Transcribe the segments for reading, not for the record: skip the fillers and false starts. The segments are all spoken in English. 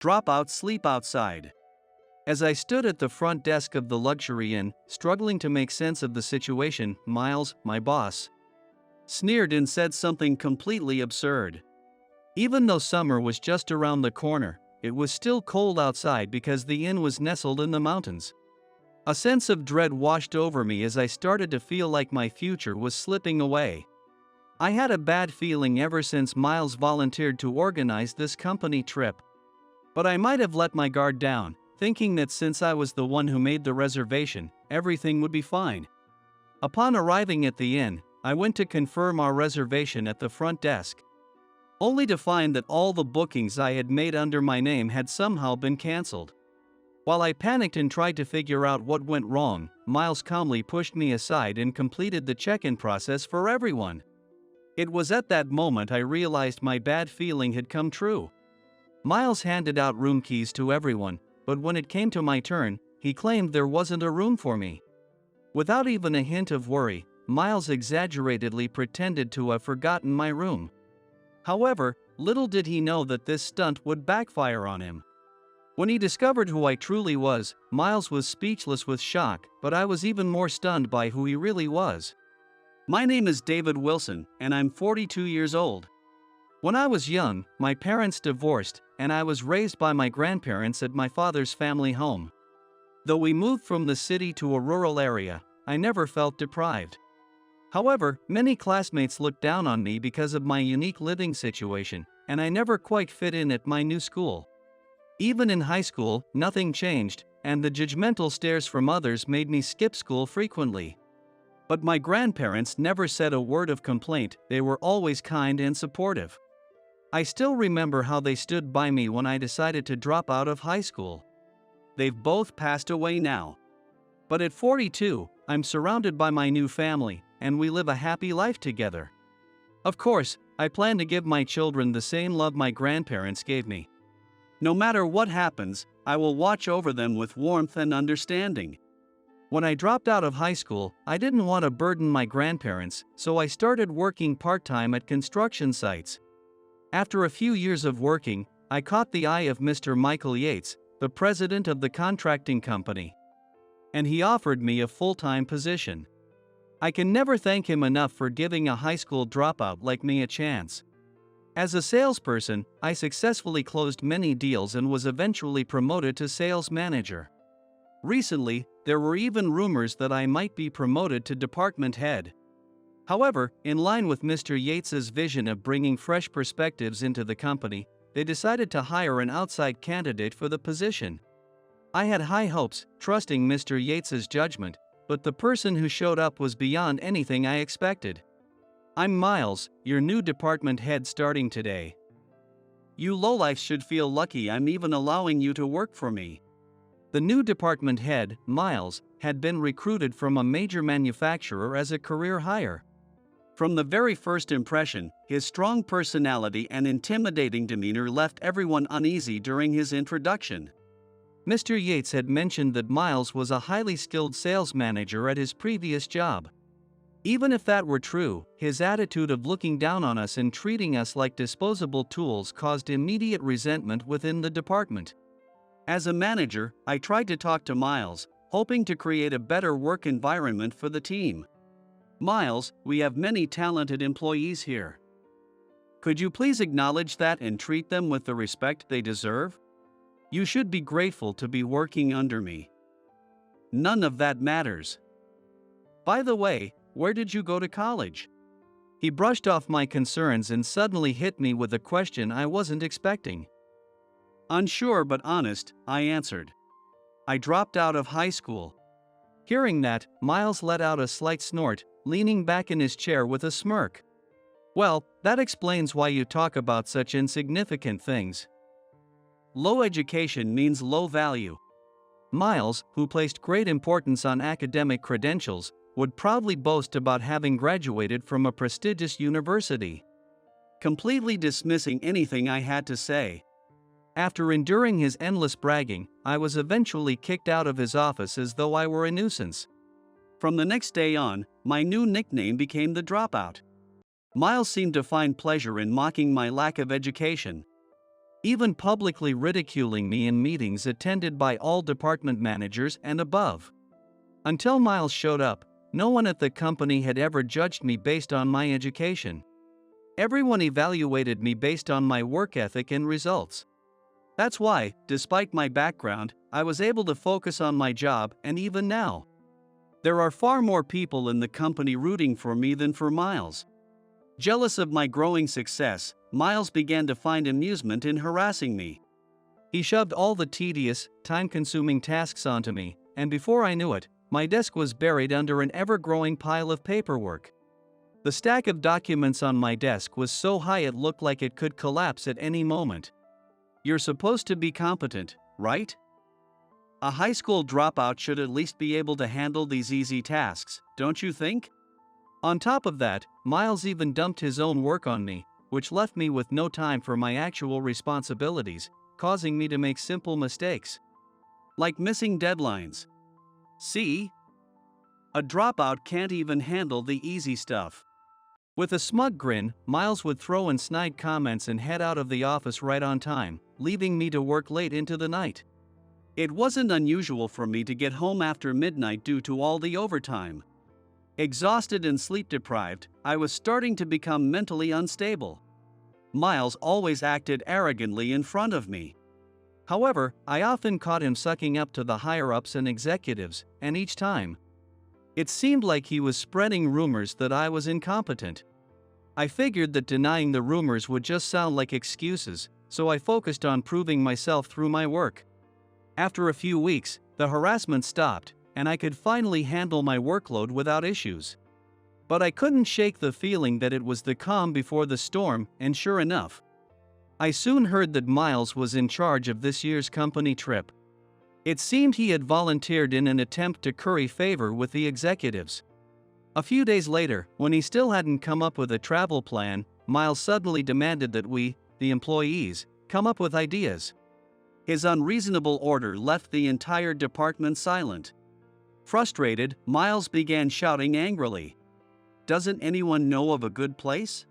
Dropout sleep outside. As I stood at the front desk of the luxury inn, struggling to make sense of the situation, Miles, my boss, sneered and said something completely absurd. Even though summer was just around the corner, it was still cold outside because the inn was nestled in the mountains. A sense of dread washed over me as I started to feel like my future was slipping away. I had a bad feeling ever since Miles volunteered to organize this company trip. But I might have let my guard down, thinking that since I was the one who made the reservation, everything would be fine. Upon arriving at the inn, I went to confirm our reservation at the front desk, only to find that all the bookings I had made under my name had somehow been cancelled. While I panicked and tried to figure out what went wrong, Miles calmly pushed me aside and completed the check-in process for everyone. It was at that moment I realized my bad feeling had come true. Miles handed out room keys to everyone, but when it came to my turn, he claimed there wasn't a room for me. Without even a hint of worry, Miles exaggeratedly pretended to have forgotten my room. However, little did he know that this stunt would backfire on him. When he discovered who I truly was, Miles was speechless with shock, but I was even more stunned by who he really was. My name is David Wilson, and I'm 42 years old. When I was young, my parents divorced, and I was raised by my grandparents at my father's family home. Though we moved from the city to a rural area, I never felt deprived. However, many classmates looked down on me because of my unique living situation, and I never quite fit in at my new school. Even in high school, nothing changed, and the judgmental stares from others made me skip school frequently. But my grandparents never said a word of complaint, they were always kind and supportive. I still remember how they stood by me when I decided to drop out of high school. They've both passed away now. But at 42, I'm surrounded by my new family, and we live a happy life together. Of course, I plan to give my children the same love my grandparents gave me. No matter what happens, I will watch over them with warmth and understanding. When I dropped out of high school, I didn't want to burden my grandparents, so I started working part-time at construction sites. After a few years of working, I caught the eye of Mr. Michael Yates, the president of the contracting company. And he offered me a full-time position. I can never thank him enough for giving a high school dropout like me a chance. As a salesperson, I successfully closed many deals and was eventually promoted to sales manager. Recently, there were even rumors that I might be promoted to department head. However, in line with Mr. Yates's vision of bringing fresh perspectives into the company, they decided to hire an outside candidate for the position. I had high hopes, trusting Mr. Yates's judgment, but the person who showed up was beyond anything I expected. I'm Miles, your new department head starting today. You lowlifes should feel lucky I'm even allowing you to work for me. The new department head, Miles, had been recruited from a major manufacturer as a career hire. From the very first impression, his strong personality and intimidating demeanor left everyone uneasy during his introduction. Mr. Yates had mentioned that Miles was a highly skilled sales manager at his previous job. Even if that were true, his attitude of looking down on us and treating us like disposable tools caused immediate resentment within the department. As a manager, I tried to talk to Miles, hoping to create a better work environment for the team. Miles, we have many talented employees here. Could you please acknowledge that and treat them with the respect they deserve? You should be grateful to be working under me. None of that matters. By the way, where did you go to college? He brushed off my concerns and suddenly hit me with a question I wasn't expecting. Unsure but honest, I answered. I dropped out of high school. Hearing that, Miles let out a slight snort, leaning back in his chair with a smirk. Well, that explains why you talk about such insignificant things. Low education means low value. Miles, who placed great importance on academic credentials, would proudly boast about having graduated from a prestigious university, completely dismissing anything I had to say. After enduring his endless bragging, I was eventually kicked out of his office as though I were a nuisance. From the next day on, my new nickname became the Dropout. Miles seemed to find pleasure in mocking my lack of education. even publicly ridiculing me in meetings attended by all department managers and above. Until Miles showed up, no one at the company had ever judged me based on my education. Everyone evaluated me based on my work ethic and results. That's why, despite my background, I was able to focus on my job, and even now, there are far more people in the company rooting for me than for Miles. Jealous of my growing success, Miles began to find amusement in harassing me. He shoved all the tedious, time-consuming tasks onto me, and before I knew it, my desk was buried under an ever-growing pile of paperwork. The stack of documents on my desk was so high it looked like it could collapse at any moment. You're supposed to be competent, right? A high school dropout should at least be able to handle these easy tasks, don't you think? On top of that, Miles even dumped his own work on me, which left me with no time for my actual responsibilities, causing me to make simple mistakes, like missing deadlines. See? A dropout can't even handle the easy stuff. With a smug grin, Miles would throw in snide comments and head out of the office right on time, leaving me to work late into the night. It wasn't unusual for me to get home after midnight due to all the overtime. Exhausted and sleep-deprived, I was starting to become mentally unstable. Miles always acted arrogantly in front of me. However, I often caught him sucking up to the higher-ups and executives, and each time, it seemed like he was spreading rumors that I was incompetent. I figured that denying the rumors would just sound like excuses, so I focused on proving myself through my work. After a few weeks, the harassment stopped, and I could finally handle my workload without issues. But I couldn't shake the feeling that it was the calm before the storm, and sure enough, I soon heard that Miles was in charge of this year's company trip. It seemed he had volunteered in an attempt to curry favor with the executives. A few days later, when he still hadn't come up with a travel plan, Miles suddenly demanded that we, the employees, come up with ideas. His unreasonable order left the entire department silent. Frustrated, Miles began shouting angrily, "Doesn't anyone know of a good place?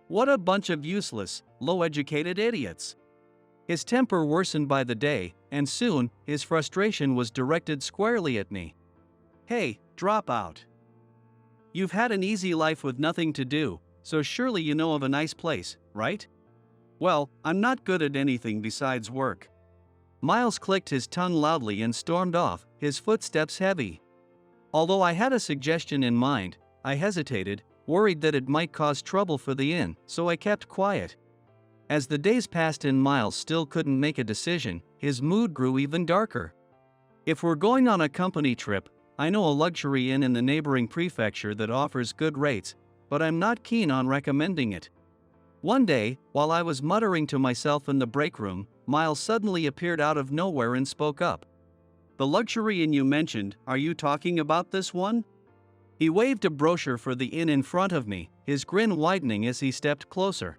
What a bunch of useless, low-educated idiots!" His temper worsened by the day, and soon, his frustration was directed squarely at me. "Hey, drop out. You've had an easy life with nothing to do, so surely you know of a nice place, right? Well, I'm not good at anything besides work." Miles clicked his tongue loudly and stormed off, his footsteps heavy. Although I had a suggestion in mind, I hesitated, worried that it might cause trouble for the inn, so I kept quiet. As the days passed and Miles still couldn't make a decision, his mood grew even darker. "If we're going on a company trip, I know a luxury inn in the neighboring prefecture that offers good rates, but I'm not keen on recommending it." One day, while I was muttering to myself in the break room, Miles suddenly appeared out of nowhere and spoke up. "The luxury inn you mentioned, are you talking about this one?" He waved a brochure for the inn in front of me, his grin widening as he stepped closer.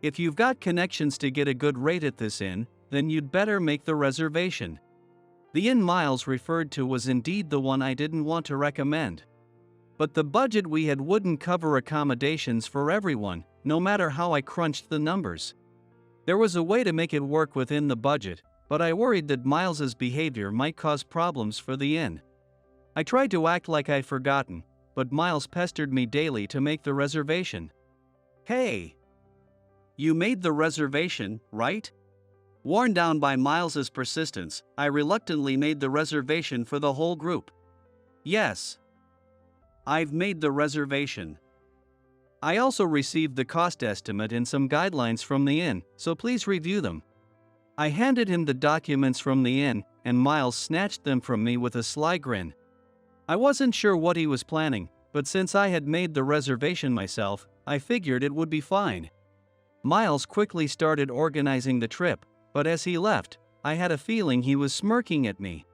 "If you've got connections to get a good rate at this inn, then you'd better make the reservation." The inn Miles referred to was indeed the one I didn't want to recommend. But the budget we had wouldn't cover accommodations for everyone, no matter how I crunched the numbers. There was a way to make it work within the budget, but I worried that Miles's behavior might cause problems for the inn. I tried to act like I'd forgotten, but Miles pestered me daily to make the reservation. "Hey! You made the reservation, right?" Worn down by Miles's persistence, I reluctantly made the reservation for the whole group. "Yes. I've made the reservation. I also received the cost estimate and some guidelines from the inn, so please review them." I handed him the documents from the inn, and Miles snatched them from me with a sly grin. I wasn't sure what he was planning, but since I had made the reservation myself, I figured it would be fine. Miles quickly started organizing the trip, but as he left, I had a feeling he was smirking at me.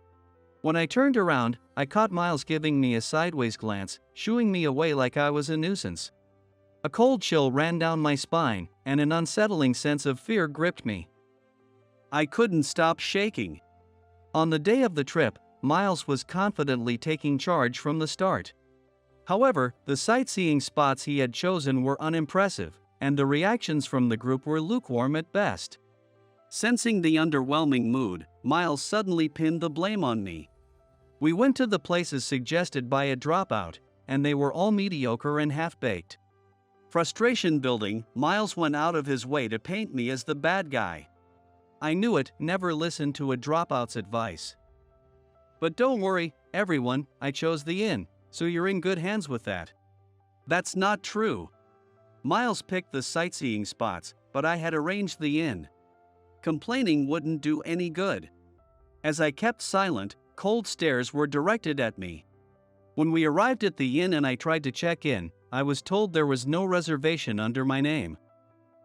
When I turned around, I caught Miles giving me a sideways glance, shooing me away like I was a nuisance. A cold chill ran down my spine, and an unsettling sense of fear gripped me. I couldn't stop shaking. On the day of the trip, Miles was confidently taking charge from the start. However, the sightseeing spots he had chosen were unimpressive, and the reactions from the group were lukewarm at best. Sensing the underwhelming mood, Miles suddenly pinned the blame on me. We went to the places suggested by a dropout, and they were all mediocre and half-baked. Frustration building, Miles went out of his way to paint me as the bad guy. I knew it, never listen to a dropout's advice. But don't worry, everyone, I chose the inn, so you're in good hands with that. That's not true. Miles picked the sightseeing spots, but I had arranged the inn. Complaining wouldn't do any good. As I kept silent, cold stares were directed at me. When we arrived at the inn and I tried to check in, I was told there was no reservation under my name.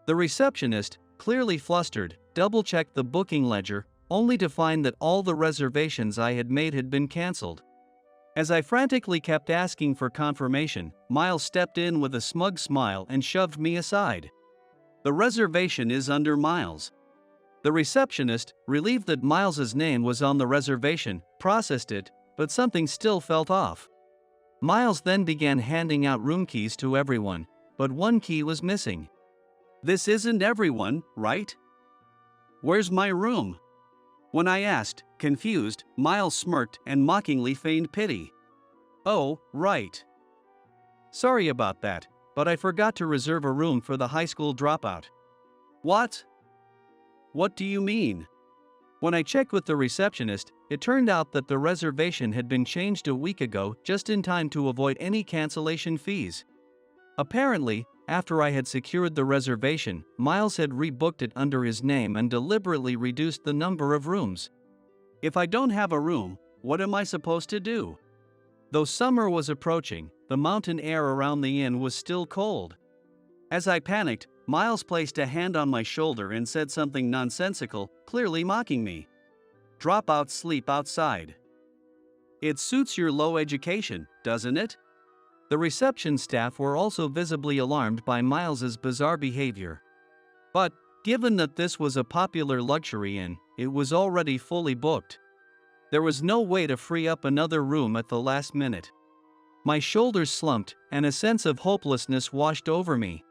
The receptionist, clearly flustered, double-checked the booking ledger, only to find that all the reservations I had made had been cancelled. As I frantically kept asking for confirmation, Miles stepped in with a smug smile and shoved me aside. The reservation is under Miles. The receptionist, relieved that Miles's name was on the reservation, processed it, but something still felt off. Miles then began handing out room keys to everyone, but one key was missing. This isn't everyone, right? Where's my room? When I asked, confused, Miles smirked and mockingly feigned pity. Oh, right. Sorry about that, but I forgot to reserve a room for the high school dropout. What? What do you mean? When I checked with the receptionist, it turned out that the reservation had been changed a week ago just in time to avoid any cancellation fees. Apparently, after I had secured the reservation, Miles had rebooked it under his name and deliberately reduced the number of rooms. If I don't have a room, what am I supposed to do? Though summer was approaching, the mountain air around the inn was still cold. As I panicked, Miles placed a hand on my shoulder and said something nonsensical, clearly mocking me. Dropouts sleep outside. It suits your low education, doesn't it? The reception staff were also visibly alarmed by Miles's bizarre behavior. But, given that this was a popular luxury inn, it was already fully booked. There was no way to free up another room at the last minute. My shoulders slumped, and a sense of hopelessness washed over me.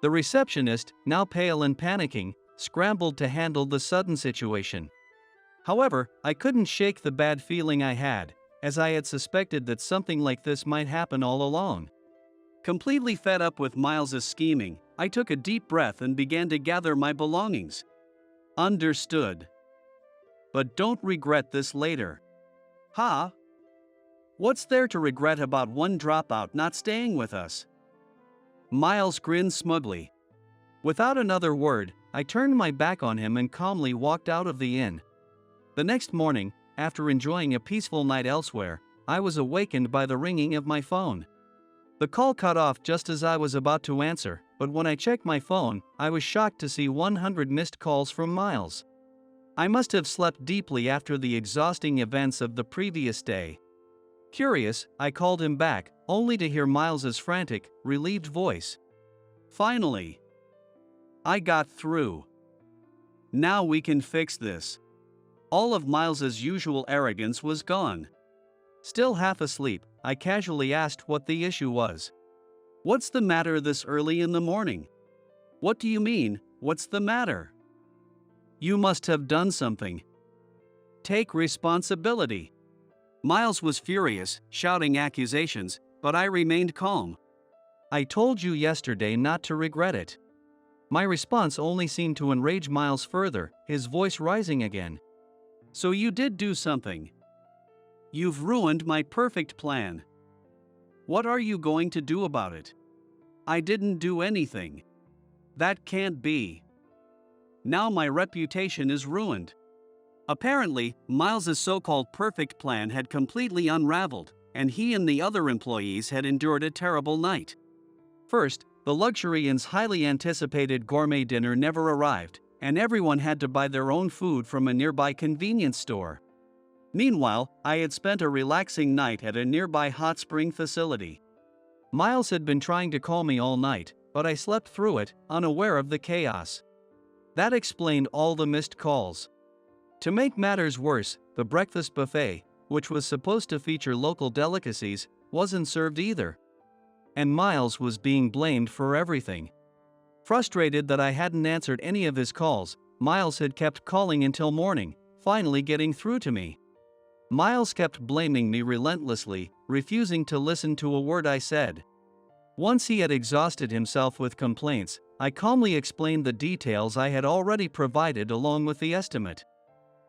The receptionist, now pale and panicking, scrambled to handle the sudden situation. However, I couldn't shake the bad feeling I had, as I had suspected that something like this might happen all along. Completely fed up with Miles's scheming, I took a deep breath and began to gather my belongings. Understood. But don't regret this later. Huh? What's there to regret about one dropout not staying with us? Miles grinned smugly. Without another word, I turned my back on him and calmly walked out of the inn. The next morning, after enjoying a peaceful night elsewhere, I was awakened by the ringing of my phone. The call cut off just as I was about to answer, but when I checked my phone, I was shocked to see 100 missed calls from Miles. I must have slept deeply after the exhausting events of the previous day. Curious, I called him back, only to hear Miles's frantic, relieved voice. Finally! I got through. Now we can fix this. All of Miles's usual arrogance was gone. Still half asleep, I casually asked what the issue was. What's the matter this early in the morning? What do you mean, what's the matter? You must have done something. Take responsibility. Miles was furious, shouting accusations, but I remained calm. I told you yesterday not to regret it. My response only seemed to enrage Miles further, his voice rising again. So you did do something. You've ruined my perfect plan. What are you going to do about it? I didn't do anything. That can't be. Now my reputation is ruined. Apparently, Miles's so-called perfect plan had completely unraveled, and he and the other employees had endured a terrible night. First, the luxury inn's highly anticipated gourmet dinner never arrived, and everyone had to buy their own food from a nearby convenience store. Meanwhile, I had spent a relaxing night at a nearby hot spring facility. Miles had been trying to call me all night, but I slept through it, unaware of the chaos. That explained all the missed calls. To make matters worse, the breakfast buffet, which was supposed to feature local delicacies, wasn't served either. And Miles was being blamed for everything. Frustrated that I hadn't answered any of his calls, Miles had kept calling until morning, finally getting through to me. Miles kept blaming me relentlessly, refusing to listen to a word I said. Once he had exhausted himself with complaints, I calmly explained the details I had already provided along with the estimate.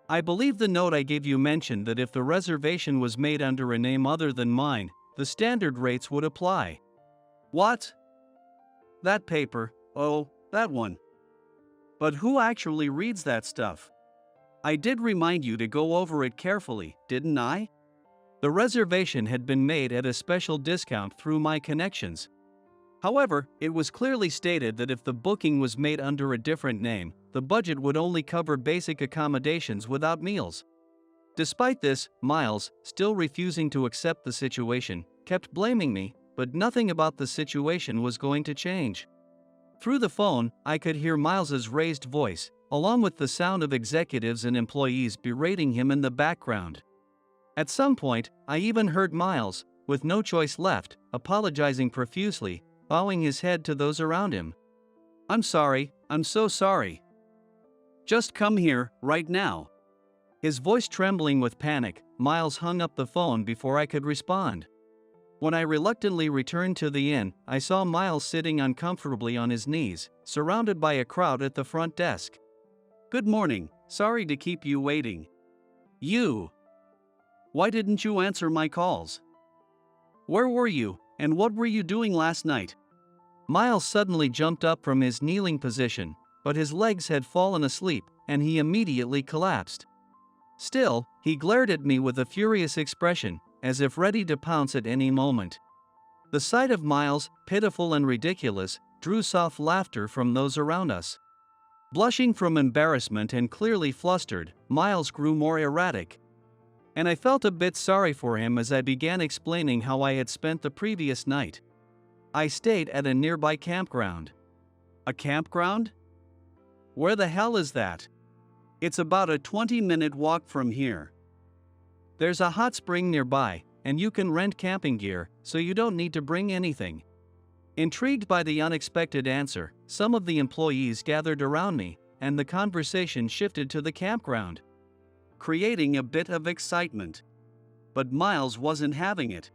I believe the note I gave you mentioned that if the reservation was made under a name other than mine, the standard rates would apply. What? That paper, oh, that one. But who actually reads that stuff? I did remind you to go over it carefully, didn't I? The reservation had been made at a special discount through my connections. However, it was clearly stated that if the booking was made under a different name, the budget would only cover basic accommodations without meals. Despite this, Miles, still refusing to accept the situation, kept blaming me, but nothing about the situation was going to change. Through the phone, I could hear Miles's raised voice, along with the sound of executives and employees berating him in the background. At some point, I even heard Miles, with no choice left, apologizing profusely, bowing his head to those around him. "I'm sorry, I'm so sorry. Just come here, right now." His voice trembling with panic, Miles hung up the phone before I could respond. When I reluctantly returned to the inn, I saw Miles sitting uncomfortably on his knees, surrounded by a crowd at the front desk. "Good morning, sorry to keep you waiting. Why didn't you answer my calls? Where were you, and what were you doing last night?" Miles suddenly jumped up from his kneeling position, but his legs had fallen asleep, and he immediately collapsed. Still, he glared at me with a furious expression, as if ready to pounce at any moment. The sight of Miles, pitiful and ridiculous, drew soft laughter from those around us. Blushing from embarrassment and clearly flustered, Miles grew more erratic. And I felt a bit sorry for him as I began explaining how I had spent the previous night. I stayed at a nearby campground. "A campground? Where the hell is that?" "It's about a 20-minute walk from here. There's a hot spring nearby, and you can rent camping gear, so you don't need to bring anything." Intrigued by the unexpected answer, some of the employees gathered around me, and the conversation shifted to the campground, creating a bit of excitement. But Miles wasn't having it.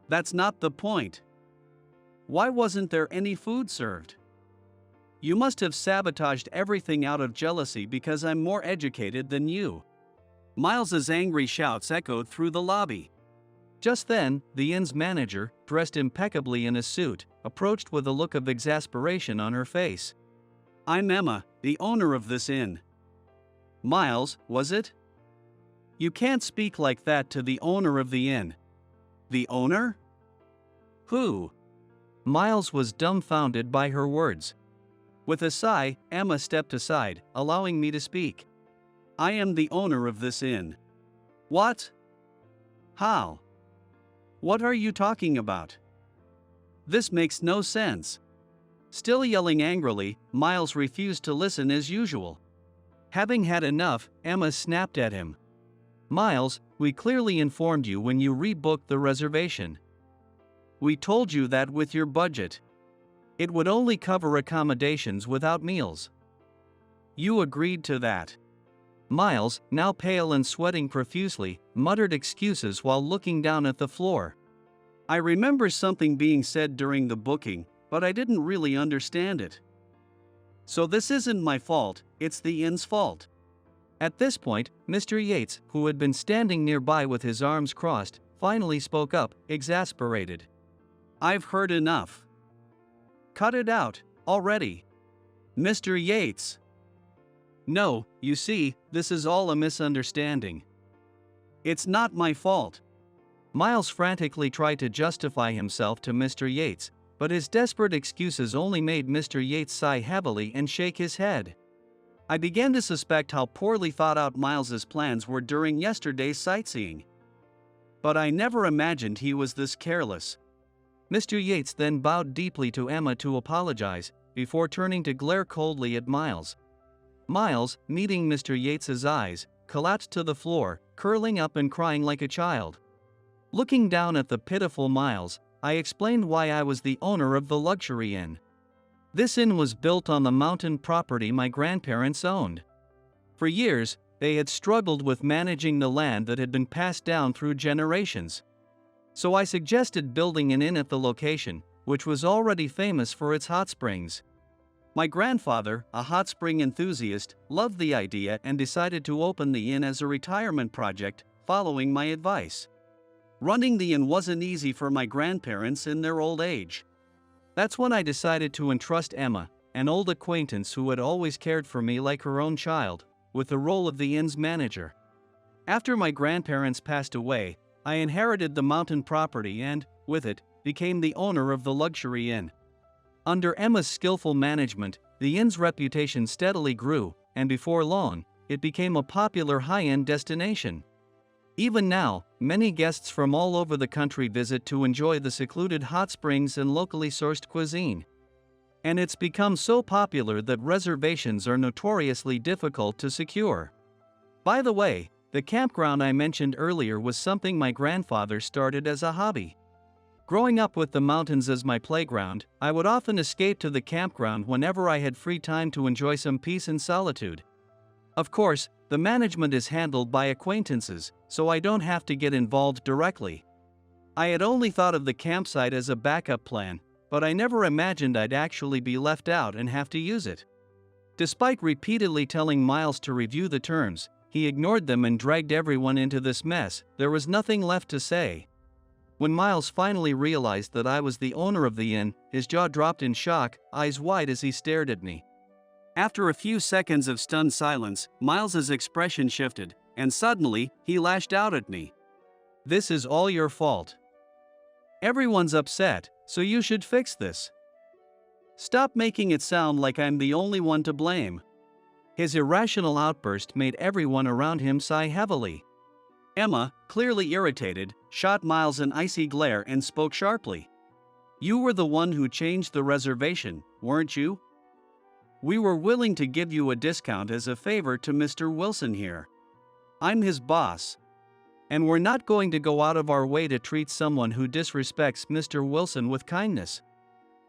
"That's not the point. Why wasn't there any food served? You must have sabotaged everything out of jealousy because I'm more educated than you." Miles's angry shouts echoed through the lobby. Just then, the inn's manager, dressed impeccably in a suit, approached with a look of exasperation on her face. "I'm Emma, the owner of this inn." "Miles, was it? You can't speak like that to the owner of the inn." "The owner? Who?" Miles was dumbfounded by her words. With a sigh, Emma stepped aside, allowing me to speak. "I am the owner of this inn." "What? How? What are you talking about? This makes no sense." Still yelling angrily, Miles refused to listen as usual. Having had enough, Emma snapped at him. "Miles, we clearly informed you when you rebooked the reservation. We told you that with your budget, it would only cover accommodations without meals. You agreed to that." Miles, now pale and sweating profusely, muttered excuses while looking down at the floor. "I remember something being said during the booking, but I didn't really understand it. So this isn't my fault, it's the inn's fault." At this point, Mr. Yates, who had been standing nearby with his arms crossed, finally spoke up, exasperated. "I've heard enough. Cut it out, already. Mr. Yates." "No, you see, this is all a misunderstanding. It's not my fault." Miles frantically tried to justify himself to Mr. Yates, but his desperate excuses only made Mr. Yates sigh heavily and shake his head. I began to suspect how poorly thought out Miles's plans were during yesterday's sightseeing. But I never imagined he was this careless. Mr. Yates then bowed deeply to Emma to apologize, before turning to glare coldly at Miles. Miles, meeting Mr. Yates's eyes, collapsed to the floor, curling up and crying like a child. Looking down at the pitiful Miles, I explained why I was the owner of the luxury inn. This inn was built on the mountain property my grandparents owned. For years, they had struggled with managing the land that had been passed down through generations. So I suggested building an inn at the location, which was already famous for its hot springs. My grandfather, a hot spring enthusiast, loved the idea and decided to open the inn as a retirement project, following my advice. Running the inn wasn't easy for my grandparents in their old age. That's when I decided to entrust Emma, an old acquaintance who had always cared for me like her own child, with the role of the inn's manager. After my grandparents passed away, I inherited the mountain property and, with it, became the owner of the luxury inn. Under Emma's skillful management, the inn's reputation steadily grew, and before long, it became a popular high-end destination. Even now, many guests from all over the country visit to enjoy the secluded hot springs and locally sourced cuisine. And it's become so popular that reservations are notoriously difficult to secure. By the way, the campground I mentioned earlier was something my grandfather started as a hobby. Growing up with the mountains as my playground, I would often escape to the campground whenever I had free time to enjoy some peace and solitude. Of course, the management is handled by acquaintances, so I don't have to get involved directly. I had only thought of the campsite as a backup plan, but I never imagined I'd actually be left out and have to use it. Despite repeatedly telling Miles to review the terms, he ignored them and dragged everyone into this mess. There was nothing left to say. When Miles finally realized that I was the owner of the inn, his jaw dropped in shock, eyes wide as he stared at me. After a few seconds of stunned silence, Miles's expression shifted, and suddenly, he lashed out at me. "This is all your fault. Everyone's upset, so you should fix this. Stop making it sound like I'm the only one to blame." His irrational outburst made everyone around him sigh heavily. Emma, clearly irritated, shot Miles an icy glare and spoke sharply. "You were the one who changed the reservation, weren't you? We were willing to give you a discount as a favor to Mr. Wilson here. I'm his boss. And we're not going to go out of our way to treat someone who disrespects Mr. Wilson with kindness."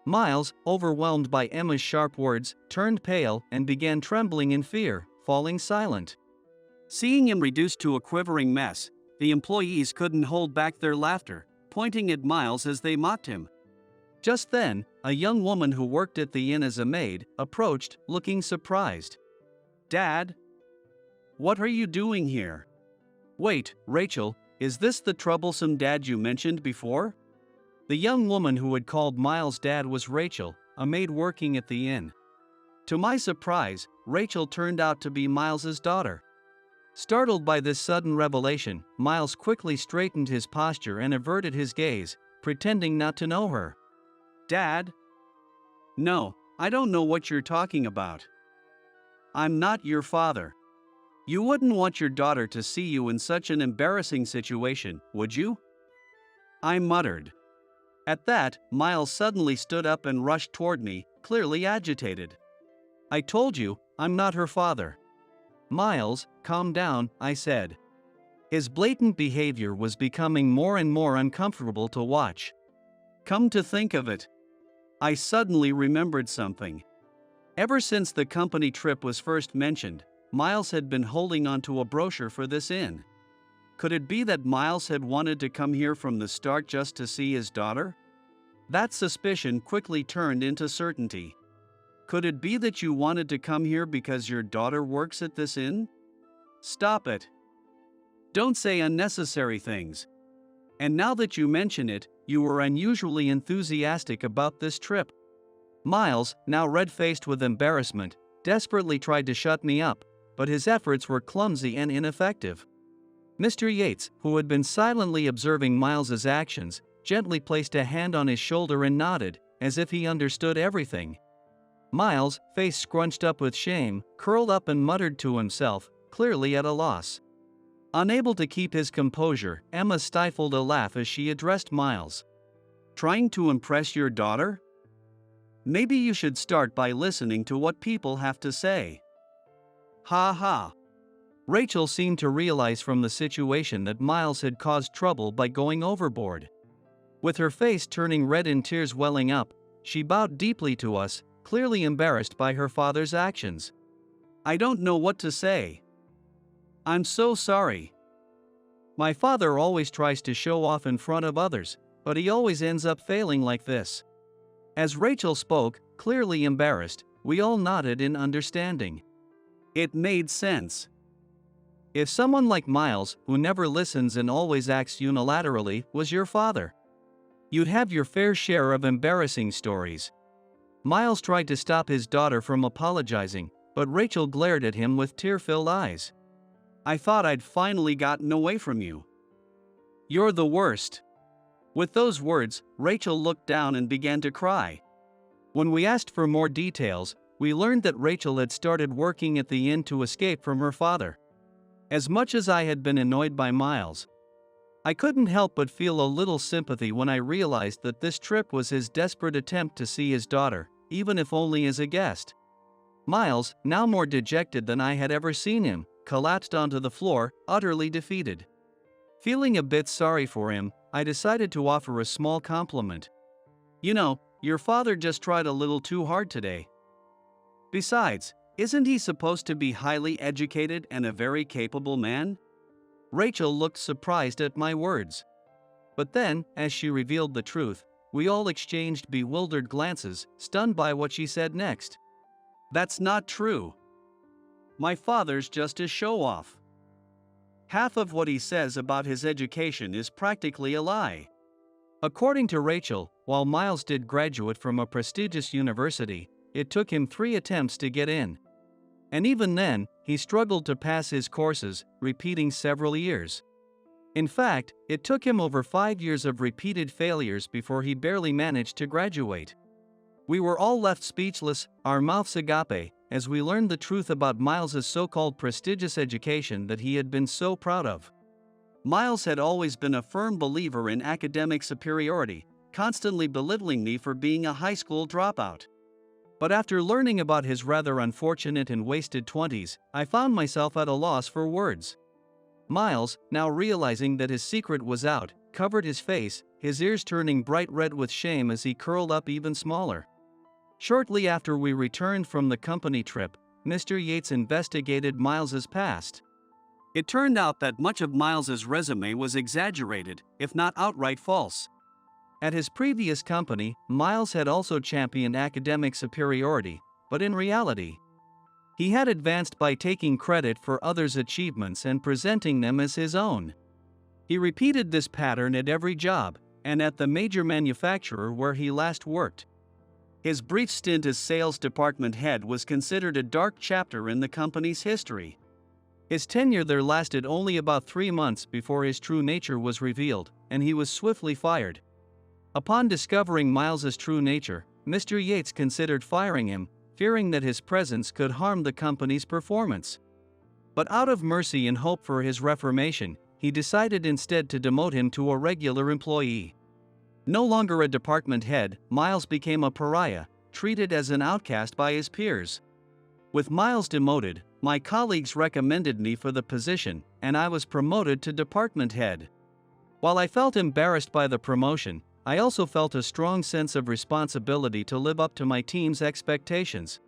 Miles, overwhelmed by Emma's sharp words, turned pale and began trembling in fear, falling silent. Seeing him reduced to a quivering mess, the employees couldn't hold back their laughter, pointing at Miles as they mocked him. Just then, a young woman who worked at the inn as a maid approached, looking surprised. "Dad? What are you doing here?" "Wait, Rachel, is this the troublesome dad you mentioned before?" The young woman who had called Miles dad was Rachel, a maid working at the inn. To my surprise, Rachel turned out to be Miles's daughter. Startled by this sudden revelation, Miles quickly straightened his posture and averted his gaze, pretending not to know her. "Dad? No, I don't know what you're talking about. I'm not your father. You wouldn't want your daughter to see you in such an embarrassing situation, would you?" I muttered. At that, Miles suddenly stood up and rushed toward me, clearly agitated. "I told you, I'm not her father." "Miles, calm down," I said. His blatant behavior was becoming more and more uncomfortable to watch. Come to think of it, I suddenly remembered something. Ever since the company trip was first mentioned, Miles had been holding onto a brochure for this inn. Could it be that Miles had wanted to come here from the start just to see his daughter? That suspicion quickly turned into certainty. Could it be that you wanted to come here because your daughter works at this inn? Stop it. Don't say unnecessary things. And now that you mention it, you were unusually enthusiastic about this trip. Miles, now red-faced with embarrassment, desperately tried to shut me up, but his efforts were clumsy and ineffective. Mr. Yates, who had been silently observing Miles's actions, gently placed a hand on his shoulder and nodded, as if he understood everything. Miles, face scrunched up with shame, curled up and muttered to himself, clearly at a loss. Unable to keep his composure, Emma stifled a laugh as she addressed Miles. "Trying to impress your daughter? Maybe you should start by listening to what people have to say." Ha ha. Rachel seemed to realize from the situation that Miles had caused trouble by going overboard. With her face turning red and tears welling up, she bowed deeply to us, clearly embarrassed by her father's actions. "I don't know what to say. I'm so sorry. My father always tries to show off in front of others, but he always ends up failing like this." As Rachel spoke, clearly embarrassed, we all nodded in understanding. It made sense. If someone like Miles, who never listens and always acts unilaterally, was your father, you'd have your fair share of embarrassing stories. Miles tried to stop his daughter from apologizing, but Rachel glared at him with tear-filled eyes. "I thought I'd finally gotten away from you. You're the worst." With those words, Rachel looked down and began to cry. When we asked for more details, we learned that Rachel had started working at the inn to escape from her father. As much as I had been annoyed by Miles, I couldn't help but feel a little sympathy when I realized that this trip was his desperate attempt to see his daughter, even if only as a guest. Miles, now more dejected than I had ever seen him, collapsed onto the floor, utterly defeated. Feeling a bit sorry for him, I decided to offer a small compliment. "You know, your father just tried a little too hard today. Besides, isn't he supposed to be highly educated and a very capable man?" Rachel looked surprised at my words. But then, as she revealed the truth, we all exchanged bewildered glances, stunned by what she said next. "That's not true. My father's just a show-off. Half of what he says about his education is practically a lie." According to Rachel, while Miles did graduate from a prestigious university, it took him 3 attempts to get in. And even then, he struggled to pass his courses, repeating several years. In fact, it took him over 5 years of repeated failures before he barely managed to graduate. We were all left speechless, our mouths agape, as we learned the truth about Miles's so-called prestigious education that he had been so proud of. Miles had always been a firm believer in academic superiority, constantly belittling me for being a high school dropout. But after learning about his rather unfortunate and wasted 20s, I found myself at a loss for words. Miles, now realizing that his secret was out, covered his face, his ears turning bright red with shame as he curled up even smaller. Shortly after we returned from the company trip, Mr. Yates investigated Miles's past. It turned out that much of Miles's resume was exaggerated, if not outright false. At his previous company, Miles had also championed academic superiority, but in reality, he had advanced by taking credit for others' achievements and presenting them as his own. He repeated this pattern at every job, and at the major manufacturer where he last worked. His brief stint as sales department head was considered a dark chapter in the company's history. His tenure there lasted only about 3 months before his true nature was revealed, and he was swiftly fired. Upon discovering Miles's true nature, Mr. Yates considered firing him, fearing that his presence could harm the company's performance. But out of mercy and hope for his reformation, he decided instead to demote him to a regular employee. No longer a department head, Miles became a pariah, treated as an outcast by his peers. With Miles demoted, my colleagues recommended me for the position, and I was promoted to department head. While I felt embarrassed by the promotion, I also felt a strong sense of responsibility to live up to my team's expectations.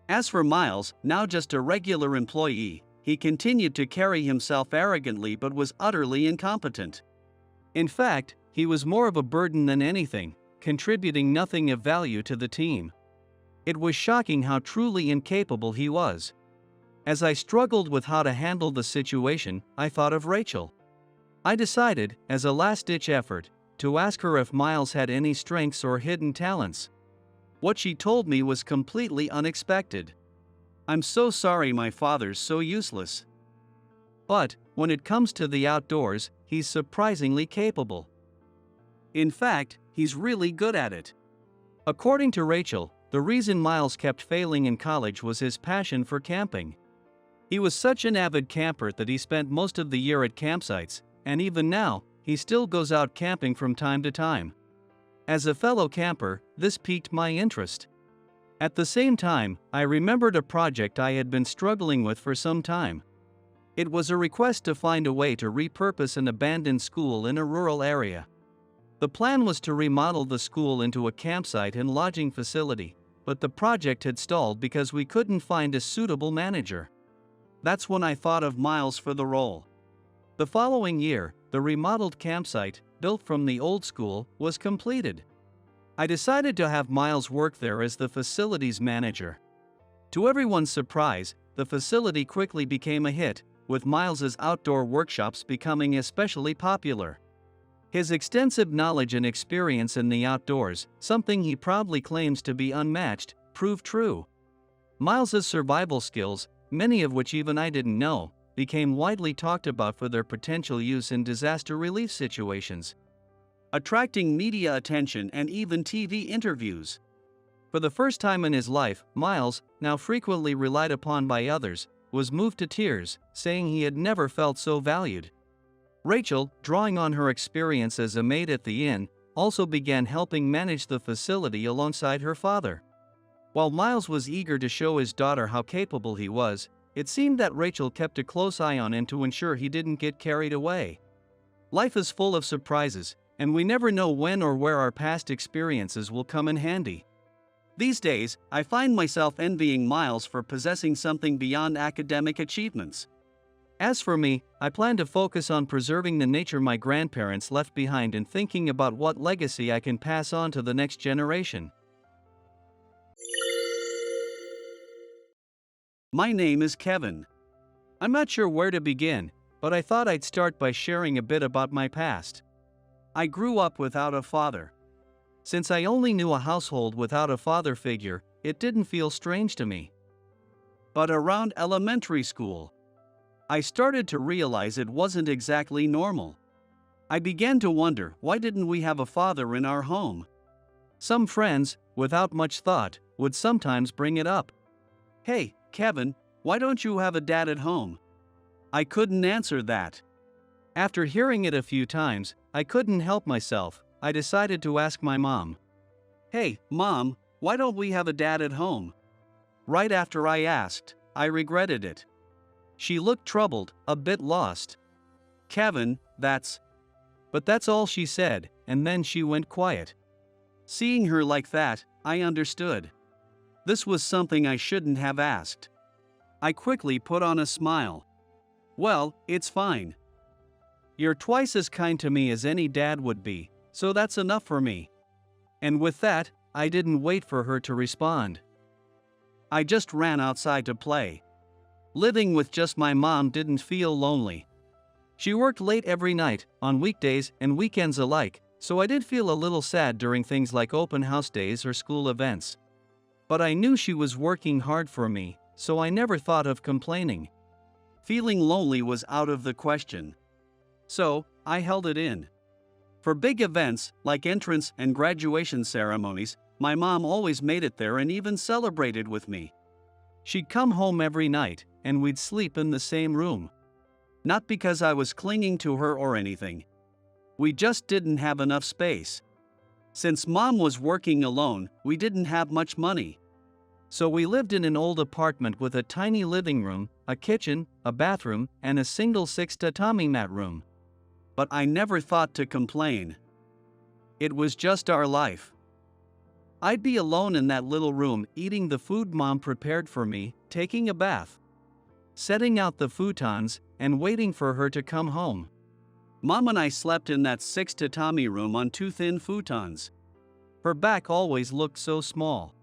As for Miles, now just a regular employee, he continued to carry himself arrogantly but was utterly incompetent. In fact, he was more of a burden than anything, contributing nothing of value to the team. It was shocking how truly incapable he was. As I struggled with how to handle the situation, I thought of Rachel. I decided, as a last-ditch effort, to ask her if Miles had any strengths or hidden talents. What she told me was completely unexpected. "I'm so sorry my father's so useless. But, when it comes to the outdoors, he's surprisingly capable. In fact, he's really good at it." According to Rachel, the reason Miles kept failing in college was his passion for camping. He was such an avid camper that he spent most of the year at campsites, and even now, he still goes out camping from time to time. As a fellow camper, this piqued my interest. At the same time, I remembered a project I had been struggling with for some time. It was a request to find a way to repurpose an abandoned school in a rural area. The plan was to remodel the school into a campsite and lodging facility, but the project had stalled because we couldn't find a suitable manager. That's when I thought of Miles for the role. The following year, the remodeled campsite, built from the old school, was completed. I decided to have Miles work there as the facilities manager. To everyone's surprise, the facility quickly became a hit, with Miles's outdoor workshops becoming especially popular. His extensive knowledge and experience in the outdoors, something he proudly claims to be unmatched, proved true. Miles's survival skills, many of which even I didn't know, became widely talked about for their potential use in disaster relief situations, attracting media attention and even TV interviews. For the first time in his life, Miles, now frequently relied upon by others, was moved to tears, saying he had never felt so valued. Rachel, drawing on her experience as a maid at the inn, also began helping manage the facility alongside her father. While Miles was eager to show his daughter how capable he was, it seemed that Rachel kept a close eye on him to ensure he didn't get carried away. Life is full of surprises, and we never know when or where our past experiences will come in handy. These days, I find myself envying Miles for possessing something beyond academic achievements. As for me, I plan to focus on preserving the nature my grandparents left behind and thinking about what legacy I can pass on to the next generation. My name is Kevin. I'm not sure where to begin, but I thought I'd start by sharing a bit about my past. I grew up without a father. Since I only knew a household without a father figure, it didn't feel strange to me. But around elementary school, I started to realize it wasn't exactly normal. I began to wonder, why didn't we have a father in our home? Some friends, without much thought, would sometimes bring it up. Hey, Kevin, why don't you have a dad at home? I couldn't answer that. After hearing it a few times, I couldn't help myself. I decided to ask my mom. Hey, Mom, why don't we have a dad at home? Right after I asked, I regretted it. She looked troubled, a bit lost. Kevin, But that's all she said, and then she went quiet. Seeing her like that, I understood. This was something I shouldn't have asked. I quickly put on a smile. Well, it's fine. You're twice as kind to me as any dad would be, so that's enough for me. And with that, I didn't wait for her to respond. I just ran outside to play. Living with just my mom didn't feel lonely. She worked late every night, on weekdays and weekends alike, so I did feel a little sad during things like open house days or school events. But I knew she was working hard for me, so I never thought of complaining. Feeling lonely was out of the question. So, I held it in. For big events, like entrance and graduation ceremonies, my mom always made it there and even celebrated with me. She'd come home every night, and we'd sleep in the same room. Not because I was clinging to her or anything. We just didn't have enough space. Since Mom was working alone, we didn't have much money. So we lived in an old apartment with a tiny living room, a kitchen, a bathroom, and a single 6 tatami mat room. But I never thought to complain. It was just our life. I'd be alone in that little room, eating the food Mom prepared for me, taking a bath, setting out the futons, and waiting for her to come home. Mom and I slept in that 6 tatami room on 2 thin futons. Her back always looked so small.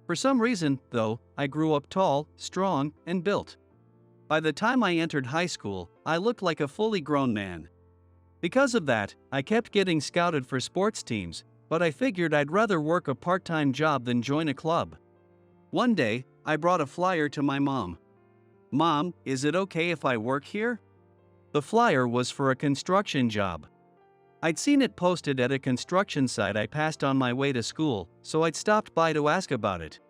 For some reason, though, I grew up tall, strong, and built. By the time I entered high school, I looked like a fully grown man. Because of that, I kept getting scouted for sports teams, but I figured I'd rather work a part-time job than join a club. One day, I brought a flyer to my mom. Mom, is it okay if I work here? The flyer was for a construction job. I'd seen it posted at a construction site I passed on my way to school, so I'd stopped by to ask about it.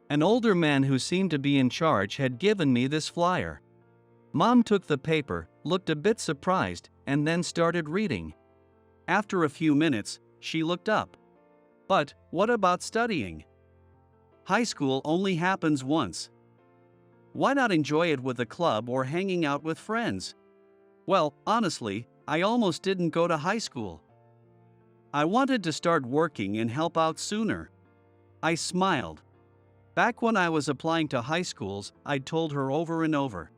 An older man who seemed to be in charge had given me this flyer. Mom took the paper, looked a bit surprised, and then started reading. After a few minutes, she looked up. But what about studying? High school only happens once. Why not enjoy it with a club or hanging out with friends? Well, honestly, I almost didn't go to high school. I wanted to start working and help out sooner. I smiled. Back when I was applying to high schools, I'd told her over and over.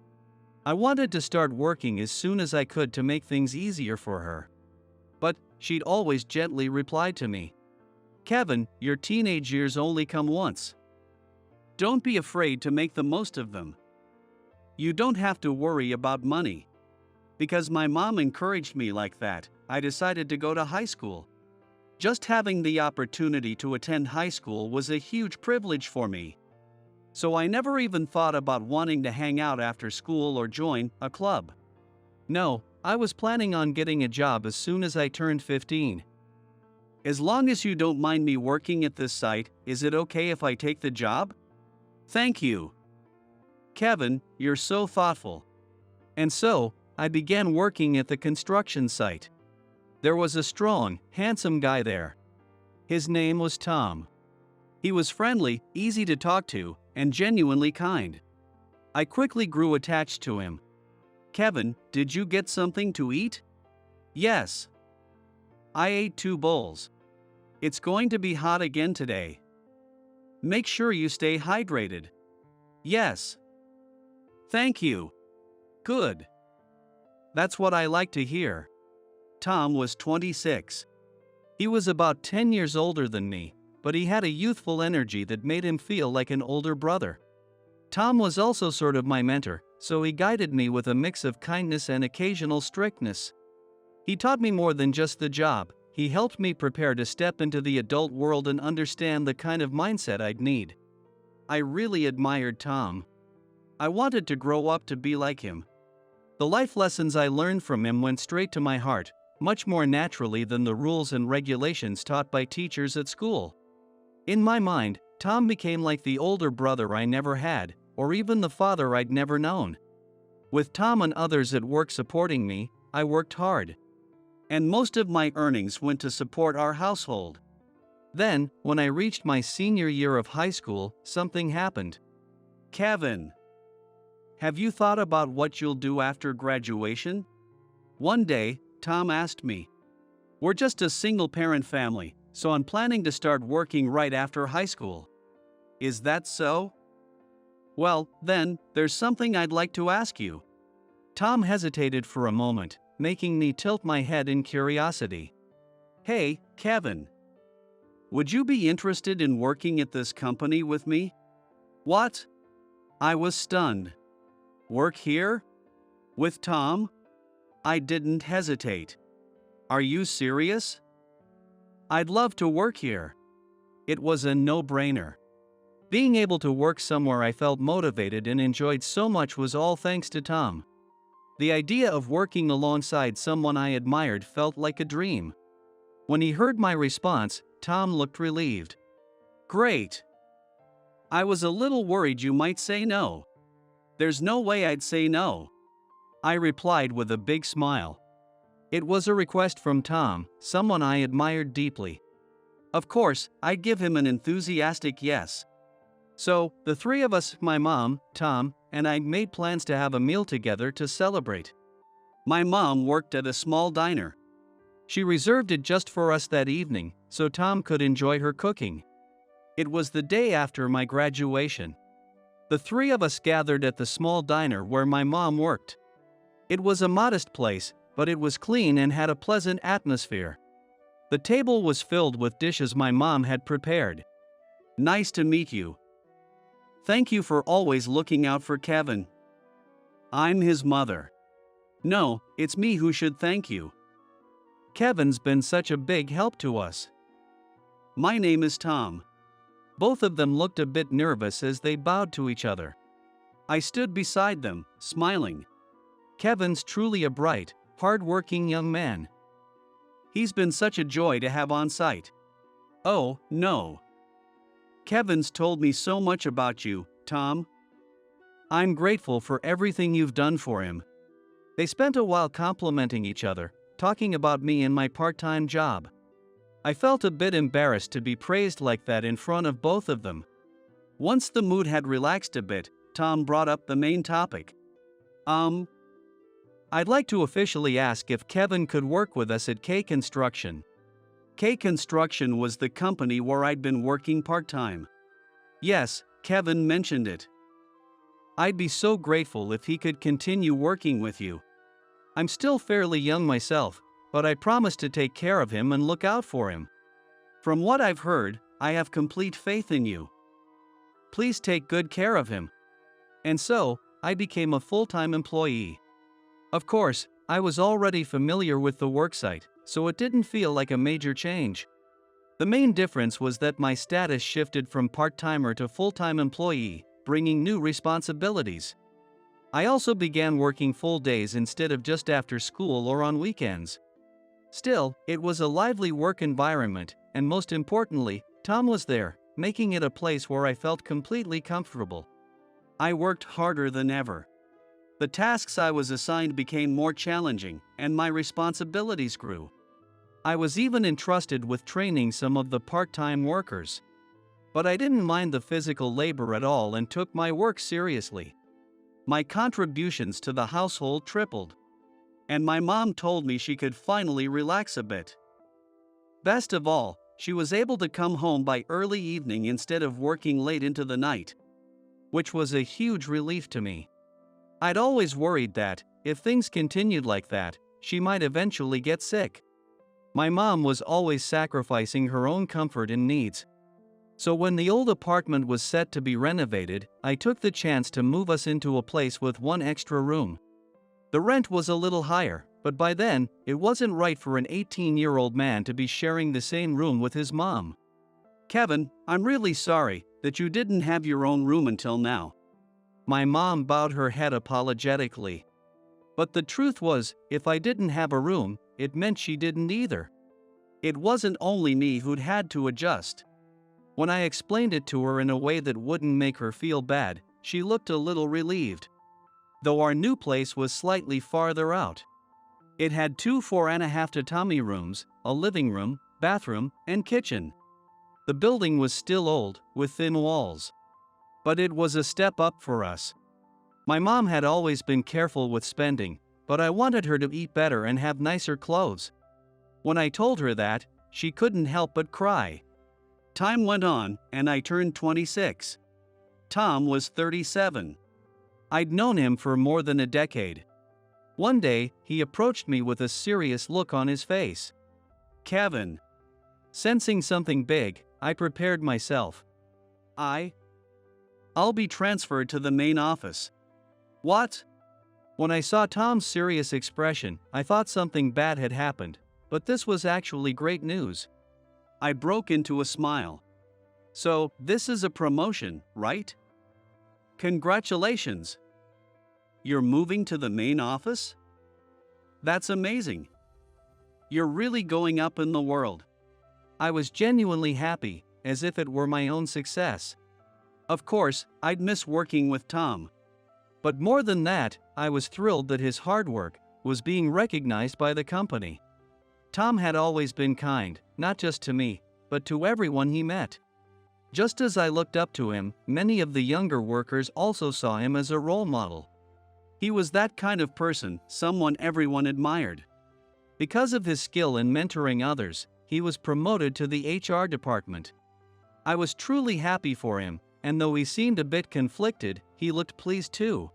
I wanted to start working as soon as I could to make things easier for her. But she'd always gently replied to me, "Kevin, your teenage years only come once. Don't be afraid to make the most of them. You don't have to worry about money." Because my mom encouraged me like that, I decided to go to high school. Just having the opportunity to attend high school was a huge privilege for me. So I never even thought about wanting to hang out after school or join a club. No, I was planning on getting a job as soon as I turned 15. "As long as you don't mind me working at this site, is it okay if I take the job?" "Thank you. Kevin, you're so thoughtful." And so, I began working at the construction site. There was a strong, handsome guy there. His name was Tom. He was friendly, easy to talk to, and genuinely kind. I quickly grew attached to him. "Kevin, did you get something to eat?" "Yes. I ate 2 bowls. It's going to be hot again today. Make sure you stay hydrated." "Yes. Thank you." "Good. That's what I like to hear." Tom was 26. He was about 10 years older than me, but he had a youthful energy that made him feel like an older brother. Tom was also sort of my mentor, so he guided me with a mix of kindness and occasional strictness. He taught me more than just the job. He helped me prepare to step into the adult world and understand the kind of mindset I'd need. I really admired Tom. I wanted to grow up to be like him. The life lessons I learned from him went straight to my heart, much more naturally than the rules and regulations taught by teachers at school. In my mind, Tom became like the older brother I never had, or even the father I'd never known. With Tom and others at work supporting me, I worked hard. And most of my earnings went to support our household. Then, when I reached my senior year of high school, something happened. "Kevin, have you thought about what you'll do after graduation?" One day, Tom asked me. "We're just a single-parent family, so I'm planning to start working right after high school." "Is that so?" "Well, then, there's something I'd like to ask you." Tom hesitated for a moment, making me tilt my head in curiosity. "Hey, Kevin. Would you be interested in working at this company with me?" "What?" I was stunned. "Work here? With Tom?" I didn't hesitate. "Are you serious?" "I'd love to work here." It was a no-brainer. Being able to work somewhere I felt motivated and enjoyed so much was all thanks to Tom. The idea of working alongside someone I admired felt like a dream. When he heard my response, Tom looked relieved. "Great. I was a little worried you might say no." "There's no way I'd say no," I replied with a big smile. It was a request from Tom, someone I admired deeply. Of course, I'd give him an enthusiastic yes. So, the 3 of us, my mom, Tom, and I, made plans to have a meal together to celebrate. My mom worked at a small diner. She reserved it just for us that evening, so Tom could enjoy her cooking. It was the day after my graduation. The 3 of us gathered at the small diner where my mom worked. It was a modest place, but it was clean and had a pleasant atmosphere. The table was filled with dishes my mom had prepared. "Nice to meet you. Thank you for always looking out for Kevin. I'm his mother." "No, it's me who should thank you. Kevin's been such a big help to us." "My name is Tom." Both of them looked a bit nervous as they bowed to each other. I stood beside them, smiling. Kevin's truly a bright, hard-working young man. He's been such a joy to have on site. "Oh, no. Kevin's told me so much about you, Tom. I'm grateful for everything you've done for him." They spent a while complimenting each other, talking about me and my part-time job. I felt a bit embarrassed to be praised like that in front of both of them. Once the mood had relaxed a bit, Tom brought up the main topic. I'd like to officially ask if Kevin could work with us at K Construction." K Construction was the company where I'd been working part-time. "Yes, Kevin mentioned it. I'd be so grateful if he could continue working with you. I'm still fairly young myself, but I promise to take care of him and look out for him. From what I've heard, I have complete faith in you. Please take good care of him. And so, I became a full-time employee. Of course, I was already familiar with the worksite, so it didn't feel like a major change. The main difference was that my status shifted from part-timer to full-time employee, bringing new responsibilities. I also began working full days instead of just after school or on weekends. Still, it was a lively work environment, and most importantly, Tom was there, making it a place where I felt completely comfortable. I worked harder than ever. The tasks I was assigned became more challenging, and my responsibilities grew. I was even entrusted with training some of the part-time workers. But I didn't mind the physical labor at all and took my work seriously. My contributions to the household tripled. And my mom told me she could finally relax a bit. Best of all, she was able to come home by early evening instead of working late into the night, which was a huge relief to me. I'd always worried that, if things continued like that, she might eventually get sick. My mom was always sacrificing her own comfort and needs. So when the old apartment was set to be renovated, I took the chance to move us into a place with one extra room. The rent was a little higher, but by then, it wasn't right for an 18-year-old man to be sharing the same room with his mom. Kevin, I'm really sorry that you didn't have your own room until now. My mom bowed her head apologetically. But the truth was, if I didn't have a room, it meant she didn't either. It wasn't only me who'd had to adjust. When I explained it to her in a way that wouldn't make her feel bad, she looked a little relieved. Though our new place was slightly farther out. It had 2 4.5 tatami rooms, a living room, bathroom, and kitchen. The building was still old, with thin walls. But it was a step up for us. My mom had always been careful with spending, but I wanted her to eat better and have nicer clothes. When I told her that, she couldn't help but cry. Time went on, and I turned 26. Tom was 37. I'd known him for more than a decade. One day, he approached me with a serious look on his face. Kevin. Sensing something big, I prepared myself. I'll be transferred to the main office. What? When I saw Tom's serious expression, I thought something bad had happened, but this was actually great news. I broke into a smile. So, this is a promotion, right? Congratulations. You're moving to the main office? That's amazing. You're really going up in the world. I was genuinely happy, as if it were my own success. Of course, I'd miss working with Tom. But more than that, I was thrilled that his hard work was being recognized by the company. Tom had always been kind, not just to me, but to everyone he met. Just as I looked up to him, many of the younger workers also saw him as a role model. He was that kind of person, someone everyone admired. Because of his skill in mentoring others, he was promoted to the HR department. I was truly happy for him, and though he seemed a bit conflicted, he looked pleased too.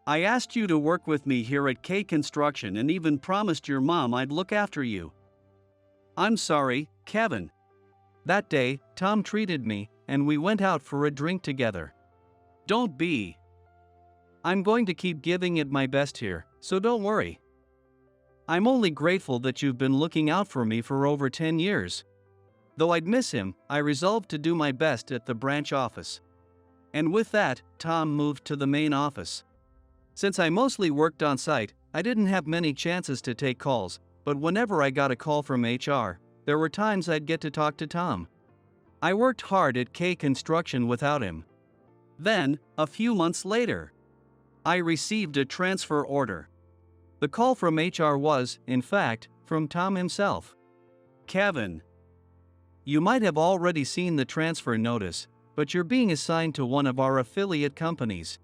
I asked you to work with me here at K Construction and even promised your mom I'd look after you. I'm sorry, Kevin. That day, Tom treated me, and we went out for a drink together. Don't be. I'm going to keep giving it my best here, so don't worry. I'm only grateful that you've been looking out for me for over 10 years. Though I'd miss him, I resolved to do my best at the branch office. And with that, Tom moved to the main office. Since I mostly worked on site, I didn't have many chances to take calls, but whenever I got a call from HR, there were times I'd get to talk to Tom. I worked hard at K Construction without him. Then, a few months later, I received a transfer order. The call from HR was, in fact, from Tom himself. Kevin. You might have already seen the transfer notice, but you're being assigned to one of our affiliate companies.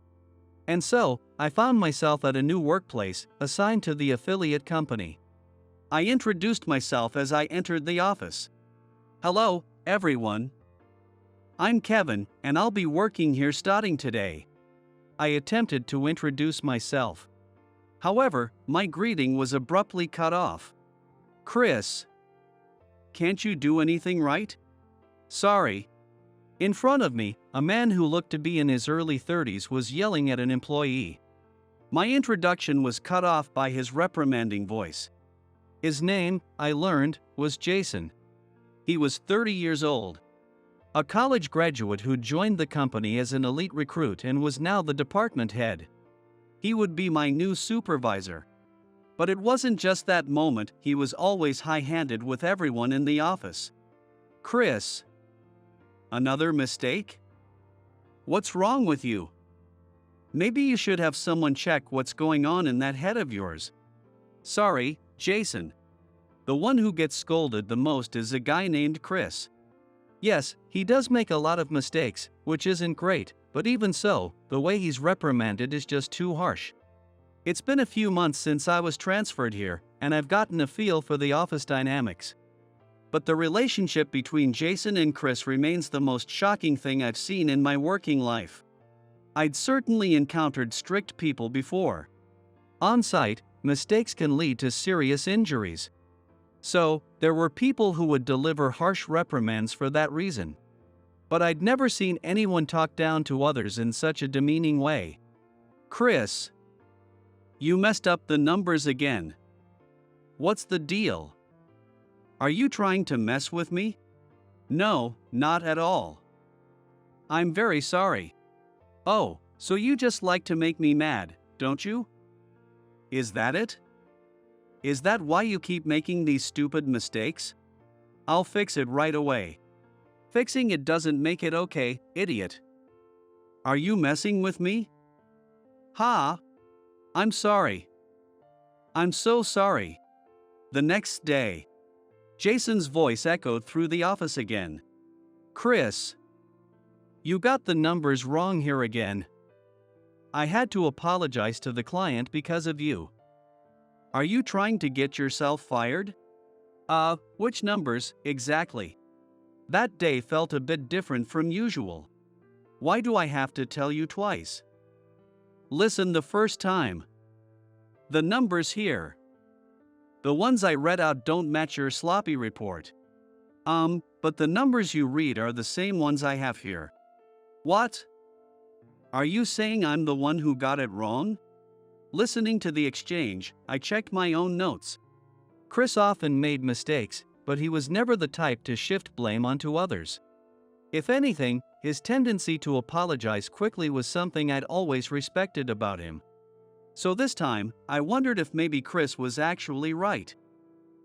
And so, I found myself at a new workplace, assigned to the affiliate company. I introduced myself as I entered the office. Hello, everyone. I'm Kevin, and I'll be working here starting today. I attempted to introduce myself. However, my greeting was abruptly cut off. Chris, can't you do anything right? Sorry. In front of me, a man who looked to be in his early 30s was yelling at an employee. My introduction was cut off by his reprimanding voice. His name, I learned, was Jason. He was 30 years old. A college graduate who joined the company as an elite recruit and was now the department head. He would be my new supervisor. But it wasn't just that moment, he was always high-handed with everyone in the office. Chris. Another mistake? What's wrong with you? Maybe you should have someone check what's going on in that head of yours. Sorry, Jason. The one who gets scolded the most is a guy named Chris. Yes, he does make a lot of mistakes, which isn't great, but even so, the way he's reprimanded is just too harsh. It's been a few months since I was transferred here, and I've gotten a feel for the office dynamics. But the relationship between Jason and Chris remains the most shocking thing I've seen in my working life. I'd certainly encountered strict people before. On site, mistakes can lead to serious injuries. So, there were people who would deliver harsh reprimands for that reason. But I'd never seen anyone talk down to others in such a demeaning way. Chris, you messed up the numbers again. What's the deal? Are you trying to mess with me? No, not at all. I'm very sorry. Oh, so you just like to make me mad, don't you? Is that it? Is that why you keep making these stupid mistakes? I'll fix it right away. Fixing it doesn't make it okay, idiot. Are you messing with me? Ha! I'm sorry. I'm so sorry. The next day, Jason's voice echoed through the office again. Chris, you got the numbers wrong here again. I had to apologize to the client because of you. Are you trying to get yourself fired? Which numbers, exactly? That day felt a bit different from usual. Why do I have to tell you twice? Listen the first time. The numbers here. The ones I read out don't match your sloppy report. But the numbers you read are the same ones I have here. What? Are you saying I'm the one who got it wrong? Listening to the exchange, I checked my own notes. Chris often made mistakes, but he was never the type to shift blame onto others. If anything, his tendency to apologize quickly was something I'd always respected about him. So this time, I wondered if maybe Chris was actually right.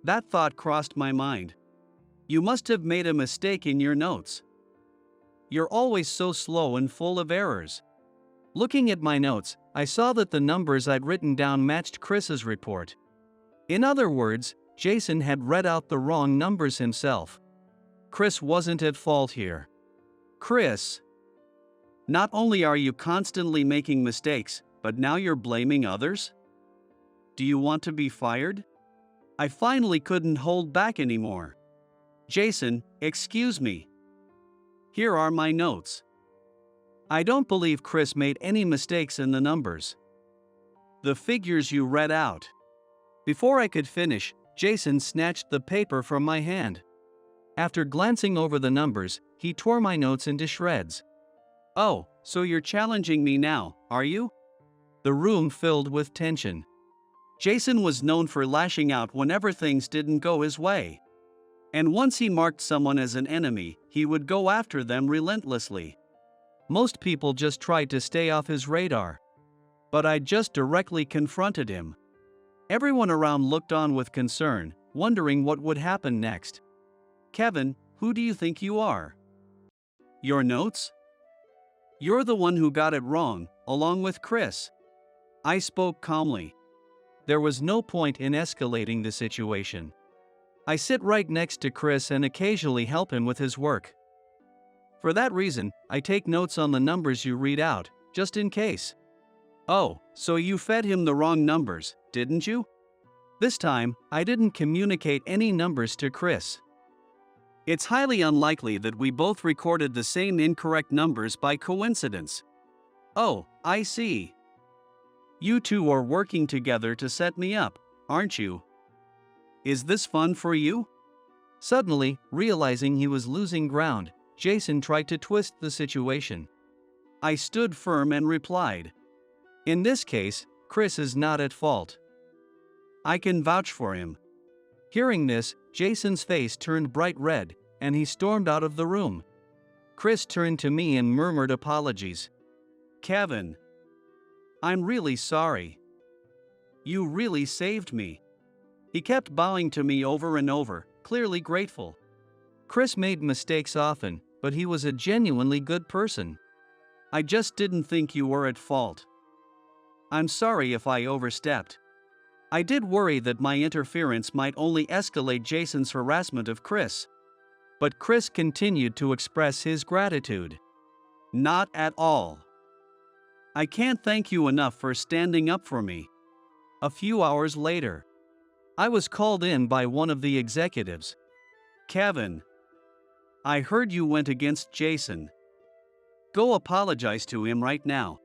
That thought crossed my mind. You must have made a mistake in your notes. You're always so slow and full of errors. Looking at my notes, I saw that the numbers I'd written down matched Chris's report. In other words, Jason had read out the wrong numbers himself. Chris wasn't at fault here. Chris, not only are you constantly making mistakes, but now you're blaming others? Do you want to be fired? I finally couldn't hold back anymore. Jason, excuse me. Here are my notes. I don't believe Chris made any mistakes in the numbers. The figures you read out. Before I could finish, Jason snatched the paper from my hand. After glancing over the numbers, he tore my notes into shreds. Oh, so you're challenging me now, are you? The room filled with tension. Jason was known for lashing out whenever things didn't go his way. And once he marked someone as an enemy, he would go after them relentlessly. Most people just tried to stay off his radar. But I just directly confronted him. Everyone around looked on with concern, wondering what would happen next. Kevin, who do you think you are? Your notes? You're the one who got it wrong, along with Chris. I spoke calmly. There was no point in escalating the situation. I sit right next to Chris and occasionally help him with his work. For that reason, I take notes on the numbers you read out, just in case. Oh, so you fed him the wrong numbers, didn't you? This time, I didn't communicate any numbers to Chris. It's highly unlikely that we both recorded the same incorrect numbers by coincidence. Oh, I see. You two are working together to set me up, aren't you? Is this fun for you? Suddenly, realizing he was losing ground, Jason tried to twist the situation. I stood firm and replied, "In this case, Chris is not at fault. I can vouch for him." Hearing this, Jason's face turned bright red, and he stormed out of the room. Chris turned to me and murmured apologies. "Kevin, I'm really sorry. You really saved me." He kept bowing to me over and over, clearly grateful. Chris made mistakes often, but he was a genuinely good person. "I just didn't think you were at fault. I'm sorry if I overstepped." I did worry that my interference might only escalate Jason's harassment of Chris. But Chris continued to express his gratitude. "Not at all. I can't thank you enough for standing up for me." A few hours later, I was called in by one of the executives. "Kevin, I heard you went against Jason. Go apologize to him right now."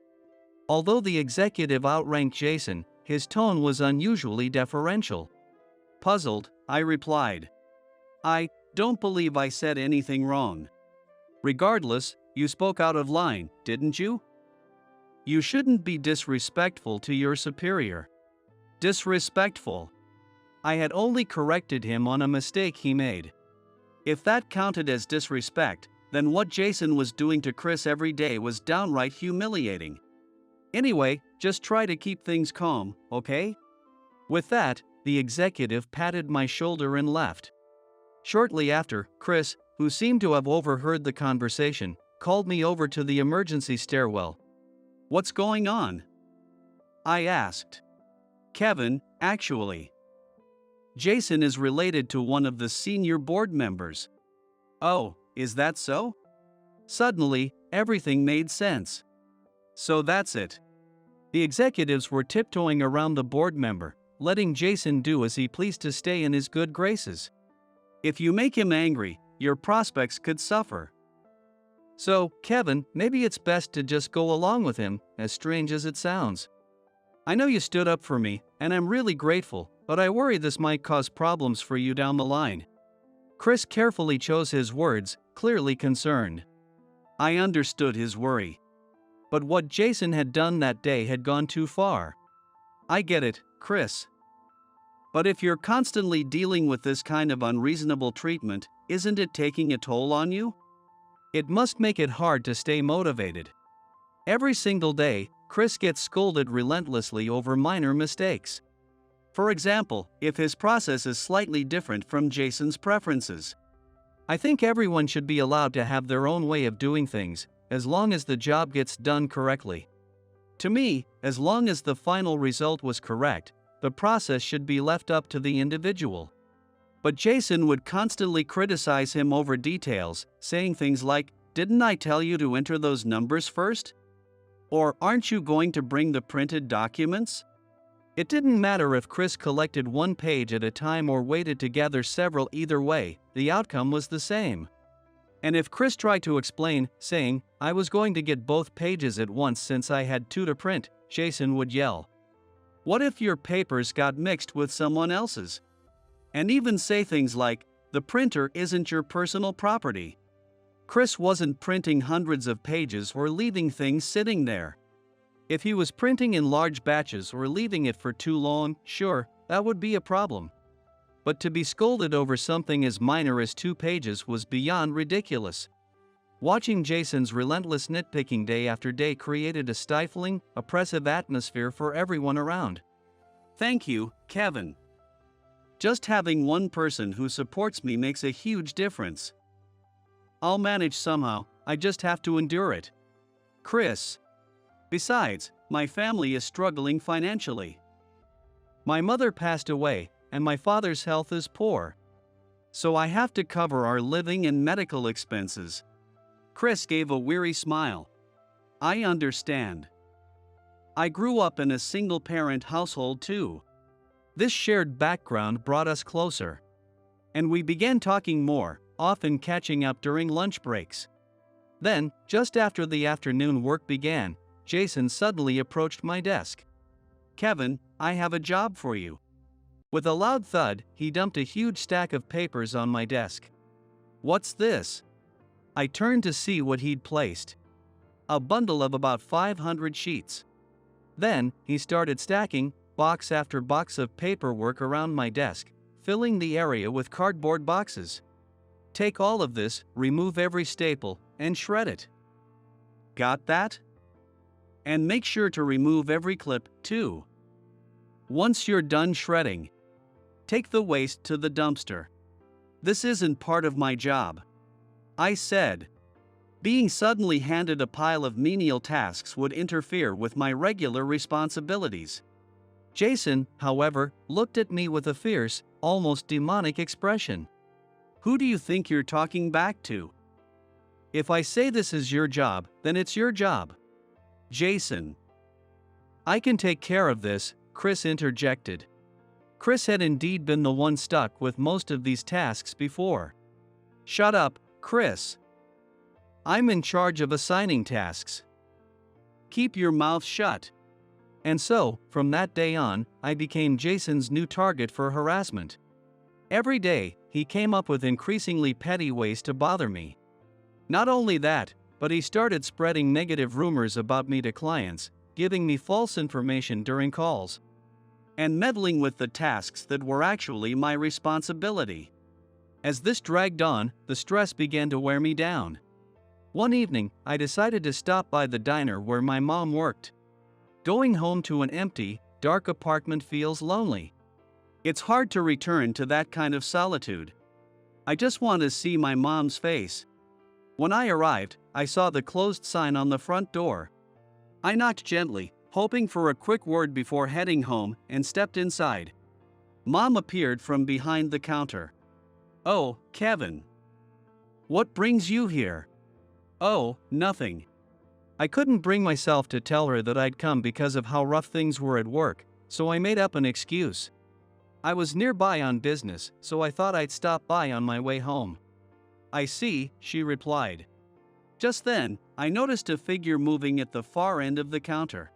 Although the executive outranked Jason, his tone was unusually deferential. Puzzled, I replied, "I don't believe I said anything wrong." "Regardless, you spoke out of line, didn't you? You shouldn't be disrespectful to your superior." Disrespectful? I had only corrected him on a mistake he made. If that counted as disrespect, then what Jason was doing to Chris every day was downright humiliating. Anyway, just try to keep things calm, okay? With that, the executive patted my shoulder and left. Shortly after, Chris, who seemed to have overheard the conversation, called me over to the emergency stairwell. "What's going on?" I asked. "Kevin, actually, Jason is related to one of the senior board members." "Oh, is that so?" Suddenly, everything made sense. So that's it. The executives were tiptoeing around the board member, letting Jason do as he pleased to stay in his good graces. If you make him angry, your prospects could suffer. So, Kevin, maybe it's best to just go along with him, as strange as it sounds. I know you stood up for me, and I'm really grateful, but I worry this might cause problems for you down the line. Chris carefully chose his words, clearly concerned. I understood his worry. But what Jason had done that day had gone too far. I get it, Chris. But if you're constantly dealing with this kind of unreasonable treatment, isn't it taking a toll on you? It must make it hard to stay motivated. Every single day, Chris gets scolded relentlessly over minor mistakes. For example, if his process is slightly different from Jason's preferences. I think everyone should be allowed to have their own way of doing things, as long as the job gets done correctly. To me, as long as the final result was correct, the process should be left up to the individual. But Jason would constantly criticize him over details, saying things like, "Didn't I tell you to enter those numbers first?" Or, "Aren't you going to bring the printed documents?" It didn't matter if Chris collected one page at a time or waited to gather several, either way, the outcome was the same. And if Chris tried to explain, saying, "I was going to get both pages at once since I had two to print," Jason would yell, "What if your papers got mixed with someone else's?" And even say things like, "The printer isn't your personal property." Chris wasn't printing hundreds of pages or leaving things sitting there. If he was printing in large batches or leaving it for too long, sure, that would be a problem. But to be scolded over something as minor as 2 pages was beyond ridiculous. Watching Jason's relentless nitpicking day after day created a stifling, oppressive atmosphere for everyone around. Thank you, Kevin. Just having one person who supports me makes a huge difference. I'll manage somehow, I just have to endure it. Chris. Besides, my family is struggling financially. My mother passed away, and my father's health is poor. So I have to cover our living and medical expenses. Chris gave a weary smile. I understand. I grew up in a single-parent household too. This shared background brought us closer. And we began talking more, often catching up during lunch breaks. Then, just after the afternoon work began, Jason suddenly approached my desk. "Kevin, I have a job for you." With a loud thud, he dumped a huge stack of papers on my desk. "What's this?" I turned to see what he'd placed. A bundle of about 500 sheets. Then, he started stacking box after box of paperwork around my desk, filling the area with cardboard boxes. "Take all of this, remove every staple, and shred it." "Got that? And make sure to remove every clip, too. Once you're done shredding, take the waste to the dumpster." "This isn't part of my job," I said. Being suddenly handed a pile of menial tasks would interfere with my regular responsibilities. Jason, however, looked at me with a fierce, almost demonic expression. "Who do you think you're talking back to? If I say this is your job, then it's your job." "Jason." "I can take care of this," Chris interjected. Chris had indeed been the one stuck with most of these tasks before. "Shut up, Chris. I'm in charge of assigning tasks. Keep your mouth shut." And so, from that day on, I became Jason's new target for harassment. Every day, he came up with increasingly petty ways to bother me. Not only that, but he started spreading negative rumors about me to clients, giving me false information during calls, and meddling with the tasks that were actually my responsibility. As this dragged on, the stress began to wear me down. One evening, I decided to stop by the diner where my mom worked. Going home to an empty, dark apartment feels lonely. It's hard to return to that kind of solitude. I just want to see my mom's face. When I arrived, I saw the closed sign on the front door. I knocked gently, hoping for a quick word before heading home, and stepped inside. Mom appeared from behind the counter. "Oh, Kevin. What brings you here?" "Oh, nothing." I couldn't bring myself to tell her that I'd come because of how rough things were at work, so I made up an excuse. I was nearby on business, so I thought I'd stop by on my way home. "I see," she replied. Just then, I noticed a figure moving at the far end of the counter.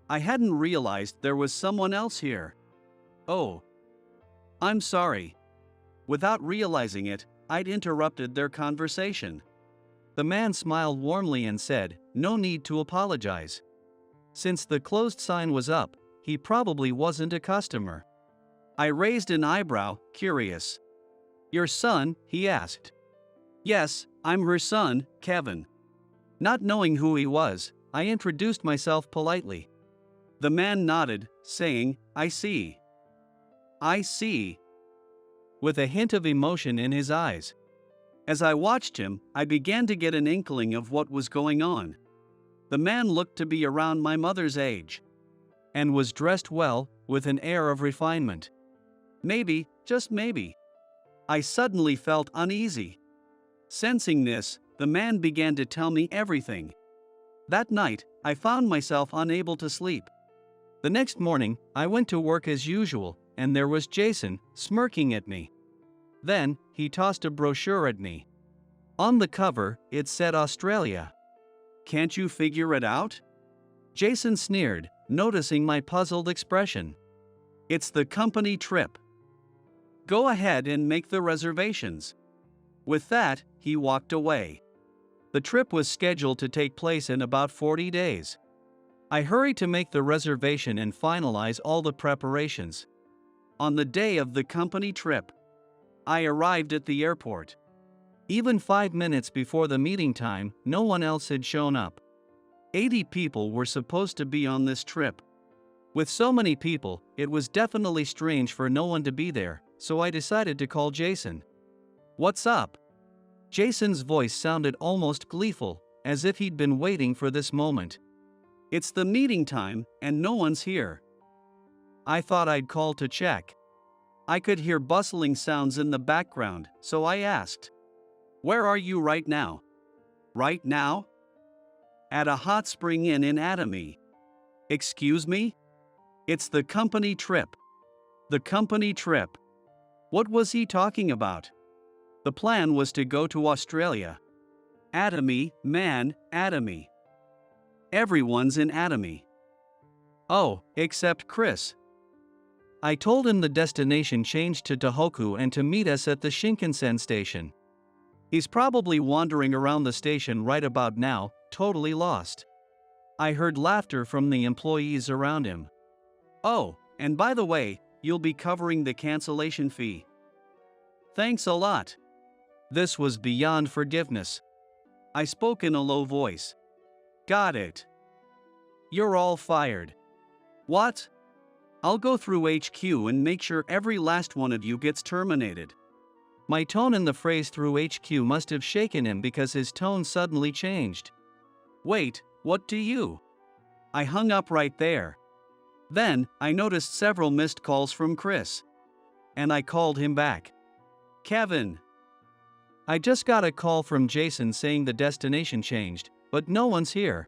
I hadn't realized there was someone else here. "Oh. I'm sorry." Without realizing it, I'd interrupted their conversation. The man smiled warmly and said, "No need to apologize." Since the closed sign was up, he probably wasn't a customer. I raised an eyebrow, curious. "Your son?" he asked. "Yes, I'm her son, Kevin." Not knowing who he was, I introduced myself politely. The man nodded, saying, "I see. I see," with a hint of emotion in his eyes. As I watched him, I began to get an inkling of what was going on. The man looked to be around my mother's age, and was dressed well, with an air of refinement. Maybe, just maybe, I suddenly felt uneasy. Sensing this, the man began to tell me everything. That night, I found myself unable to sleep. The next morning, I went to work as usual, and there was Jason, smirking at me. Then, he tossed a brochure at me. On the cover, it said Australia. "Can't you figure it out?" Jason sneered, noticing my puzzled expression. "It's the company trip. Go ahead and make the reservations." With that, he walked away. The trip was scheduled to take place in about 40 days. I hurried to make the reservation and finalize all the preparations. On the day of the company trip, I arrived at the airport. Even 5 minutes before the meeting time, no one else had shown up. 80 people were supposed to be on this trip. With so many people, it was definitely strange for no one to be there, so I decided to call Jason. "What's up?" Jason's voice sounded almost gleeful, as if he'd been waiting for this moment. "It's the meeting time, and no one's here." I thought I'd call to check. I could hear bustling sounds in the background, so I asked, "Where are you right now?" "Right now?" "At a hot spring inn in Atomy." "Excuse me?" "It's the company trip." "The company trip?" What was he talking about? The plan was to go to Australia. Atomy, man, atomy. Everyone's in atomy. Oh, except Chris. I told him the destination changed to Tohoku and to meet us at the Shinkansen station. He's probably wandering around the station right about now, totally lost. I heard laughter from the employees around him. Oh, and by the way, you'll be covering the cancellation fee. Thanks a lot. This was beyond forgiveness. I spoke in a low voice. Got it. You're all fired. What? I'll go through HQ and make sure every last one of you gets terminated. My tone in the phrase through HQ must have shaken him because his tone suddenly changed. Wait, what do you? I hung up right there. Then, I noticed several missed calls from Chris. And I called him back. Kevin. I just got a call from Jason saying the destination changed, but no one's here.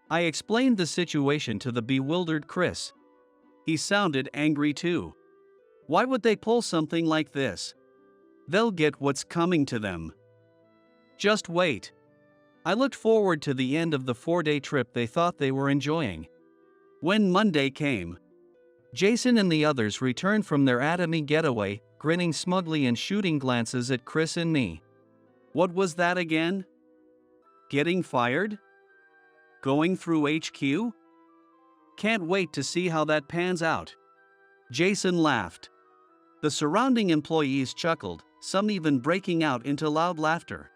I explained the situation to the bewildered Chris. He sounded angry too. Why would they pull something like this? They'll get what's coming to them. Just wait. I looked forward to the end of the 4-day trip they thought they were enjoying. When Monday came, Jason and the others returned from their atomy getaway, grinning smugly and shooting glances at Chris and me. What was that again? Getting fired? Going through HQ? Can't wait to see how that pans out. Jason laughed. The surrounding employees chuckled, some even breaking out into loud laughter.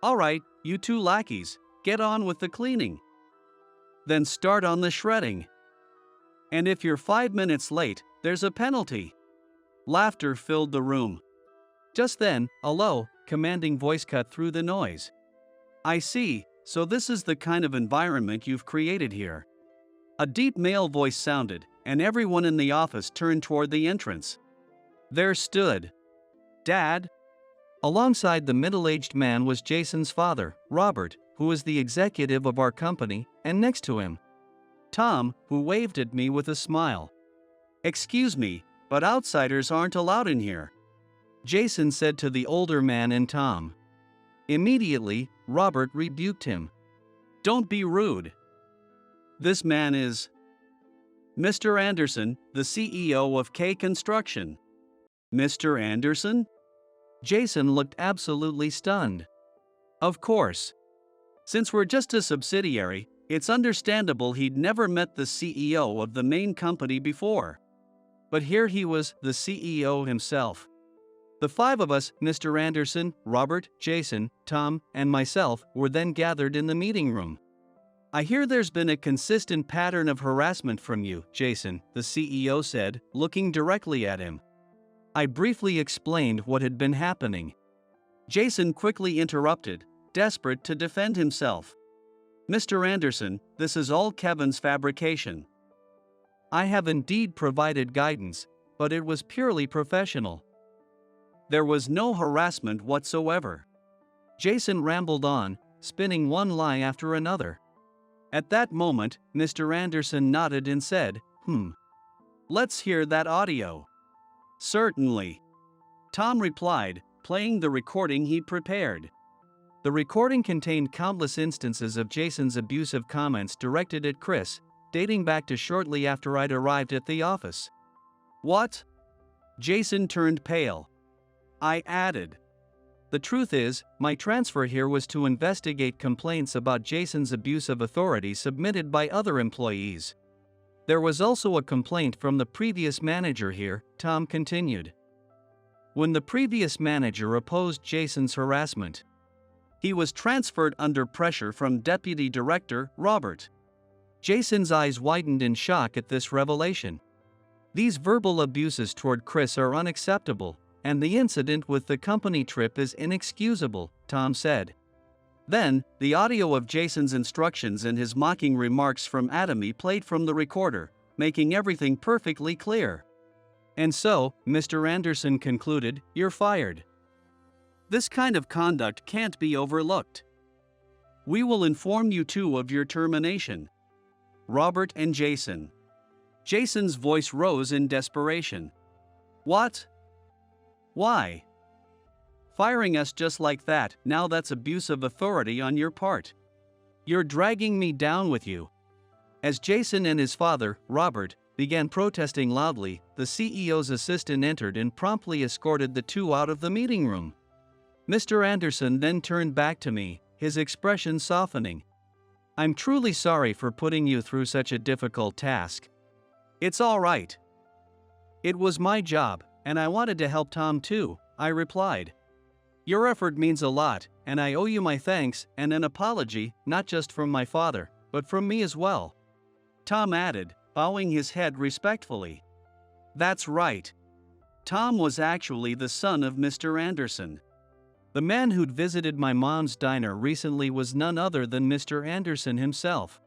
All right, you two lackeys, get on with the cleaning. Then start on the shredding. And if you're 5 minutes late, there's a penalty. Laughter filled the room. Just then, a low, commanding voice cut through the noise. I see, so this is the kind of environment you've created here. A deep male voice sounded, and everyone in the office turned toward the entrance. There stood Dad. Alongside the middle-aged man was Jason's father, Robert, who was the executive of our company, and next to him, Tom, who waved at me with a smile. Excuse me, but outsiders aren't allowed in here, Jason said to the older man and Tom. Immediately, Robert rebuked him. Don't be rude. This man is Mr. Anderson, the CEO of K Construction. Mr. Anderson? Jason looked absolutely stunned. Of course. Since we're just a subsidiary, it's understandable he'd never met the CEO of the main company before. But here he was, the CEO himself. The 5 of us, Mr. Anderson, Robert, Jason, Tom, and myself, were then gathered in the meeting room. I hear there's been a consistent pattern of harassment from you, Jason, the CEO said, looking directly at him. I briefly explained what had been happening. Jason quickly interrupted, desperate to defend himself. Mr. Anderson, this is all Kevin's fabrication. I have indeed provided guidance, but it was purely professional. There was no harassment whatsoever. Jason rambled on, spinning one lie after another. At that moment, Mr. Anderson nodded and said, Let's hear that audio. Certainly. Tom replied, playing the recording he'd prepared. The recording contained countless instances of Jason's abusive comments directed at Chris, dating back to shortly after I'd arrived at the office. What? Jason turned pale. I added. The truth is, my transfer here was to investigate complaints about Jason's abuse of authority submitted by other employees. There was also a complaint from the previous manager here, Tom continued. When the previous manager opposed Jason's harassment, he was transferred under pressure from Deputy Director Robert. Jason's eyes widened in shock at this revelation. These verbal abuses toward Chris are unacceptable, and the incident with the company trip is inexcusable, Tom said. Then, the audio of Jason's instructions and his mocking remarks from Atomy played from the recorder, making everything perfectly clear. And so, Mr. Anderson concluded, you're fired. This kind of conduct can't be overlooked. We will inform you too of your termination. Robert and Jason. Jason's voice rose in desperation. What? Why? Firing us just like that, now that's abuse of authority on your part. You're dragging me down with you." As Jason and his father, Robert, began protesting loudly, the CEO's assistant entered and promptly escorted the two out of the meeting room. Mr. Anderson then turned back to me, his expression softening. "I'm truly sorry for putting you through such a difficult task." "It's all right. It was my job, and I wanted to help Tom too," I replied. "Your effort means a lot, and I owe you my thanks and an apology, not just from my father, but from me as well," Tom added, bowing his head respectfully. That's right. Tom was actually the son of Mr. Anderson. The man who'd visited my mom's diner recently was none other than Mr. Anderson himself.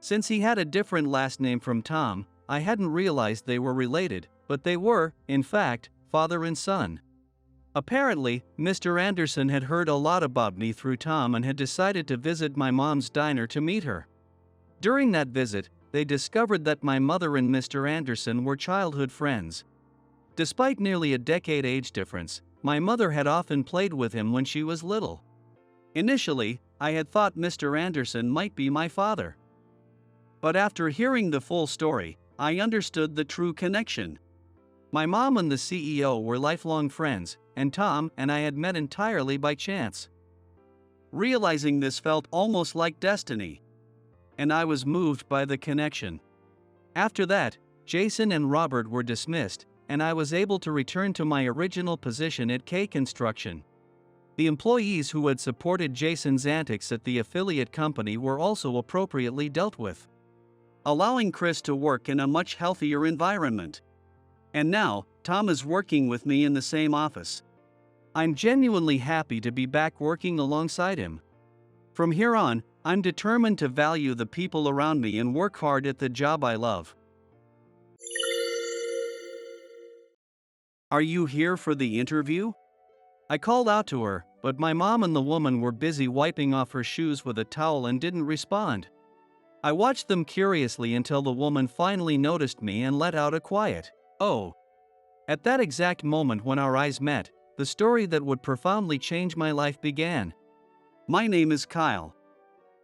Since he had a different last name from Tom, I hadn't realized they were related, but they were, in fact, father and son. Apparently, Mr. Anderson had heard a lot about me through Tom and had decided to visit my mom's diner to meet her. During that visit, they discovered that my mother and Mr. Anderson were childhood friends. Despite nearly a decade age difference, my mother had often played with him when she was little. Initially, I had thought Mr. Anderson might be my father. But after hearing the full story, I understood the true connection. My mom and the CEO were lifelong friends, and Tom and I had met entirely by chance. Realizing this felt almost like destiny, and I was moved by the connection. After that, Jason and Robert were dismissed, and I was able to return to my original position at K Construction. The employees who had supported Jason's antics at the affiliate company were also appropriately dealt with, allowing Chris to work in a much healthier environment. And now, Tom is working with me in the same office. I'm genuinely happy to be back working alongside him. From here on, I'm determined to value the people around me and work hard at the job I love. Are you here for the interview? I called out to her, but my mom and the woman were busy wiping off her shoes with a towel and didn't respond. I watched them curiously until the woman finally noticed me and let out a quiet, "Oh." At that exact moment when our eyes met, the story that would profoundly change my life began. My name is Kyle.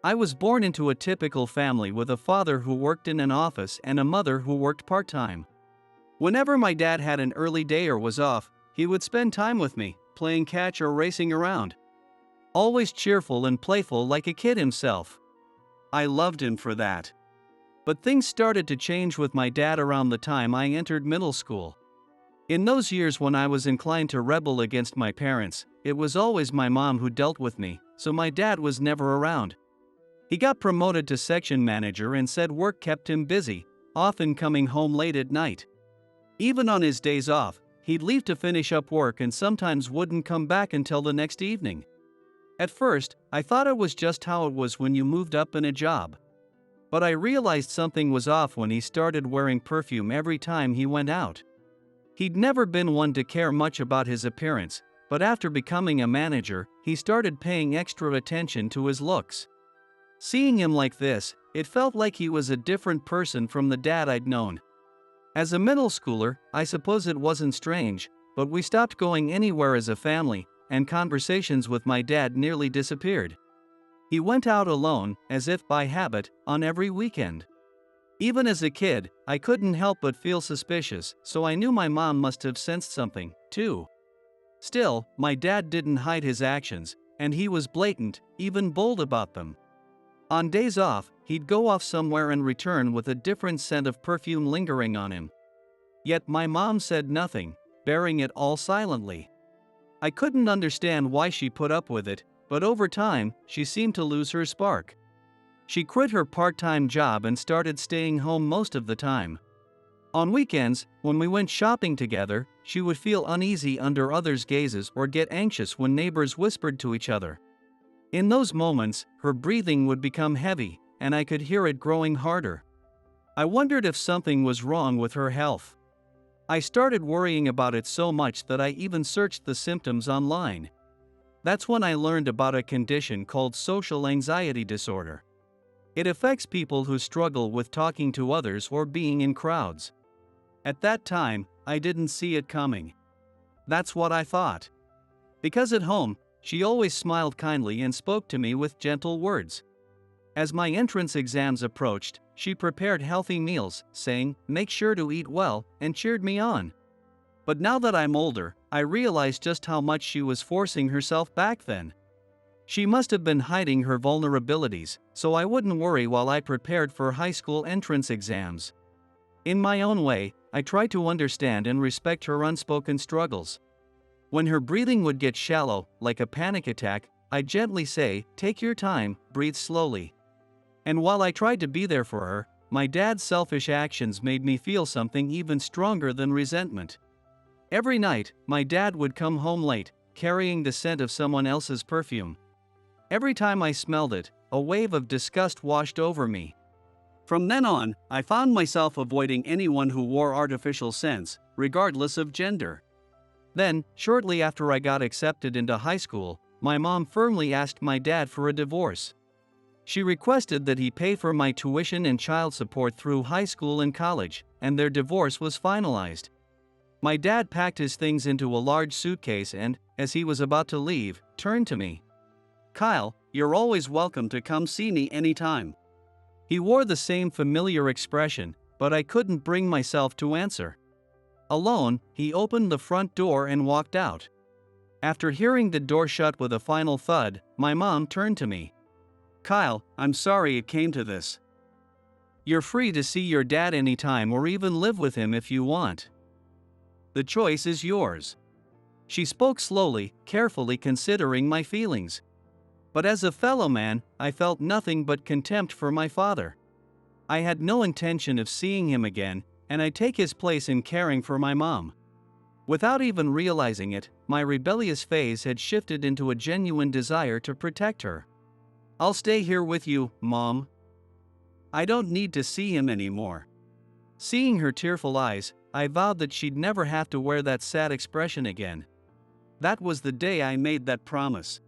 I was born into a typical family with a father who worked in an office and a mother who worked part-time. Whenever my dad had an early day or was off, he would spend time with me, playing catch or racing around. Always cheerful and playful like a kid himself. I loved him for that. But things started to change with my dad around the time I entered middle school. In those years when I was inclined to rebel against my parents, it was always my mom who dealt with me, so my dad was never around. He got promoted to section manager and said work kept him busy, often coming home late at night. Even on his days off, he'd leave to finish up work and sometimes wouldn't come back until the next evening. At first, I thought it was just how it was when you moved up in a job. But I realized something was off when he started wearing perfume every time he went out. He'd never been one to care much about his appearance, but after becoming a manager, he started paying extra attention to his looks. Seeing him like this, it felt like he was a different person from the dad I'd known. As a middle schooler, I suppose it wasn't strange, but we stopped going anywhere as a family, and conversations with my dad nearly disappeared. He went out alone, as if by habit, on every weekend. Even as a kid, I couldn't help but feel suspicious, so I knew my mom must have sensed something, too. Still, my dad didn't hide his actions, and he was blatant, even bold about them. On days off, he'd go off somewhere and return with a different scent of perfume lingering on him. Yet my mom said nothing, bearing it all silently. I couldn't understand why she put up with it, but over time, she seemed to lose her spark. She quit her part-time job and started staying home most of the time. On weekends, when we went shopping together, she would feel uneasy under others' gazes or get anxious when neighbors whispered to each other. In those moments, her breathing would become heavy, and I could hear it growing harder. I wondered if something was wrong with her health. I started worrying about it so much that I even searched the symptoms online. That's when I learned about a condition called social anxiety disorder. It affects people who struggle with talking to others or being in crowds. At that time, I didn't see it coming. That's what I thought. Because at home, she always smiled kindly and spoke to me with gentle words. As my entrance exams approached, she prepared healthy meals, saying, "Make sure to eat well," and cheered me on. But now that I'm older, I realize just how much she was forcing herself back then. She must have been hiding her vulnerabilities, so I wouldn't worry while I prepared for high school entrance exams. In my own way, I tried to understand and respect her unspoken struggles. When her breathing would get shallow, like a panic attack, I'd gently say, "Take your time, breathe slowly." And while I tried to be there for her, my dad's selfish actions made me feel something even stronger than resentment. Every night, my dad would come home late, carrying the scent of someone else's perfume. Every time I smelled it, a wave of disgust washed over me. From then on, I found myself avoiding anyone who wore artificial scents, regardless of gender. Then, shortly after I got accepted into high school, my mom firmly asked my dad for a divorce. She requested that he pay for my tuition and child support through high school and college, and their divorce was finalized. My dad packed his things into a large suitcase and, as he was about to leave, turned to me. "Kyle, you're always welcome to come see me anytime." He wore the same familiar expression, but I couldn't bring myself to answer. Alone, he opened the front door and walked out. After hearing the door shut with a final thud, my mom turned to me. "Kyle, I'm sorry it came to this. You're free to see your dad anytime or even live with him if you want. The choice is yours." She spoke slowly, carefully considering my feelings. But as a fellow man, I felt nothing but contempt for my father. I had no intention of seeing him again, and I'd take his place in caring for my mom. Without even realizing it, my rebellious phase had shifted into a genuine desire to protect her. "I'll stay here with you, Mom. I don't need to see him anymore." Seeing her tearful eyes, I vowed that she'd never have to wear that sad expression again. That was the day I made that promise.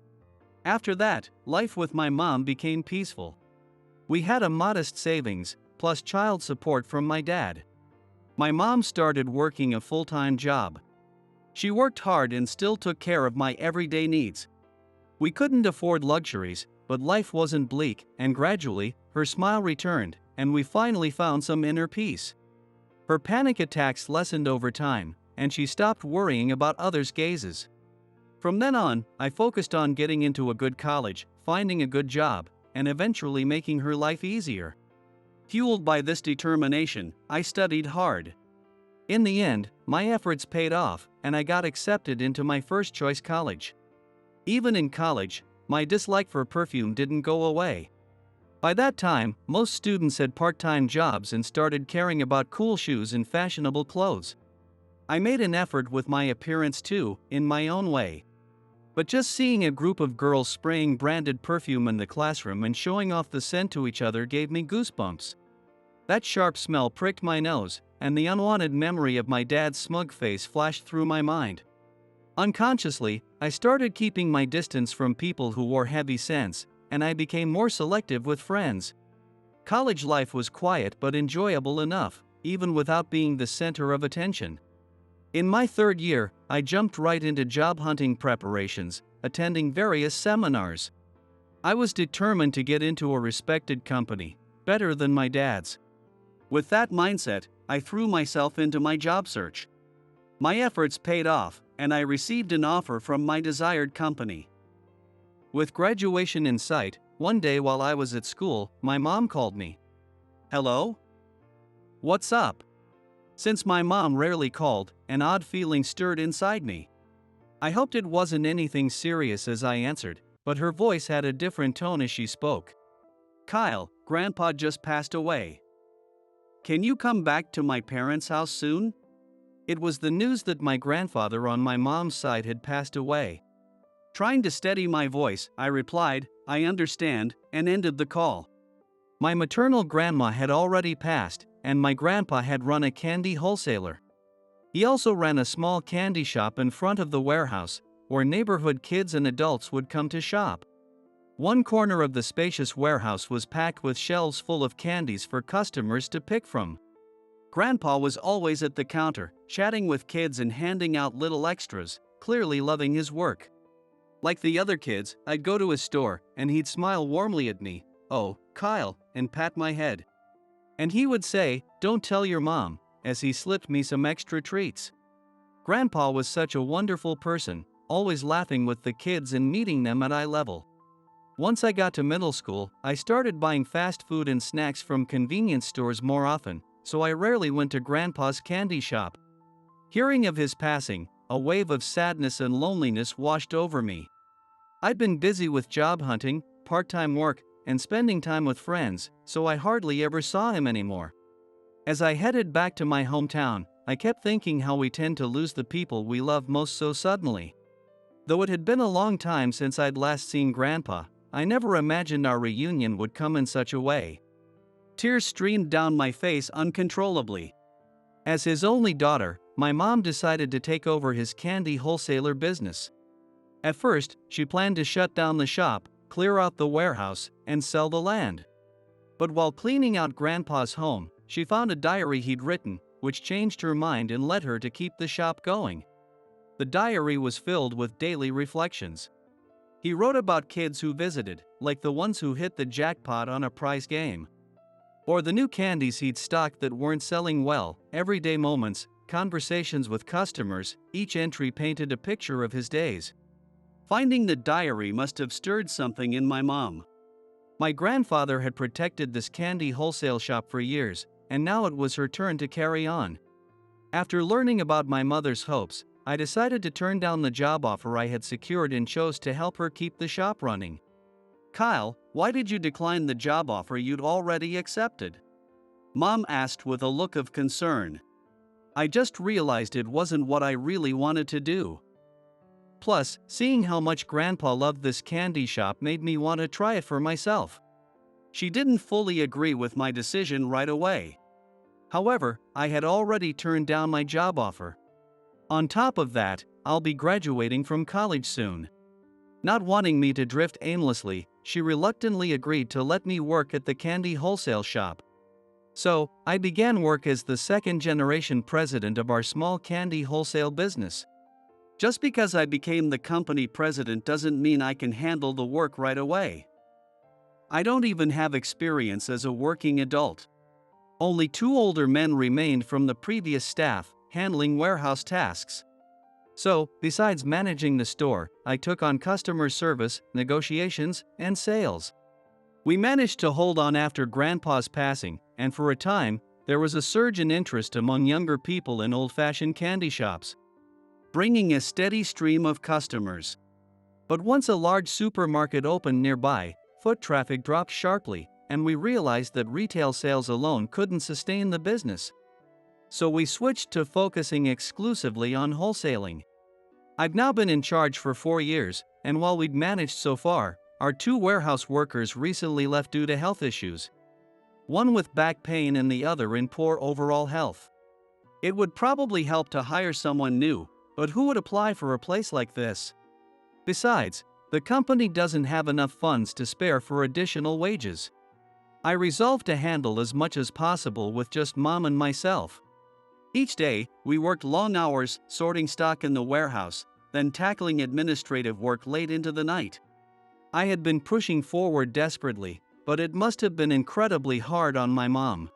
After that, life with my mom became peaceful. We had a modest savings, plus child support from my dad. My mom started working a full-time job. She worked hard and still took care of my everyday needs. We couldn't afford luxuries, but life wasn't bleak, and gradually, her smile returned, and we finally found some inner peace. Her panic attacks lessened over time, and she stopped worrying about others' gazes. From then on, I focused on getting into a good college, finding a good job, and eventually making her life easier. Fueled by this determination, I studied hard. In the end, my efforts paid off, and I got accepted into my first choice college. Even in college, my dislike for perfume didn't go away. By that time, most students had part-time jobs and started caring about cool shoes and fashionable clothes. I made an effort with my appearance too, in my own way. But just seeing a group of girls spraying branded perfume in the classroom and showing off the scent to each other gave me goosebumps. That sharp smell pricked my nose, and the unwanted memory of my dad's smug face flashed through my mind. Unconsciously, I started keeping my distance from people who wore heavy scents, and I became more selective with friends. College life was quiet but enjoyable enough, even without being the center of attention. In my third year, I jumped right into job hunting preparations, attending various seminars. I was determined to get into a respected company, better than my dad's. With that mindset, I threw myself into my job search. My efforts paid off, and I received an offer from my desired company. With graduation in sight, one day while I was at school, my mom called me. "Hello? What's up?" Since my mom rarely called, an odd feeling stirred inside me. I hoped it wasn't anything serious as I answered, but her voice had a different tone as she spoke. "Kyle, Grandpa just passed away. Can you come back to my parents' house soon?" It was the news that my grandfather on my mom's side had passed away. Trying to steady my voice, I replied, "I understand," and ended the call. My maternal grandma had already passed, and my grandpa had run a candy wholesaler. He also ran a small candy shop in front of the warehouse, where neighborhood kids and adults would come to shop. One corner of the spacious warehouse was packed with shelves full of candies for customers to pick from. Grandpa was always at the counter, chatting with kids and handing out little extras, clearly loving his work. Like the other kids, I'd go to his store, and he'd smile warmly at me, "Oh, Kyle," and pat my head. And he would say, "Don't tell your mom," as he slipped me some extra treats. Grandpa was such a wonderful person, always laughing with the kids and meeting them at eye level. Once I got to middle school, I started buying fast food and snacks from convenience stores more often, so I rarely went to Grandpa's candy shop. Hearing of his passing, a wave of sadness and loneliness washed over me. I'd been busy with job hunting, part-time work, and spending time with friends, so I hardly ever saw him anymore. As I headed back to my hometown, I kept thinking how we tend to lose the people we love most so suddenly. Though it had been a long time since I'd last seen Grandpa, I never imagined our reunion would come in such a way. Tears streamed down my face uncontrollably. As his only daughter, my mom decided to take over his candy wholesaler business. At first, she planned to shut down the shop, clear out the warehouse, and sell the land. But while cleaning out Grandpa's home, she found a diary he'd written, which changed her mind and led her to keep the shop going. The diary was filled with daily reflections. He wrote about kids who visited, like the ones who hit the jackpot on a prize game. Or the new candies he'd stocked that weren't selling well, everyday moments, conversations with customers, each entry painted a picture of his days. Finding the diary must have stirred something in my mom. My grandfather had protected this candy wholesale shop for years, and now it was her turn to carry on. After learning about my mother's hopes, I decided to turn down the job offer I had secured and chose to help her keep the shop running. "Kyle, why did you decline the job offer you'd already accepted?" Mom asked with a look of concern. "I just realized it wasn't what I really wanted to do. Plus, seeing how much Grandpa loved this candy shop made me want to try it for myself." She didn't fully agree with my decision right away. However, I had already turned down my job offer. On top of that, I'll be graduating from college soon. Not wanting me to drift aimlessly, she reluctantly agreed to let me work at the candy wholesale shop. So, I began work as the second-generation president of our small candy wholesale business. Just because I became the company president doesn't mean I can handle the work right away. I don't even have experience as a working adult. Only 2 older men remained from the previous staff, handling warehouse tasks. So, besides managing the store, I took on customer service, negotiations, and sales. We managed to hold on after Grandpa's passing, and for a time, there was a surge in interest among younger people in old-fashioned candy shops, bringing a steady stream of customers. But once a large supermarket opened nearby, foot traffic dropped sharply, and we realized that retail sales alone couldn't sustain the business. So we switched to focusing exclusively on wholesaling. I've now been in charge for 4 years, and while we'd managed so far, our 2 warehouse workers recently left due to health issues. One with back pain and the other in poor overall health. It would probably help to hire someone new, but who would apply for a place like this? Besides, the company doesn't have enough funds to spare for additional wages. I resolved to handle as much as possible with just Mom and myself. Each day, we worked long hours sorting stock in the warehouse, then tackling administrative work late into the night. I had been pushing forward desperately, but it must have been incredibly hard on my mom.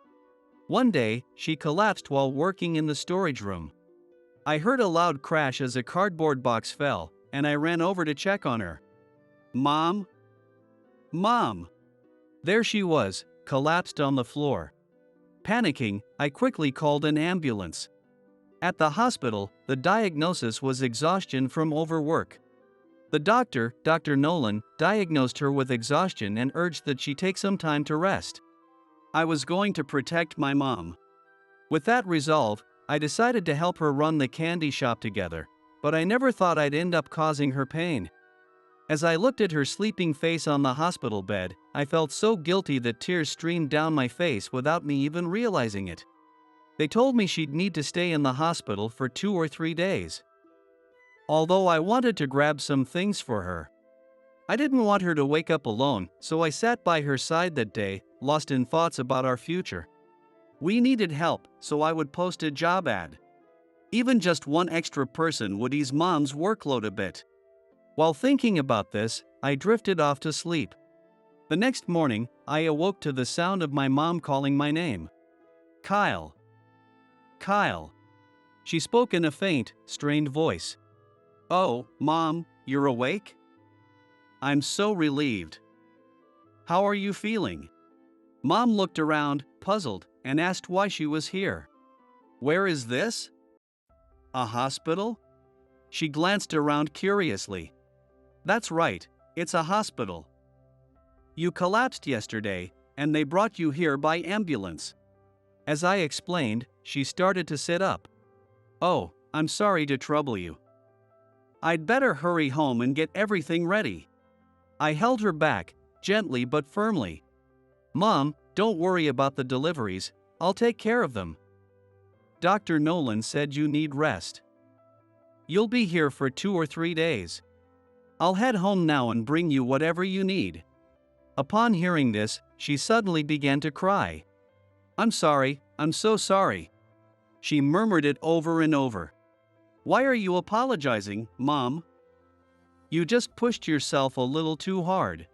One day, she collapsed while working in the storage room. I heard a loud crash as a cardboard box fell, and I ran over to check on her. "Mom? Mom!" There she was, collapsed on the floor. Panicking, I quickly called an ambulance. At the hospital, the diagnosis was exhaustion from overwork. The doctor, Dr. Nolan, diagnosed her with exhaustion and urged that she take some time to rest. I was going to protect my mom. With that resolve, I decided to help her run the candy shop together, but I never thought I'd end up causing her pain. As I looked at her sleeping face on the hospital bed, I felt so guilty that tears streamed down my face without me even realizing it. They told me she'd need to stay in the hospital for 2 or 3 days. Although I wanted to grab some things for her, I didn't want her to wake up alone, so I sat by her side that day, lost in thoughts about our future. We needed help, so I would post a job ad. Even just one extra person would ease Mom's workload a bit. While thinking about this, I drifted off to sleep. The next morning, I awoke to the sound of my mom calling my name. Kyle. Kyle. She spoke in a faint, strained voice. Oh, Mom, you're awake? I'm so relieved. How are you feeling? Mom looked around, puzzled, and asked why she was here. Where is this? A hospital? She glanced around curiously. That's right, it's a hospital. You collapsed yesterday, and they brought you here by ambulance. As I explained, she started to sit up. Oh, I'm sorry to trouble you. I'd better hurry home and get everything ready. I held her back, gently but firmly. Mom, don't worry about the deliveries, I'll take care of them. Dr. Nolan said you need rest. You'll be here for 2 or 3 days. I'll head home now and bring you whatever you need. Upon hearing this, she suddenly began to cry. I'm sorry, I'm so sorry. She murmured it over and over. Why are you apologizing, Mom? You just pushed yourself a little too hard.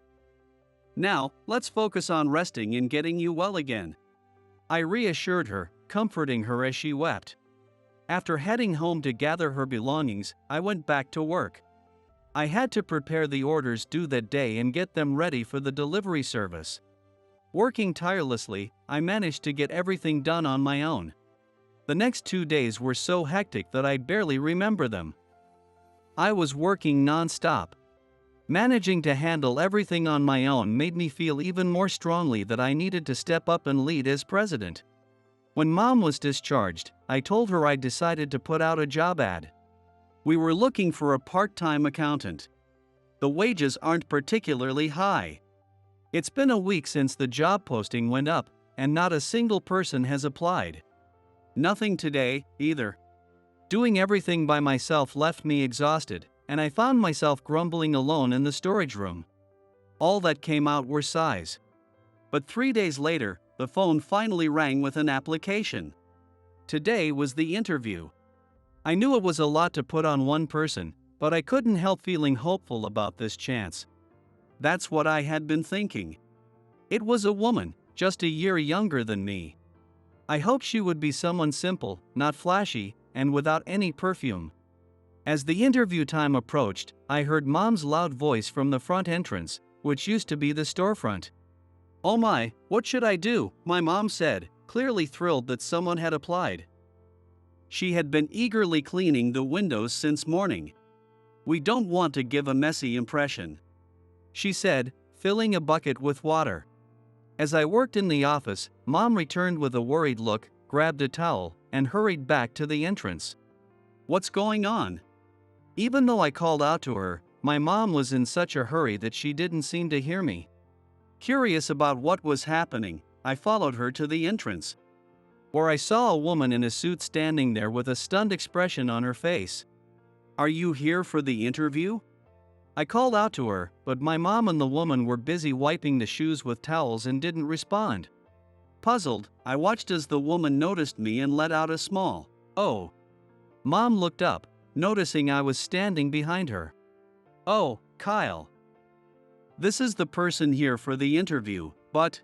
Now, let's focus on resting and getting you well again. I reassured her, comforting her as she wept. After heading home to gather her belongings, I went back to work. I had to prepare the orders due that day and get them ready for the delivery service. Working tirelessly, I managed to get everything done on my own. The next 2 days were so hectic that I barely remember them. I was working non-stop. Managing to handle everything on my own made me feel even more strongly that I needed to step up and lead as president. When Mom was discharged, I told her I'd decided to put out a job ad. We were looking for a part-time accountant. The wages aren't particularly high. It's been a week since the job posting went up, and not a single person has applied. Nothing today, either. Doing everything by myself left me exhausted, and I found myself grumbling alone in the storage room. All that came out were sighs. But 3 days later, the phone finally rang with an application. Today was the interview. I knew it was a lot to put on one person, but I couldn't help feeling hopeful about this chance. That's what I had been thinking. It was a woman, just a year younger than me. I hoped she would be someone simple, not flashy, and without any perfume. As the interview time approached, I heard Mom's loud voice from the front entrance, which used to be the storefront. Oh my, what should I do? My mom said, clearly thrilled that someone had applied. She had been eagerly cleaning the windows since morning. We don't want to give a messy impression, she said, filling a bucket with water. As I worked in the office, Mom returned with a worried look, grabbed a towel, and hurried back to the entrance. What's going on? Even though I called out to her, my mom was in such a hurry that she didn't seem to hear me. Curious about what was happening, I followed her to the entrance, where I saw a woman in a suit standing there with a stunned expression on her face. Are you here for the interview? I called out to her, but my mom and the woman were busy wiping the shoes with towels and didn't respond. Puzzled, I watched as the woman noticed me and let out a small, "Oh." Mom looked up, noticing I was standing behind her. "Oh, Kyle. This is the person here for the interview, but..."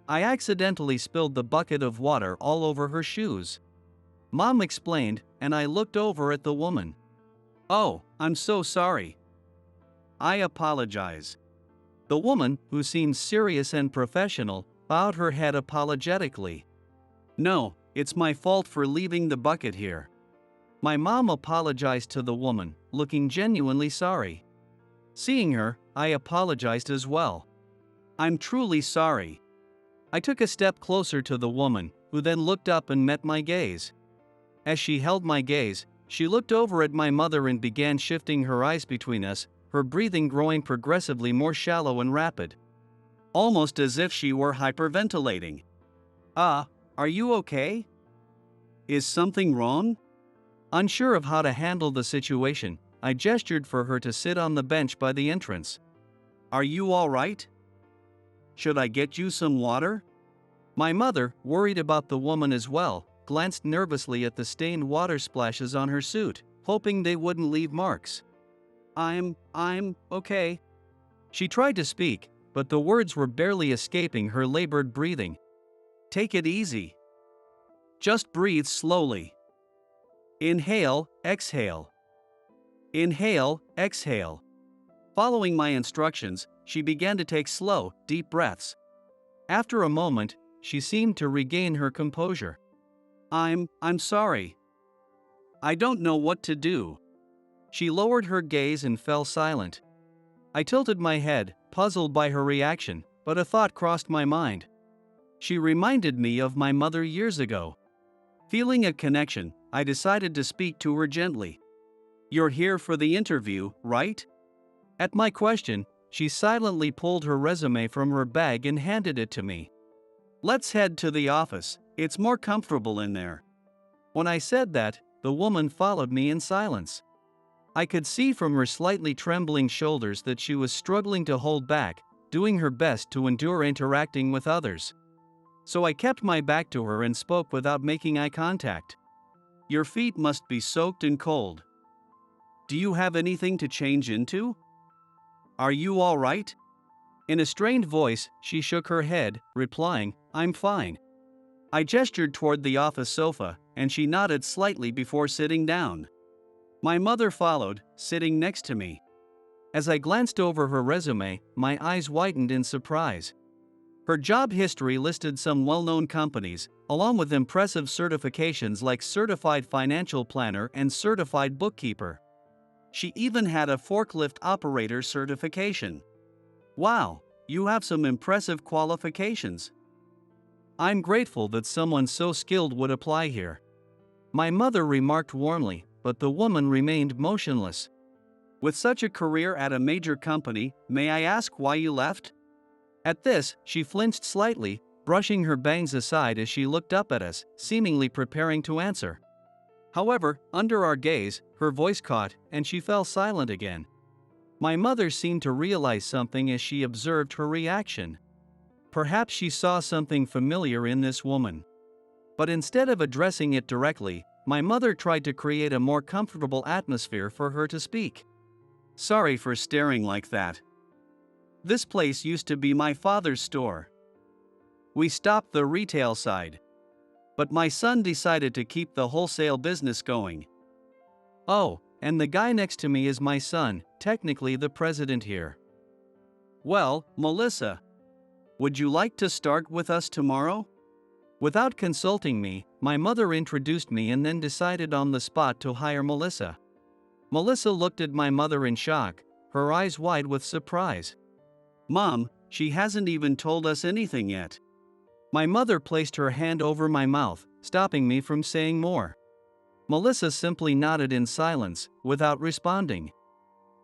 I accidentally spilled the bucket of water all over her shoes. Mom explained, and I looked over at the woman. "Oh, I'm so sorry. I apologize." The woman, who seemed serious and professional, bowed her head apologetically. "No, it's my fault for leaving the bucket here." My mom apologized to the woman, looking genuinely sorry. Seeing her, I apologized as well. "I'm truly sorry." I took a step closer to the woman, who then looked up and met my gaze. As she held my gaze, she looked over at my mother and began shifting her eyes between us, her breathing growing progressively more shallow and rapid, almost as if she were hyperventilating. Are you okay? Is something wrong?" Unsure of how to handle the situation, I gestured for her to sit on the bench by the entrance. "Are you all right? Should I get you some water?" My mother, worried about the woman as well, glanced nervously at the stained water splashes on her suit, hoping they wouldn't leave marks. I'm okay. She tried to speak, but the words were barely escaping her labored breathing. Take it easy. Just breathe slowly. Inhale, exhale. Inhale, exhale. Following my instructions, she began to take slow, deep breaths. After a moment, she seemed to regain her composure. I'm sorry. I don't know what to do. She lowered her gaze and fell silent. I tilted my head, puzzled by her reaction, but a thought crossed my mind. She reminded me of my mother years ago. Feeling a connection, I decided to speak to her gently. You're here for the interview, right? At my question, she silently pulled her resume from her bag and handed it to me. Let's head to the office, it's more comfortable in there. When I said that, the woman followed me in silence. I could see from her slightly trembling shoulders that she was struggling to hold back, doing her best to endure interacting with others. So I kept my back to her and spoke without making eye contact. Your feet must be soaked and cold. Do you have anything to change into? Are you all right? In a strained voice, she shook her head, replying, I'm fine. I gestured toward the office sofa, and she nodded slightly before sitting down. My mother followed, sitting next to me. As I glanced over her resume, my eyes widened in surprise. Her job history listed some well-known companies, along with impressive certifications like Certified Financial Planner and Certified Bookkeeper. She even had a forklift operator certification. Wow, you have some impressive qualifications. I'm grateful that someone so skilled would apply here. My mother remarked warmly, but the woman remained motionless. With such a career at a major company, may I ask why you left? At this, she flinched slightly, brushing her bangs aside as she looked up at us, seemingly preparing to answer. However, under our gaze, her voice caught, and she fell silent again. My mother seemed to realize something as she observed her reaction. Perhaps she saw something familiar in this woman. But instead of addressing it directly, my mother tried to create a more comfortable atmosphere for her to speak. Sorry for staring like that. This place used to be my father's store. We stopped the retail side. But my son decided to keep the wholesale business going. Oh, and the guy next to me is my son, technically the president here. Well, Melissa, would you like to start with us tomorrow? Without consulting me, my mother introduced me and then decided on the spot to hire Melissa. Melissa looked at my mother in shock, her eyes wide with surprise. Mom, she hasn't even told us anything yet. My mother placed her hand over my mouth, stopping me from saying more. Melissa simply nodded in silence, without responding.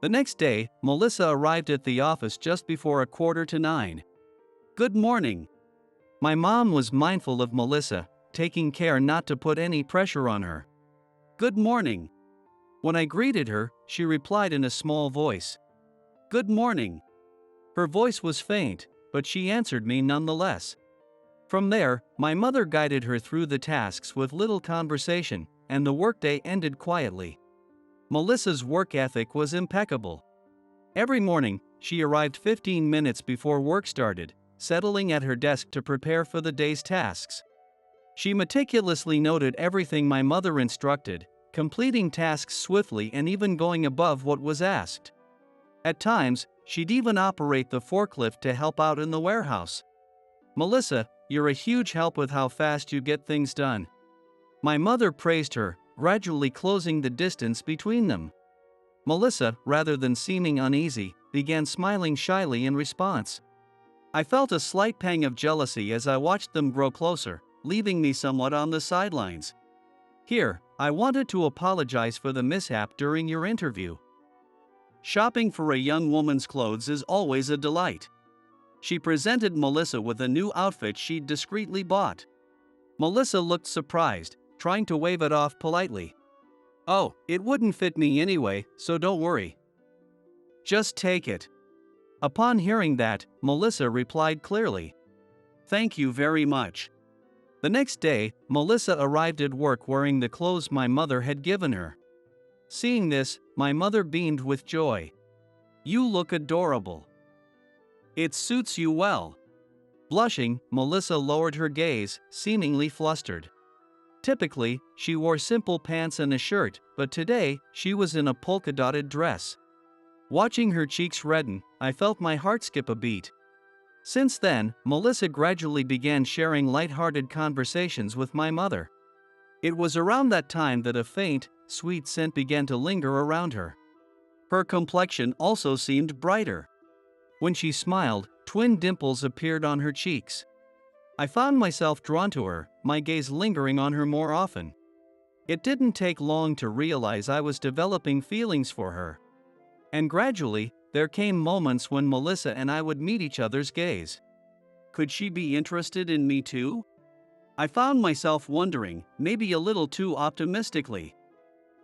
The next day, Melissa arrived at the office just before 8:45. Good morning. My mom was mindful of Melissa, taking care not to put any pressure on her. Good morning. When I greeted her, she replied in a small voice. Good morning. Her voice was faint, but she answered me nonetheless. From there, my mother guided her through the tasks with little conversation, and the workday ended quietly. Melissa's work ethic was impeccable. Every morning, she arrived 15 minutes before work started, settling at her desk to prepare for the day's tasks. She meticulously noted everything my mother instructed, completing tasks swiftly and even going above what was asked. At times, she'd even operate the forklift to help out in the warehouse. Melissa, you're a huge help with how fast you get things done. My mother praised her, gradually closing the distance between them. Melissa, rather than seeming uneasy, began smiling shyly in response. I felt a slight pang of jealousy as I watched them grow closer, leaving me somewhat on the sidelines. Here, I wanted to apologize for the mishap during your interview. Shopping for a young woman's clothes is always a delight. She presented Melissa with a new outfit she'd discreetly bought. Melissa looked surprised, trying to wave it off politely. Oh, it wouldn't fit me anyway, so don't worry. Just take it. Upon hearing that, Melissa replied clearly. Thank you very much. The next day, Melissa arrived at work wearing the clothes my mother had given her. Seeing this, my mother beamed with joy. "You look adorable. It suits you well." Blushing, Melissa lowered her gaze, seemingly flustered. Typically, she wore simple pants and a shirt, but today, she was in a polka-dotted dress. Watching her cheeks redden, I felt my heart skip a beat. Since then, Melissa gradually began sharing light-hearted conversations with my mother. It was around that time that a faint, sweet scent began to linger around her. Her complexion also seemed brighter. When she smiled, twin dimples appeared on her cheeks. I found myself drawn to her, my gaze lingering on her more often. It didn't take long to realize I was developing feelings for her. And gradually, there came moments when Melissa and I would meet each other's gaze. Could she be interested in me too? I found myself wondering, maybe a little too optimistically.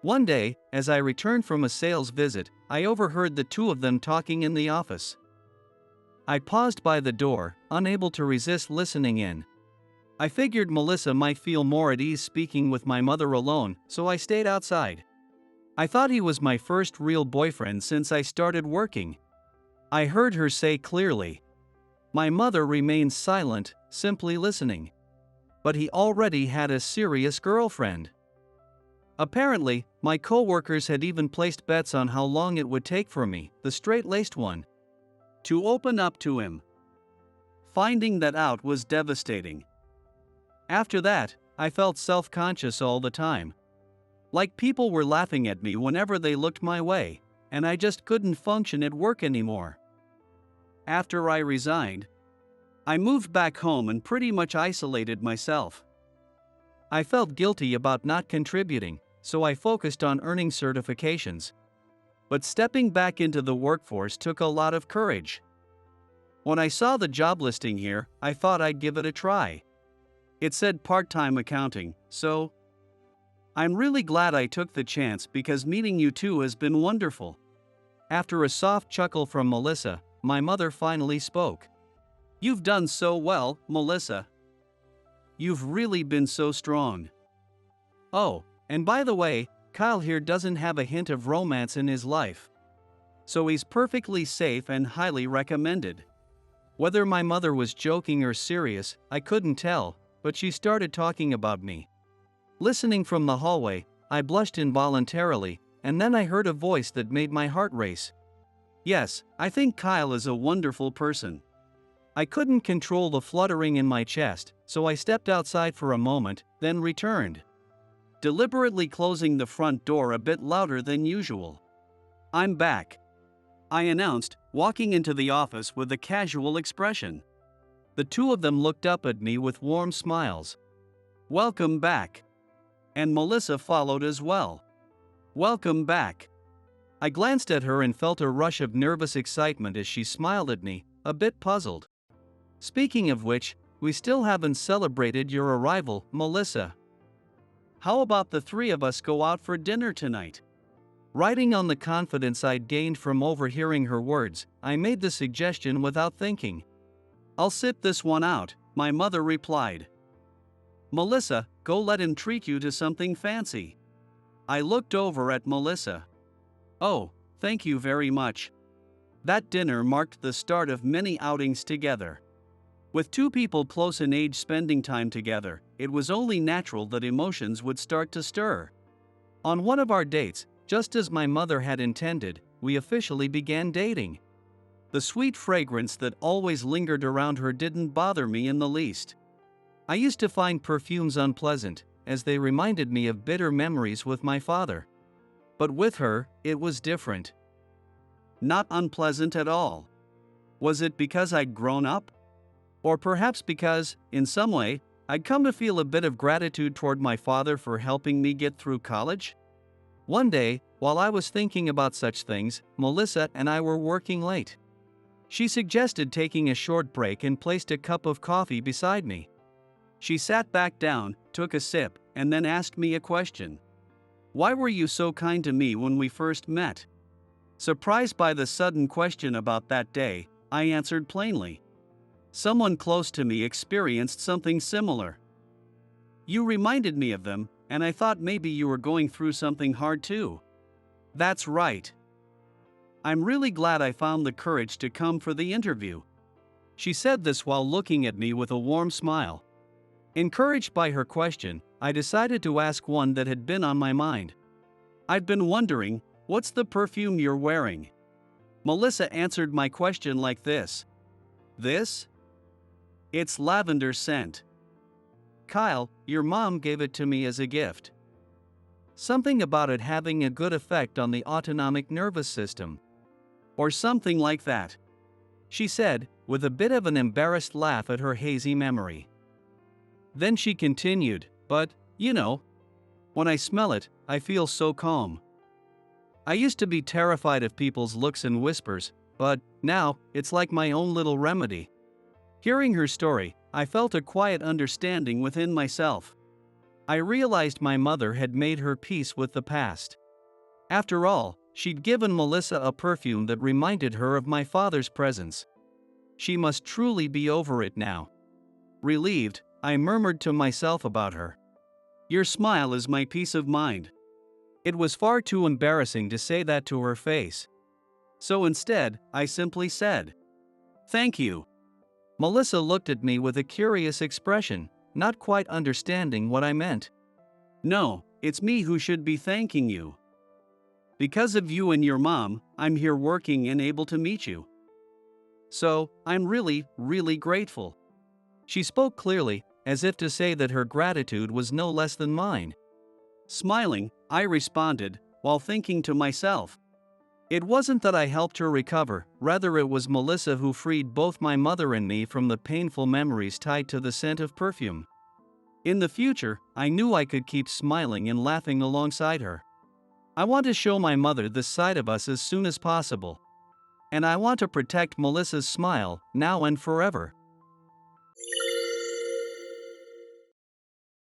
One day, as I returned from a sales visit, I overheard the two of them talking in the office. I paused by the door, unable to resist listening in. I figured Melissa might feel more at ease speaking with my mother alone, so I stayed outside. I thought he was my first real boyfriend since I started working. I heard her say clearly. My mother remained silent, simply listening. But he already had a serious girlfriend. Apparently, my coworkers had even placed bets on how long it would take for me, the straight-laced one, to open up to him. Finding that out was devastating. After that, I felt self-conscious all the time. Like people were laughing at me whenever they looked my way, and I just couldn't function at work anymore. After I resigned, I moved back home and pretty much isolated myself. I felt guilty about not contributing, so I focused on earning certifications. But stepping back into the workforce took a lot of courage. When I saw the job listing here, I thought I'd give it a try. It said part-time accounting, so I'm really glad I took the chance because meeting you two has been wonderful. After a soft chuckle from Melissa, my mother finally spoke. "You've done so well, Melissa. You've really been so strong. Oh, and by the way, Kyle here doesn't have a hint of romance in his life. So he's perfectly safe and highly recommended." Whether my mother was joking or serious, I couldn't tell, but she started talking about me. Listening from the hallway, I blushed involuntarily, and then I heard a voice that made my heart race. "Yes, I think Kyle is a wonderful person." I couldn't control the fluttering in my chest, so I stepped outside for a moment, then returned, deliberately closing the front door a bit louder than usual. "I'm back," I announced, walking into the office with a casual expression. The two of them looked up at me with warm smiles. "Welcome back." And Melissa followed as well. "Welcome back." I glanced at her and felt a rush of nervous excitement as she smiled at me, a bit puzzled. "Speaking of which, we still haven't celebrated your arrival, Melissa. How about the three of us go out for dinner tonight?" Riding on the confidence I'd gained from overhearing her words, I made the suggestion without thinking. "I'll sit this one out," my mother replied. "Melissa, go let him treat you to something fancy." I looked over at Melissa. "Oh, thank you very much." That dinner marked the start of many outings together. With two people close in age spending time together, it was only natural that emotions would start to stir. On one of our dates, just as my mother had intended, we officially began dating. The sweet fragrance that always lingered around her didn't bother me in the least. I used to find perfumes unpleasant, as they reminded me of bitter memories with my father. But with her, it was different. Not unpleasant at all. Was it because I'd grown up? Or perhaps because, in some way, I'd come to feel a bit of gratitude toward my father for helping me get through college? One day, while I was thinking about such things, Melissa and I were working late. She suggested taking a short break and placed a cup of coffee beside me. She sat back down, took a sip, and then asked me a question. "Why were you so kind to me when we first met?" Surprised by the sudden question about that day, I answered plainly. "Someone close to me experienced something similar. You reminded me of them, and I thought maybe you were going through something hard too." That's right. I'm really glad I found the courage to come for the interview. She said this while looking at me with a warm smile. Encouraged by her question, I decided to ask one that had been on my mind. I'd been wondering, what's the perfume you're wearing? Melissa answered my question like this. This? It's lavender scent. Kyle, your mom gave it to me as a gift. Something about it having a good effect on the autonomic nervous system. Or something like that. She said, with a bit of an embarrassed laugh at her hazy memory. Then she continued, but, you know, when I smell it, I feel so calm. I used to be terrified of people's looks and whispers, but now, it's like my own little remedy. Hearing her story, I felt a quiet understanding within myself. I realized my mother had made her peace with the past. After all, she'd given Melissa a perfume that reminded her of my father's presence. She must truly be over it now. Relieved, I murmured to myself about her. Your smile is my peace of mind. It was far too embarrassing to say that to her face. So instead, I simply said, "Thank you." Melissa looked at me with a curious expression, not quite understanding what I meant. No, it's me who should be thanking you. Because of you and your mom, I'm here working and able to meet you. So, I'm really, really grateful. She spoke clearly, as if to say that her gratitude was no less than mine. Smiling, I responded, while thinking to myself. It wasn't that I helped her recover, rather it was Melissa who freed both my mother and me from the painful memories tied to the scent of perfume. In the future, I knew I could keep smiling and laughing alongside her. I want to show my mother this side of us as soon as possible. And I want to protect Melissa's smile, now and forever.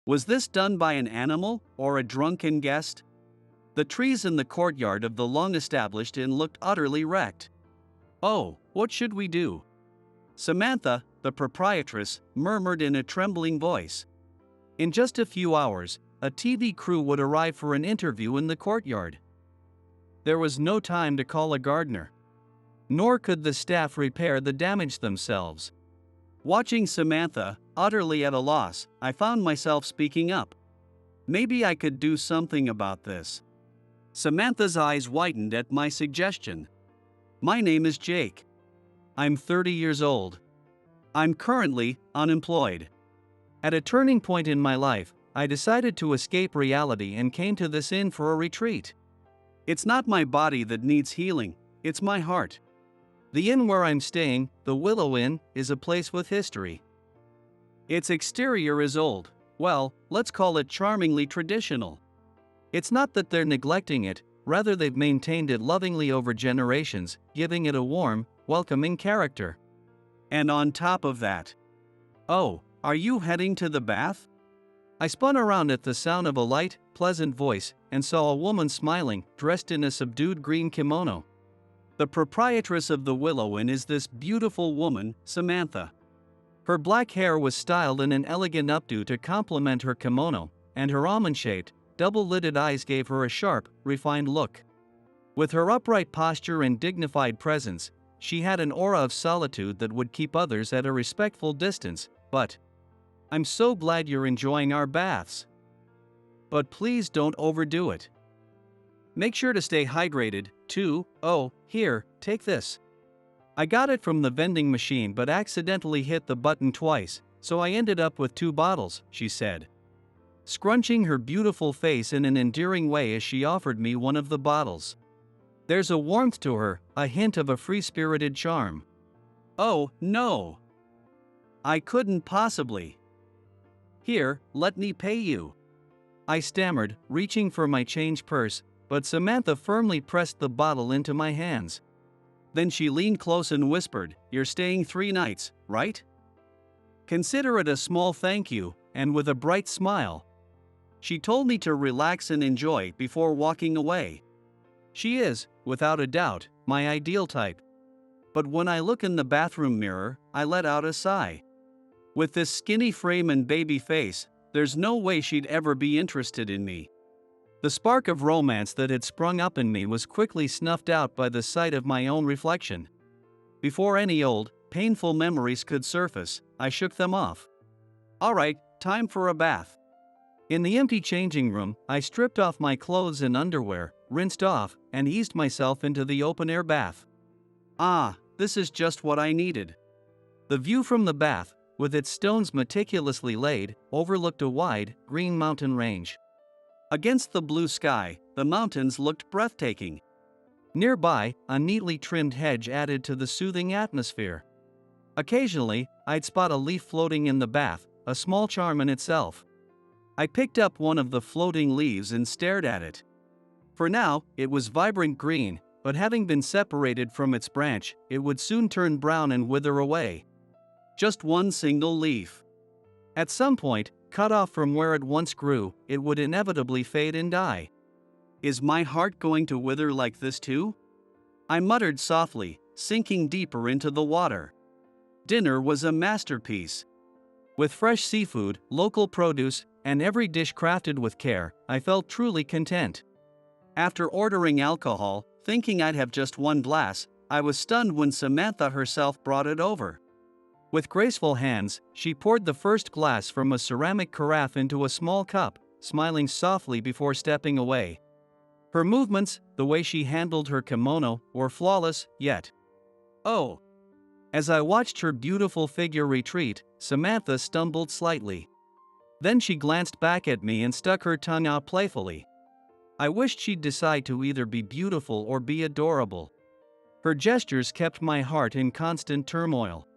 Was this done by an animal, or a drunken guest? The trees in the courtyard of the long-established inn looked utterly wrecked. Oh, what should we do? Samantha, the proprietress, murmured in a trembling voice. In just a few hours, a TV crew would arrive for an interview in the courtyard. There was no time to call a gardener. Nor could the staff repair the damage themselves. Watching Samantha, utterly at a loss, I found myself speaking up. Maybe I could do something about this. Samantha's eyes widened at my suggestion. My name is Jake. I'm 30 years old. I'm currently unemployed. At a turning point in my life, I decided to escape reality and came to this inn for a retreat. It's not my body that needs healing, it's my heart. The inn where I'm staying, the Willow Inn, is a place with history. Its exterior is old, well, let's call it charmingly traditional. It's not that they're neglecting it, rather they've maintained it lovingly over generations, giving it a warm, welcoming character. And on top of that, oh, are you heading to the bath? I spun around at the sound of a light, pleasant voice, and saw a woman smiling, dressed in a subdued green kimono. The proprietress of the Willow Inn is this beautiful woman, Samantha. Her black hair was styled in an elegant updo to complement her kimono, and her almond-shaped, double-lidded eyes gave her a sharp, refined look. With her upright posture and dignified presence, she had an aura of solitude that would keep others at a respectful distance, but I'm so glad you're enjoying our baths. But please don't overdo it. Make sure to stay hydrated, too. Oh, here, take this. I got it from the vending machine but accidentally hit the button twice, so I ended up with 2 bottles, she said, scrunching her beautiful face in an endearing way as she offered me one of the bottles. There's a warmth to her, a hint of a free-spirited charm. Oh, no. I couldn't possibly. Here, let me pay you. I stammered, reaching for my change purse, but Samantha firmly pressed the bottle into my hands. Then she leaned close and whispered, "You're staying 3 nights, right? Consider it a small thank you," and with a bright smile, she told me to relax and enjoy before walking away. She is, without a doubt, my ideal type. But when I look in the bathroom mirror, I let out a sigh. With this skinny frame and baby face, there's no way she'd ever be interested in me. The spark of romance that had sprung up in me was quickly snuffed out by the sight of my own reflection. Before any old, painful memories could surface, I shook them off. Alright, time for a bath. In the empty changing room, I stripped off my clothes and underwear, rinsed off, and eased myself into the open-air bath. Ah, this is just what I needed. The view from the bath, with its stones meticulously laid, overlooked a wide, green mountain range. Against the blue sky, the mountains looked breathtaking. Nearby, a neatly trimmed hedge added to the soothing atmosphere. Occasionally, I'd spot a leaf floating in the bath, a small charm in itself. I picked up one of the floating leaves and stared at it. For now, it was vibrant green, but having been separated from its branch, it would soon turn brown and wither away. Just one single leaf. At some point, cut off from where it once grew, it would inevitably fade and die. Is my heart going to wither like this too? I muttered softly, sinking deeper into the water. Dinner was a masterpiece. With fresh seafood, local produce, and every dish crafted with care, I felt truly content. After ordering alcohol, thinking I'd have just one glass, I was stunned when Samantha herself brought it over. With graceful hands, she poured the first glass from a ceramic carafe into a small cup, smiling softly before stepping away. Her movements, the way she handled her kimono, were flawless, yet. Oh! As I watched her beautiful figure retreat, Samantha stumbled slightly. Then she glanced back at me and stuck her tongue out playfully. I wished she'd decide to either be beautiful or be adorable. Her gestures kept my heart in constant turmoil.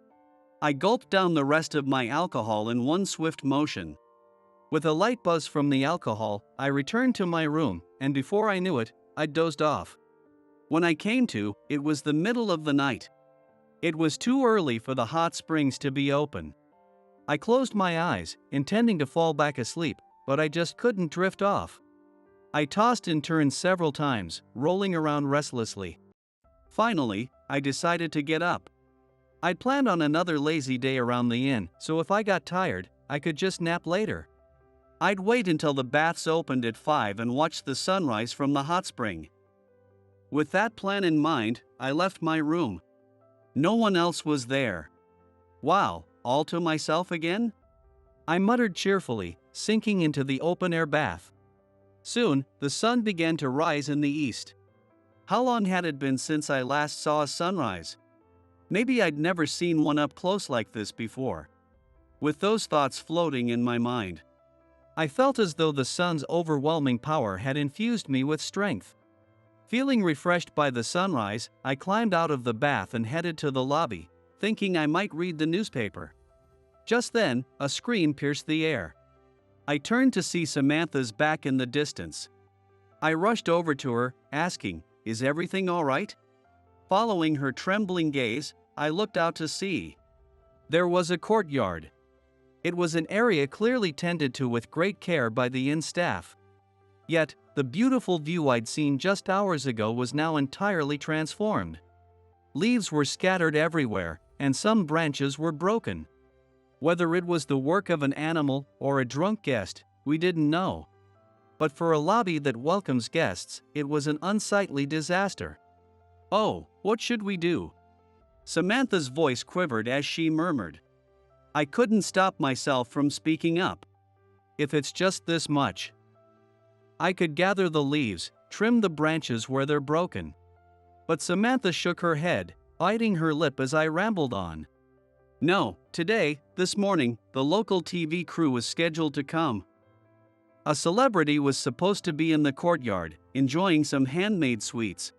I gulped down the rest of my alcohol in one swift motion. With a light buzz from the alcohol, I returned to my room, and before I knew it, I'd dozed off. When I came to, it was the middle of the night. It was too early for the hot springs to be open. I closed my eyes, intending to fall back asleep, but I just couldn't drift off. I tossed and turned several times, rolling around restlessly. Finally, I decided to get up. I'd planned on another lazy day around the inn, so if I got tired, I could just nap later. I'd wait until the baths opened at 5 and watch the sunrise from the hot spring. With that plan in mind, I left my room. No one else was there. Wow, all to myself again? I muttered cheerfully, sinking into the open-air bath. Soon, the sun began to rise in the east. How long had it been since I last saw a sunrise? Maybe I'd never seen one up close like this before. With those thoughts floating in my mind, I felt as though the sun's overwhelming power had infused me with strength. Feeling refreshed by the sunrise, I climbed out of the bath and headed to the lobby, thinking I might read the newspaper. Just then, a scream pierced the air. I turned to see Samantha's back in the distance. I rushed over to her, asking, "Is everything all right?" Following her trembling gaze, I looked out to sea. There was a courtyard. It was an area clearly tended to with great care by the inn staff. Yet, the beautiful view I'd seen just hours ago was now entirely transformed. Leaves were scattered everywhere, and some branches were broken. Whether it was the work of an animal or a drunk guest, we didn't know. But for a lobby that welcomes guests, it was an unsightly disaster. "Oh, what should we do?" Samantha's voice quivered as she murmured. I couldn't stop myself from speaking up. "If it's just this much." I could gather the leaves, trim the branches where they're broken. But Samantha shook her head, biting her lip as I rambled on. "No, today, this morning, the local TV crew was scheduled to come. A celebrity was supposed to be in the courtyard, enjoying some handmade sweets.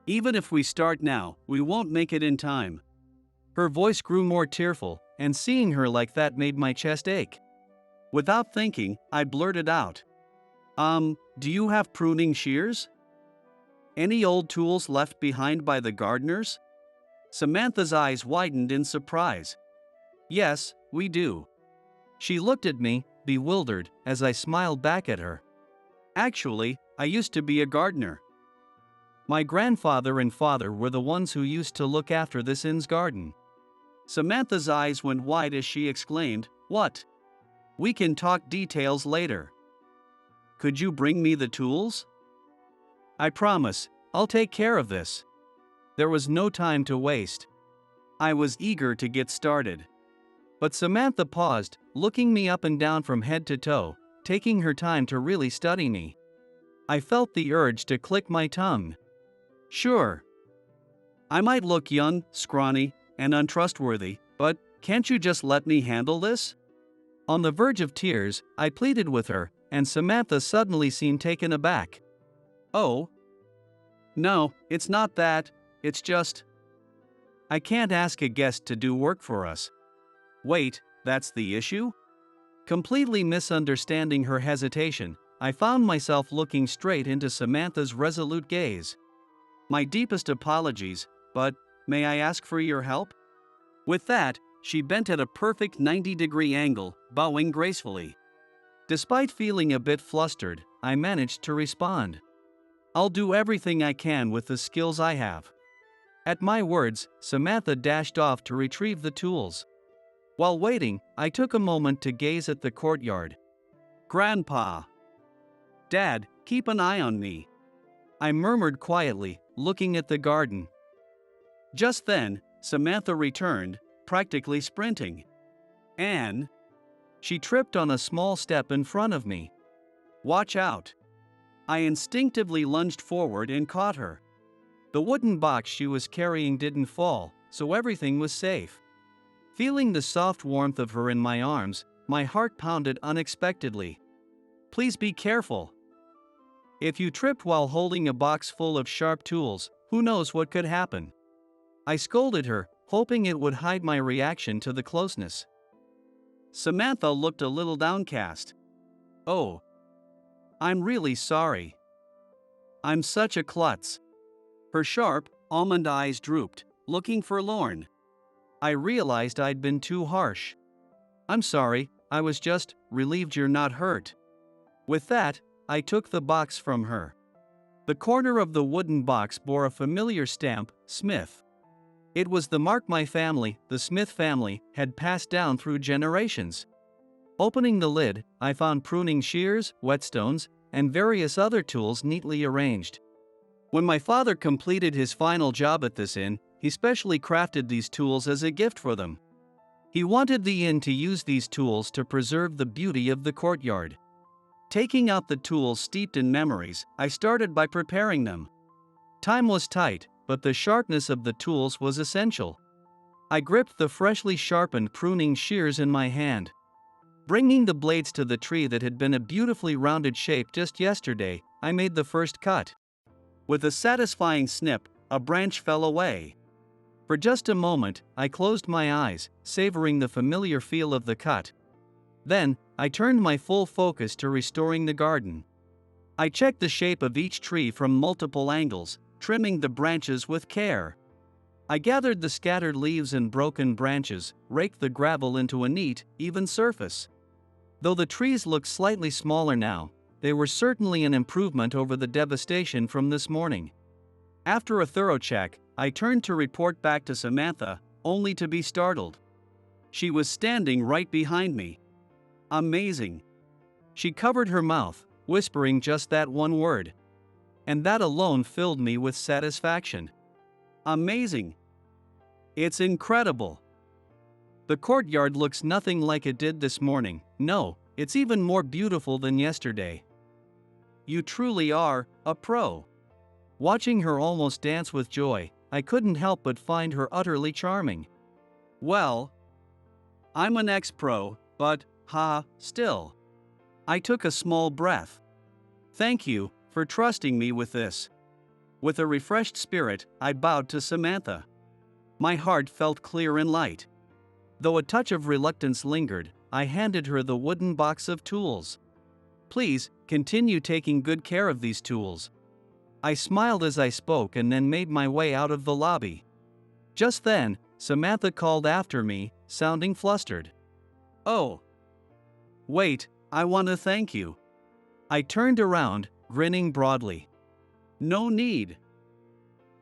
Even if we start now, we won't make it in time." Her voice grew more tearful, and seeing her like that made my chest ache. Without thinking, I blurted out, Do you have pruning shears? Any old tools left behind by the gardeners?" Samantha's eyes widened in surprise. "Yes, we do." She looked at me, bewildered, as I smiled back at her. "Actually, I used to be a gardener. My grandfather and father were the ones who used to look after this inn's garden." Samantha's eyes went wide as she exclaimed, "What? We can talk details later." could you bring me the tools? I promise, I'll take care of this. There was no time to waste. I was eager to get started. But Samantha paused, looking me up and down from head to toe, taking her time to really study me. I felt the urge to click my tongue. Sure. I might look young, scrawny, and untrustworthy, but can't you just let me handle this? On the verge of tears, I pleaded with her, and Samantha suddenly seemed taken aback. Oh. No, it's not that, it's just. I can't ask a guest to do work for us. Wait, that's the issue? Completely misunderstanding her hesitation, I found myself looking straight into Samantha's resolute gaze. My deepest apologies, but may I ask for your help? With that, she bent at a perfect 90-degree angle, bowing gracefully. Despite feeling a bit flustered, I managed to respond. I'll do everything I can with the skills I have. At my words, Samantha dashed off to retrieve the tools. While waiting, I took a moment to gaze at the courtyard. Grandpa. Dad, keep an eye on me. I murmured quietly, looking at the garden. Just then, Samantha returned, practically sprinting. Anne. She tripped on a small step in front of me. Watch out. I instinctively lunged forward and caught her. The wooden box she was carrying didn't fall, so everything was safe. Feeling the soft warmth of her in my arms, my heart pounded unexpectedly. Please be careful. If you tripped while holding a box full of sharp tools, who knows what could happen? I scolded her, hoping it would hide my reaction to the closeness. Samantha looked a little downcast. Oh. I'm really sorry. I'm such a klutz. Her sharp, almond eyes drooped, looking forlorn. I realized I'd been too harsh. I'm sorry, I was just relieved you're not hurt. With that, I took the box from her. The corner of the wooden box bore a familiar stamp, Smith. It was the mark my family, the Smith family, had passed down through generations. Opening the lid, I found pruning shears, whetstones, and various other tools neatly arranged. When my father completed his final job at this inn, he specially crafted these tools as a gift for them. He wanted the inn to use these tools to preserve the beauty of the courtyard. Taking out the tools steeped in memories, I started by preparing them. Time was tight, but the sharpness of the tools was essential. I gripped the freshly sharpened pruning shears in my hand. Bringing the blades to the tree that had been a beautifully rounded shape just yesterday, I made the first cut. With a satisfying snip, a branch fell away. For just a moment, I closed my eyes, savoring the familiar feel of the cut. Then, I turned my full focus to restoring the garden. I checked the shape of each tree from multiple angles, trimming the branches with care. I gathered the scattered leaves and broken branches, raked the gravel into a neat, even surface. Though the trees looked slightly smaller now, they were certainly an improvement over the devastation from this morning. After a thorough check, I turned to report back to Samantha, only to be startled. She was standing right behind me. Amazing. She covered her mouth, whispering just that one word. And that alone filled me with satisfaction. Amazing. It's incredible. The courtyard looks nothing like it did this morning. No, it's even more beautiful than yesterday. You truly are a pro. Watching her almost dance with joy, I couldn't help but find her utterly charming. Well, I'm an ex-pro, but, still. I took a small breath. Thank you for trusting me with this. With a refreshed spirit, I bowed to Samantha. My heart felt clear and light. Though a touch of reluctance lingered, I handed her the wooden box of tools. Please, continue taking good care of these tools. I smiled as I spoke and then made my way out of the lobby. Just then, Samantha called after me, sounding flustered. Oh. Wait, I want to thank you. I turned around, grinning broadly. No need.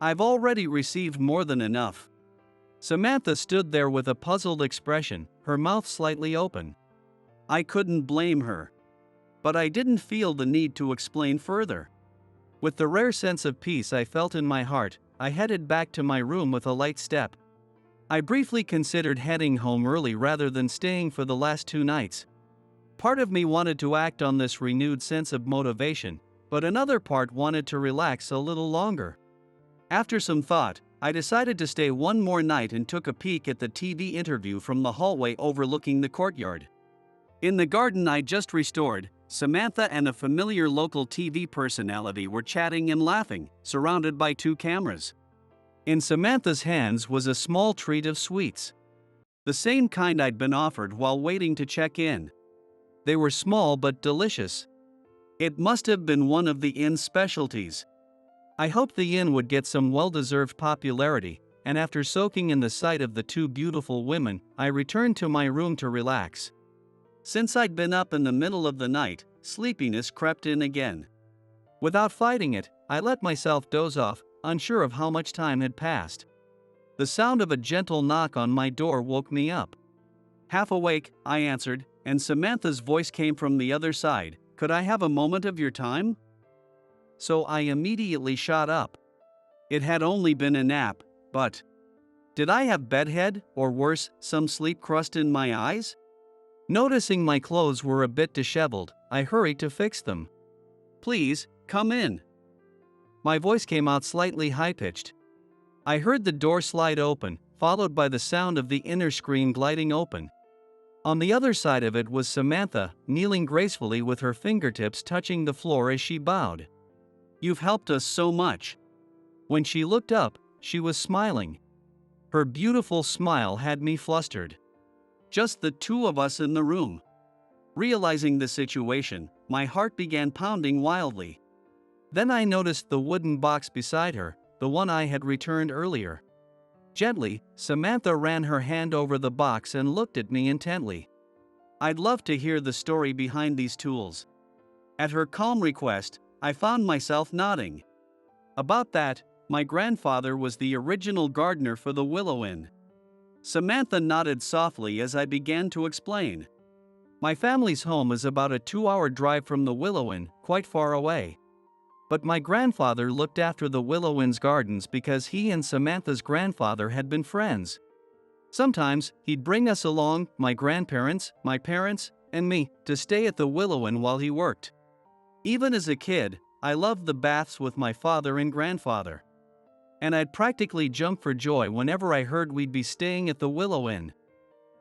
I've already received more than enough. Samantha stood there with a puzzled expression, her mouth slightly open. I couldn't blame her. but I didn't feel the need to explain further. With the rare sense of peace I felt in my heart, I headed back to my room with a light step. I briefly considered heading home early rather than staying for the last 2 nights. Part of me wanted to act on this renewed sense of motivation, but another part wanted to relax a little longer. After some thought, I decided to stay one more night and took a peek at the TV interview from the hallway overlooking the courtyard. In the garden I just restored, Samantha and a familiar local TV personality were chatting and laughing, surrounded by 2 cameras. In Samantha's hands was a small treat of sweets. The same kind I'd been offered while waiting to check in. They were small but delicious. It must have been one of the inn's specialties. I hoped the inn would get some well-deserved popularity, and after soaking in the sight of the 2 beautiful women, I returned to my room to relax. Since I'd been up in the middle of the night, sleepiness crept in again. Without fighting it, I let myself doze off, unsure of how much time had passed. The sound of a gentle knock on my door woke me up. Half awake, I answered, and Samantha's voice came from the other side. "Could I have a moment of your time?" So I immediately shot up. It had only been a nap, but did I have bedhead, or worse, some sleep crust in my eyes? Noticing my clothes were a bit disheveled, I hurried to fix them. "Please, come in." My voice came out slightly high-pitched. I heard the door slide open, followed by the sound of the inner screen gliding open. On the other side of it was Samantha, kneeling gracefully with her fingertips touching the floor as she bowed. "You've helped us so much." When she looked up, she was smiling. Her beautiful smile had me flustered. Just the 2 of us in the room. Realizing the situation, my heart began pounding wildly. Then I noticed the wooden box beside her, the one I had returned earlier. Gently, Samantha ran her hand over the box and looked at me intently. I'd love to hear the story behind these tools. At her calm request, I found myself nodding. About that, my grandfather was the original gardener for the Willow Inn. Samantha nodded softly as I began to explain. My family's home is about a 2-hour drive from the Willow Inn, quite far away. But my grandfather looked after the Willow Inn's gardens because he and Samantha's grandfather had been friends. Sometimes, he'd bring us along, my grandparents, my parents, and me, to stay at the Willow Inn while he worked. Even as a kid, I loved the baths with my father and grandfather. And I'd practically jump for joy whenever I heard we'd be staying at the Willow Inn.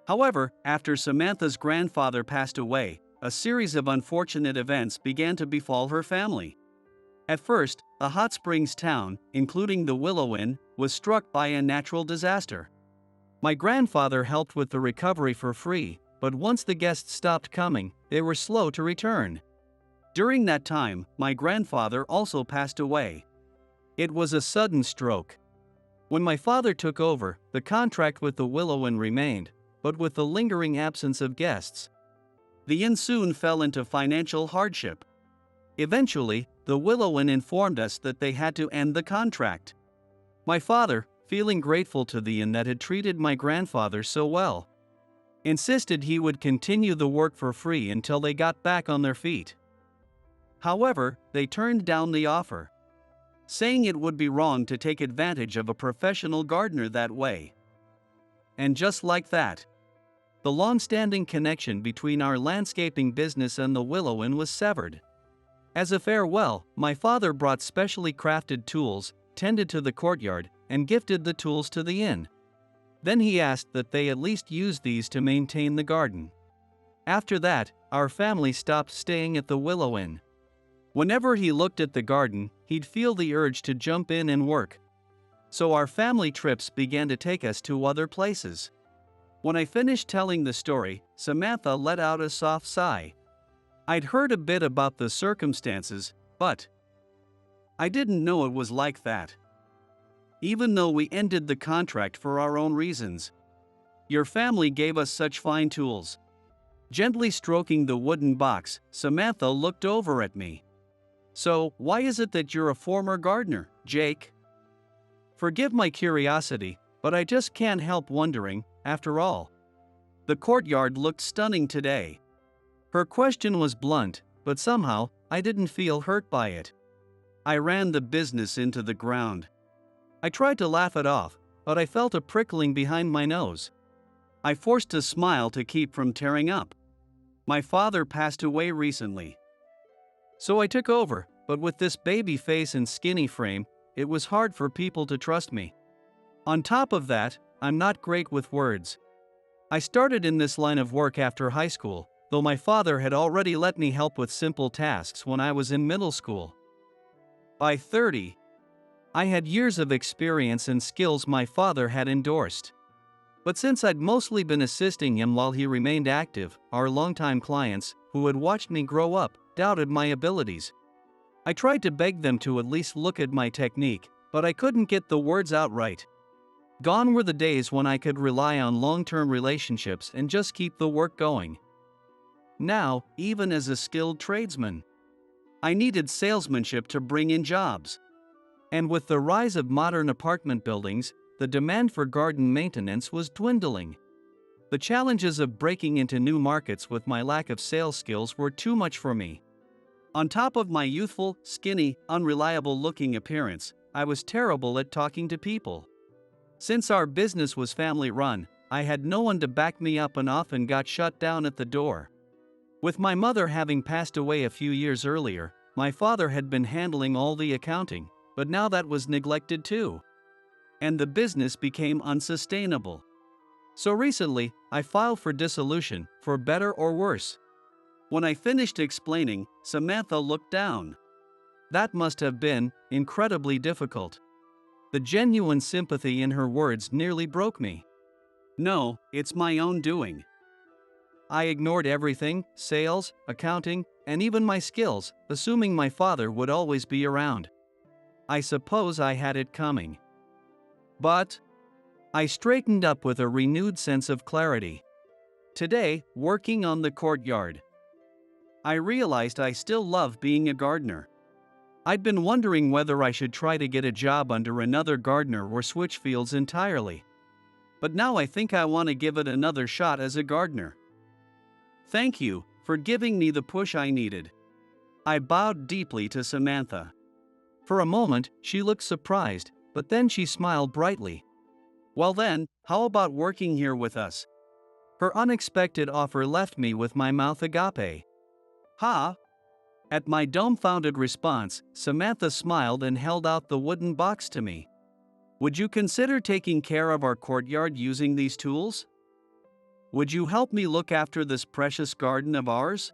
However, after Samantha's grandfather passed away, a series of unfortunate events began to befall her family. At first, the Hot Springs town, including the Willow Inn, was struck by a natural disaster. My grandfather helped with the recovery for free, but once the guests stopped coming, they were slow to return. During that time, my grandfather also passed away. It was a sudden stroke. When my father took over, the contract with the Willow Inn remained, but with the lingering absence of guests, the inn soon fell into financial hardship. Eventually, the Willow Inn informed us that they had to end the contract. My father, feeling grateful to the inn that had treated my grandfather so well, insisted he would continue the work for free until they got back on their feet. However, they turned down the offer, saying it would be wrong to take advantage of a professional gardener that way. And just like that, the long-standing connection between our landscaping business and the Willow Inn was severed. As a farewell, my father brought specially crafted tools, tended to the courtyard, and gifted the tools to the inn. Then he asked that they at least use these to maintain the garden. After that, our family stopped staying at the Willow Inn. Whenever he looked at the garden, he'd feel the urge to jump in and work. So our family trips began to take us to other places. When I finished telling the story, Samantha let out a soft sigh. I'd heard a bit about the circumstances, but I didn't know it was like that. Even though we ended the contract for our own reasons, your family gave us such fine tools. Gently stroking the wooden box, Samantha looked over at me. So, why is it that you're a former gardener, Jake? Forgive my curiosity, but I just can't help wondering, after all. The courtyard looked stunning today. Her question was blunt, but somehow, I didn't feel hurt by it. I ran the business into the ground. I tried to laugh it off, but I felt a prickling behind my nose. I forced a smile to keep from tearing up. My father passed away recently. So I took over, but with this baby face and skinny frame, it was hard for people to trust me. On top of that, I'm not great with words. I started in this line of work after high school, though my father had already let me help with simple tasks when I was in middle school. By 30, I had years of experience and skills my father had endorsed. But since I'd mostly been assisting him while he remained active, our longtime clients, who had watched me grow up, doubted my abilities. I tried to beg them to at least look at my technique, but I couldn't get the words out right. Gone were the days when I could rely on long-term relationships and just keep the work going. Now, even as a skilled tradesman, I needed salesmanship to bring in jobs. And with the rise of modern apartment buildings, the demand for garden maintenance was dwindling. The challenges of breaking into new markets with my lack of sales skills were too much for me. On top of my youthful, skinny, unreliable-looking appearance, I was terrible at talking to people. Since our business was family-run, I had no one to back me up and often got shut down at the door. With my mother having passed away a few years earlier, my father had been handling all the accounting, but now that was neglected too. And the business became unsustainable. So recently, I filed for dissolution, for better or worse. When I finished explaining, Samantha looked down. That must have been incredibly difficult. The genuine sympathy in her words nearly broke me. No, it's my own doing. I ignored everything, sales, accounting, and even my skills, assuming my father would always be around. I suppose I had it coming. But I straightened up with a renewed sense of clarity. Today, working on the courtyard, I realized I still love being a gardener. I'd been wondering whether I should try to get a job under another gardener or switch fields entirely. But now I think I want to give it another shot as a gardener. Thank you for giving me the push I needed. I bowed deeply to Samantha. For a moment, she looked surprised, but then she smiled brightly. Well then, how about working here with us? Her unexpected offer left me with my mouth agape. Ha! At my dumbfounded response, Samantha smiled and held out the wooden box to me. Would you consider taking care of our courtyard using these tools? Would you help me look after this precious garden of ours?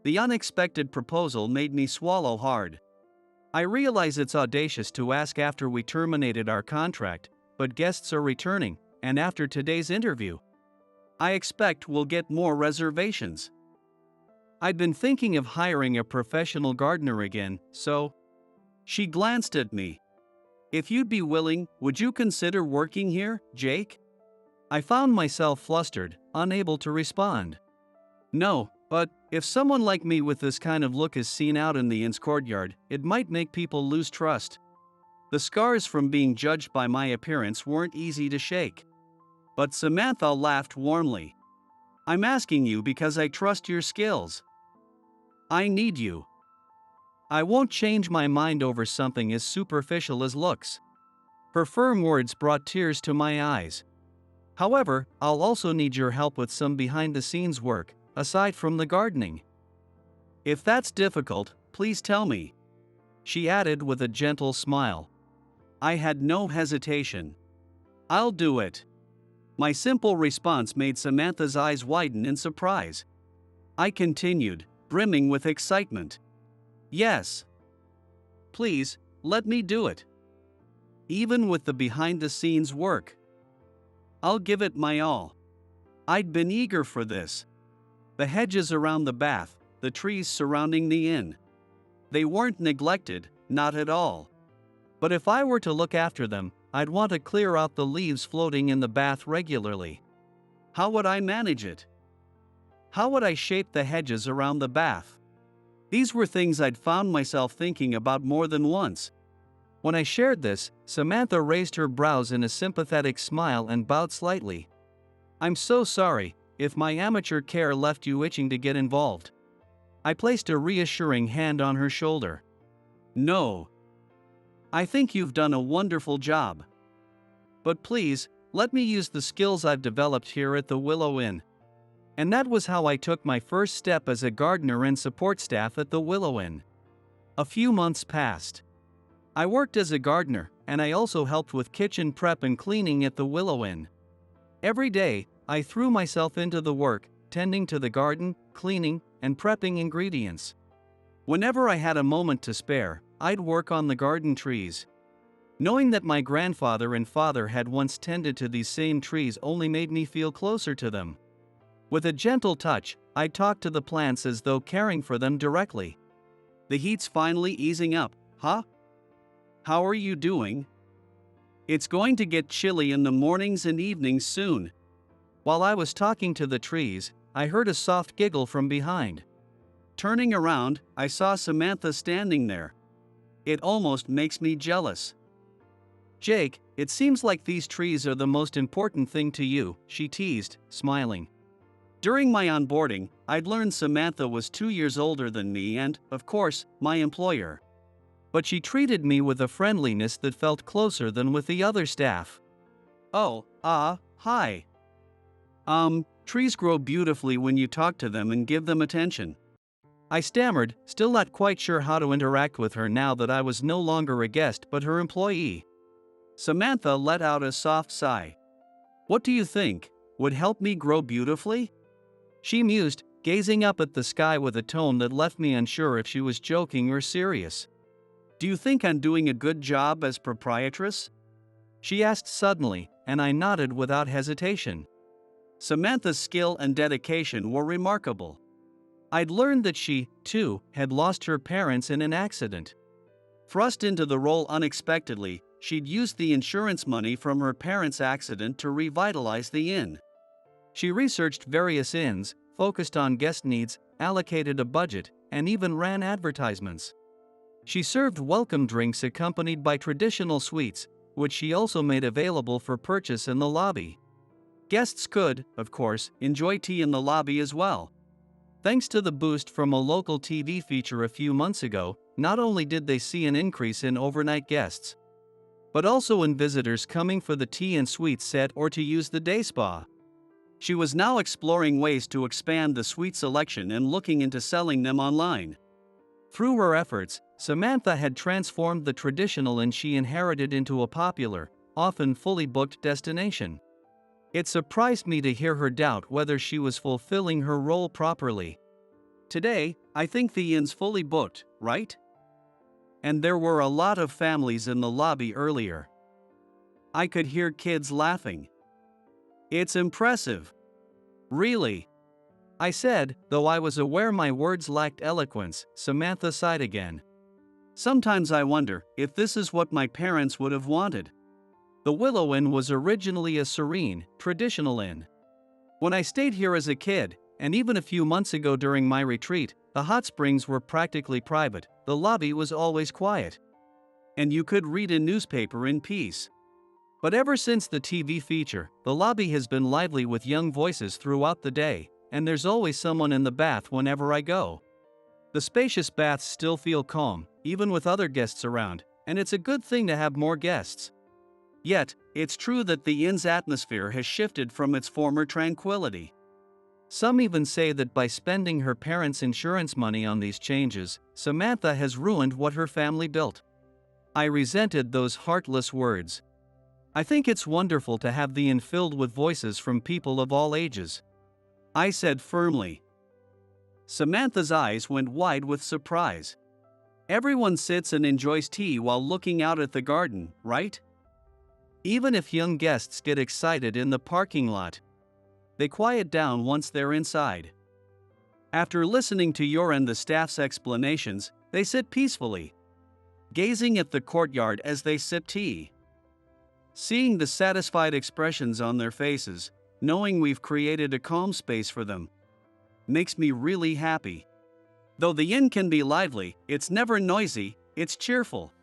The unexpected proposal made me swallow hard. I realize it's audacious to ask after we terminated our contract, but guests are returning, and after today's interview, I expect we'll get more reservations. I'd been thinking of hiring a professional gardener again, so she glanced at me. If you'd be willing, would you consider working here, Jake? I found myself flustered, unable to respond. No, but if someone like me with this kind of look is seen out in the inn's courtyard, it might make people lose trust. The scars from being judged by my appearance weren't easy to shake. But Samantha laughed warmly. I'm asking you because I trust your skills. I need you. I won't change my mind over something as superficial as looks. Her firm words brought tears to my eyes. However, I'll also need your help with some behind-the-scenes work, aside from the gardening. If that's difficult, please tell me, she added with a gentle smile. I had no hesitation. I'll do it. My simple response made Samantha's eyes widen in surprise. I continued, brimming with excitement. Yes. Please, let me do it. Even with the behind-the-scenes work. I'll give it my all. I'd been eager for this. The hedges around the bath, the trees surrounding the inn. They weren't neglected, not at all. But if I were to look after them, I'd want to clear out the leaves floating in the bath regularly. How would I manage it? How would I shape the hedges around the bath? These were things I'd found myself thinking about more than once. When I shared this, Samantha raised her brows in a sympathetic smile and bowed slightly. I'm so sorry if my amateur care left you itching to get involved. I placed a reassuring hand on her shoulder. No. I think you've done a wonderful job. But please, let me use the skills I've developed here at the Willow Inn. And that was how I took my first step as a gardener and support staff at the Willow Inn. A few months passed. I worked as a gardener, and I also helped with kitchen prep and cleaning at the Willow Inn. Every day, I threw myself into the work, tending to the garden, cleaning, and prepping ingredients. Whenever I had a moment to spare, I'd work on the garden trees. Knowing that my grandfather and father had once tended to these same trees only made me feel closer to them. With a gentle touch, I'd talk to the plants as though caring for them directly. The heat's finally easing up, huh? How are you doing? It's going to get chilly in the mornings and evenings soon. While I was talking to the trees, I heard a soft giggle from behind. Turning around, I saw Samantha standing there. It almost makes me jealous. Jake, it seems like these trees are the most important thing to you, she teased, smiling. During my onboarding, I'd learned Samantha was 2 years older than me and, of course, my employer. But she treated me with a friendliness that felt closer than with the other staff. Oh, hi. Trees grow beautifully when you talk to them and give them attention. I stammered, still not quite sure how to interact with her now that I was no longer a guest but her employee. Samantha let out a soft sigh. What do you think, would help me grow beautifully? She mused, gazing up at the sky with a tone that left me unsure if she was joking or serious. Do you think I'm doing a good job as proprietress? She asked suddenly, and I nodded without hesitation. Samantha's skill and dedication were remarkable. I'd learned that she, too, had lost her parents in an accident. Thrust into the role unexpectedly, she'd used the insurance money from her parents' accident to revitalize the inn. She researched various inns, focused on guest needs, allocated a budget, and even ran advertisements. She served welcome drinks accompanied by traditional sweets, which she also made available for purchase in the lobby. Guests could, of course, enjoy tea in the lobby as well. Thanks to the boost from a local TV feature a few months ago, not only did they see an increase in overnight guests, but also in visitors coming for the tea and sweets set or to use the day spa. She was now exploring ways to expand the sweet selection and looking into selling them online. Through her efforts, Samantha had transformed the traditional inn she inherited into a popular, often fully booked destination. It surprised me to hear her doubt whether she was fulfilling her role properly. Today, I think the inn's fully booked, right? And there were a lot of families in the lobby earlier. I could hear kids laughing. It's impressive. Really? I said, though I was aware my words lacked eloquence. Samantha sighed again. Sometimes I wonder if this is what my parents would have wanted. The Willow Inn was originally a serene, traditional inn. When I stayed here as a kid, and even a few months ago during my retreat, the hot springs were practically private, the lobby was always quiet. And you could read a newspaper in peace. But ever since the TV feature, the lobby has been lively with young voices throughout the day, and there's always someone in the bath whenever I go. The spacious baths still feel calm, even with other guests around, and it's a good thing to have more guests. Yet, it's true that the inn's atmosphere has shifted from its former tranquility. Some even say that by spending her parents' insurance money on these changes, Samantha has ruined what her family built. I resented those heartless words. I think it's wonderful to have the inn filled with voices from people of all ages. I said firmly. Samantha's eyes went wide with surprise. Everyone sits and enjoys tea while looking out at the garden, right? Even if young guests get excited in the parking lot, they quiet down once they're inside. After listening to your and the staff's explanations, they sit peacefully, gazing at the courtyard as they sip tea. Seeing the satisfied expressions on their faces, knowing we've created a calm space for them, makes me really happy. Though the inn can be lively, it's never noisy, it's cheerful.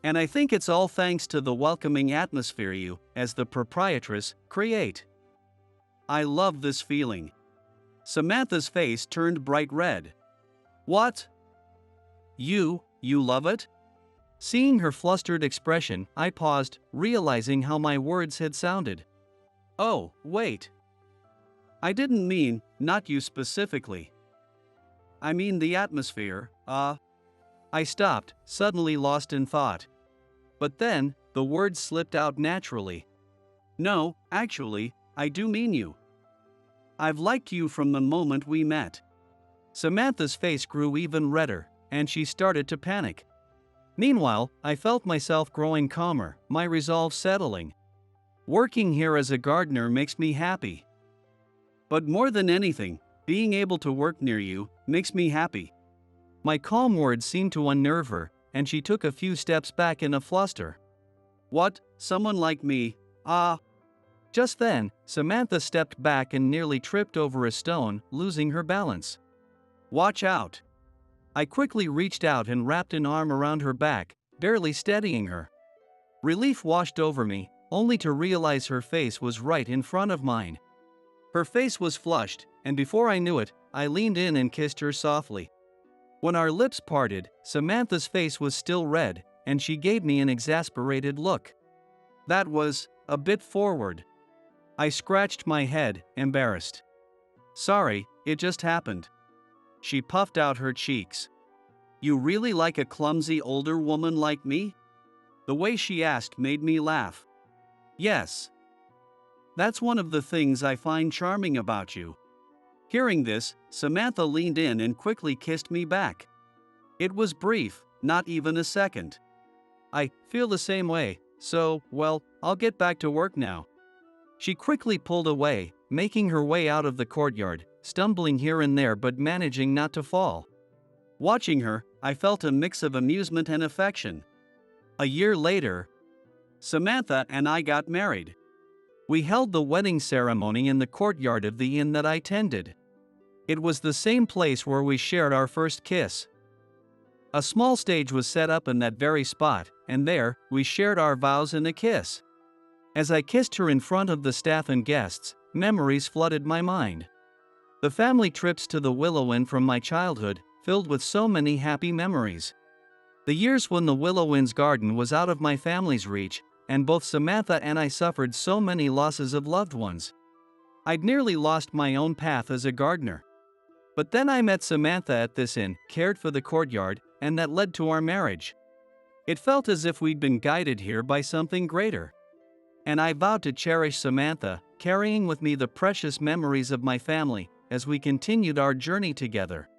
And I think it's all thanks to the welcoming atmosphere you, as the proprietress, create. I love this feeling. Samantha's face turned bright red. What? You love it? Seeing her flustered expression, I paused, realizing how my words had sounded. Oh, wait. I didn't mean, not you specifically. I mean the atmosphere, I stopped, suddenly lost in thought. But then, the words slipped out naturally. No, actually, I do mean you. I've liked you from the moment we met. Samantha's face grew even redder, and she started to panic. Meanwhile, I felt myself growing calmer, my resolve settling. Working here as a gardener makes me happy. But more than anything, being able to work near you makes me happy. My calm words seemed to unnerve her, and she took a few steps back in a fluster. What, someone like me? Just then, Samantha stepped back and nearly tripped over a stone, losing her balance. Watch out! I quickly reached out and wrapped an arm around her back, barely steadying her. Relief washed over me, only to realize her face was right in front of mine. Her face was flushed, and before I knew it, I leaned in and kissed her softly. When our lips parted, Samantha's face was still red, and she gave me an exasperated look. That was a bit forward. I scratched my head, embarrassed. Sorry, it just happened. She puffed out her cheeks. You really like a clumsy older woman like me? The way she asked made me laugh. Yes. That's one of the things I find charming about you. Hearing this, Samantha leaned in and quickly kissed me back. It was brief, not even a second. I feel the same way, so, well, I'll get back to work now. She quickly pulled away, making her way out of the courtyard, stumbling here and there but managing not to fall. Watching her, I felt a mix of amusement and affection. A year later, Samantha and I got married. We held the wedding ceremony in the courtyard of the inn that I tended. It was the same place where we shared our first kiss. A small stage was set up in that very spot, and there, we shared our vows in a kiss. As I kissed her in front of the staff and guests, memories flooded my mind. The family trips to the Willow Inn from my childhood, filled with so many happy memories. The years when the Willow Inn's garden was out of my family's reach, and both Samantha and I suffered so many losses of loved ones. I'd nearly lost my own path as a gardener. But then I met Samantha at this inn, cared for the courtyard, and that led to our marriage. It felt as if we'd been guided here by something greater. And I vowed to cherish Samantha, carrying with me the precious memories of my family, as we continued our journey together.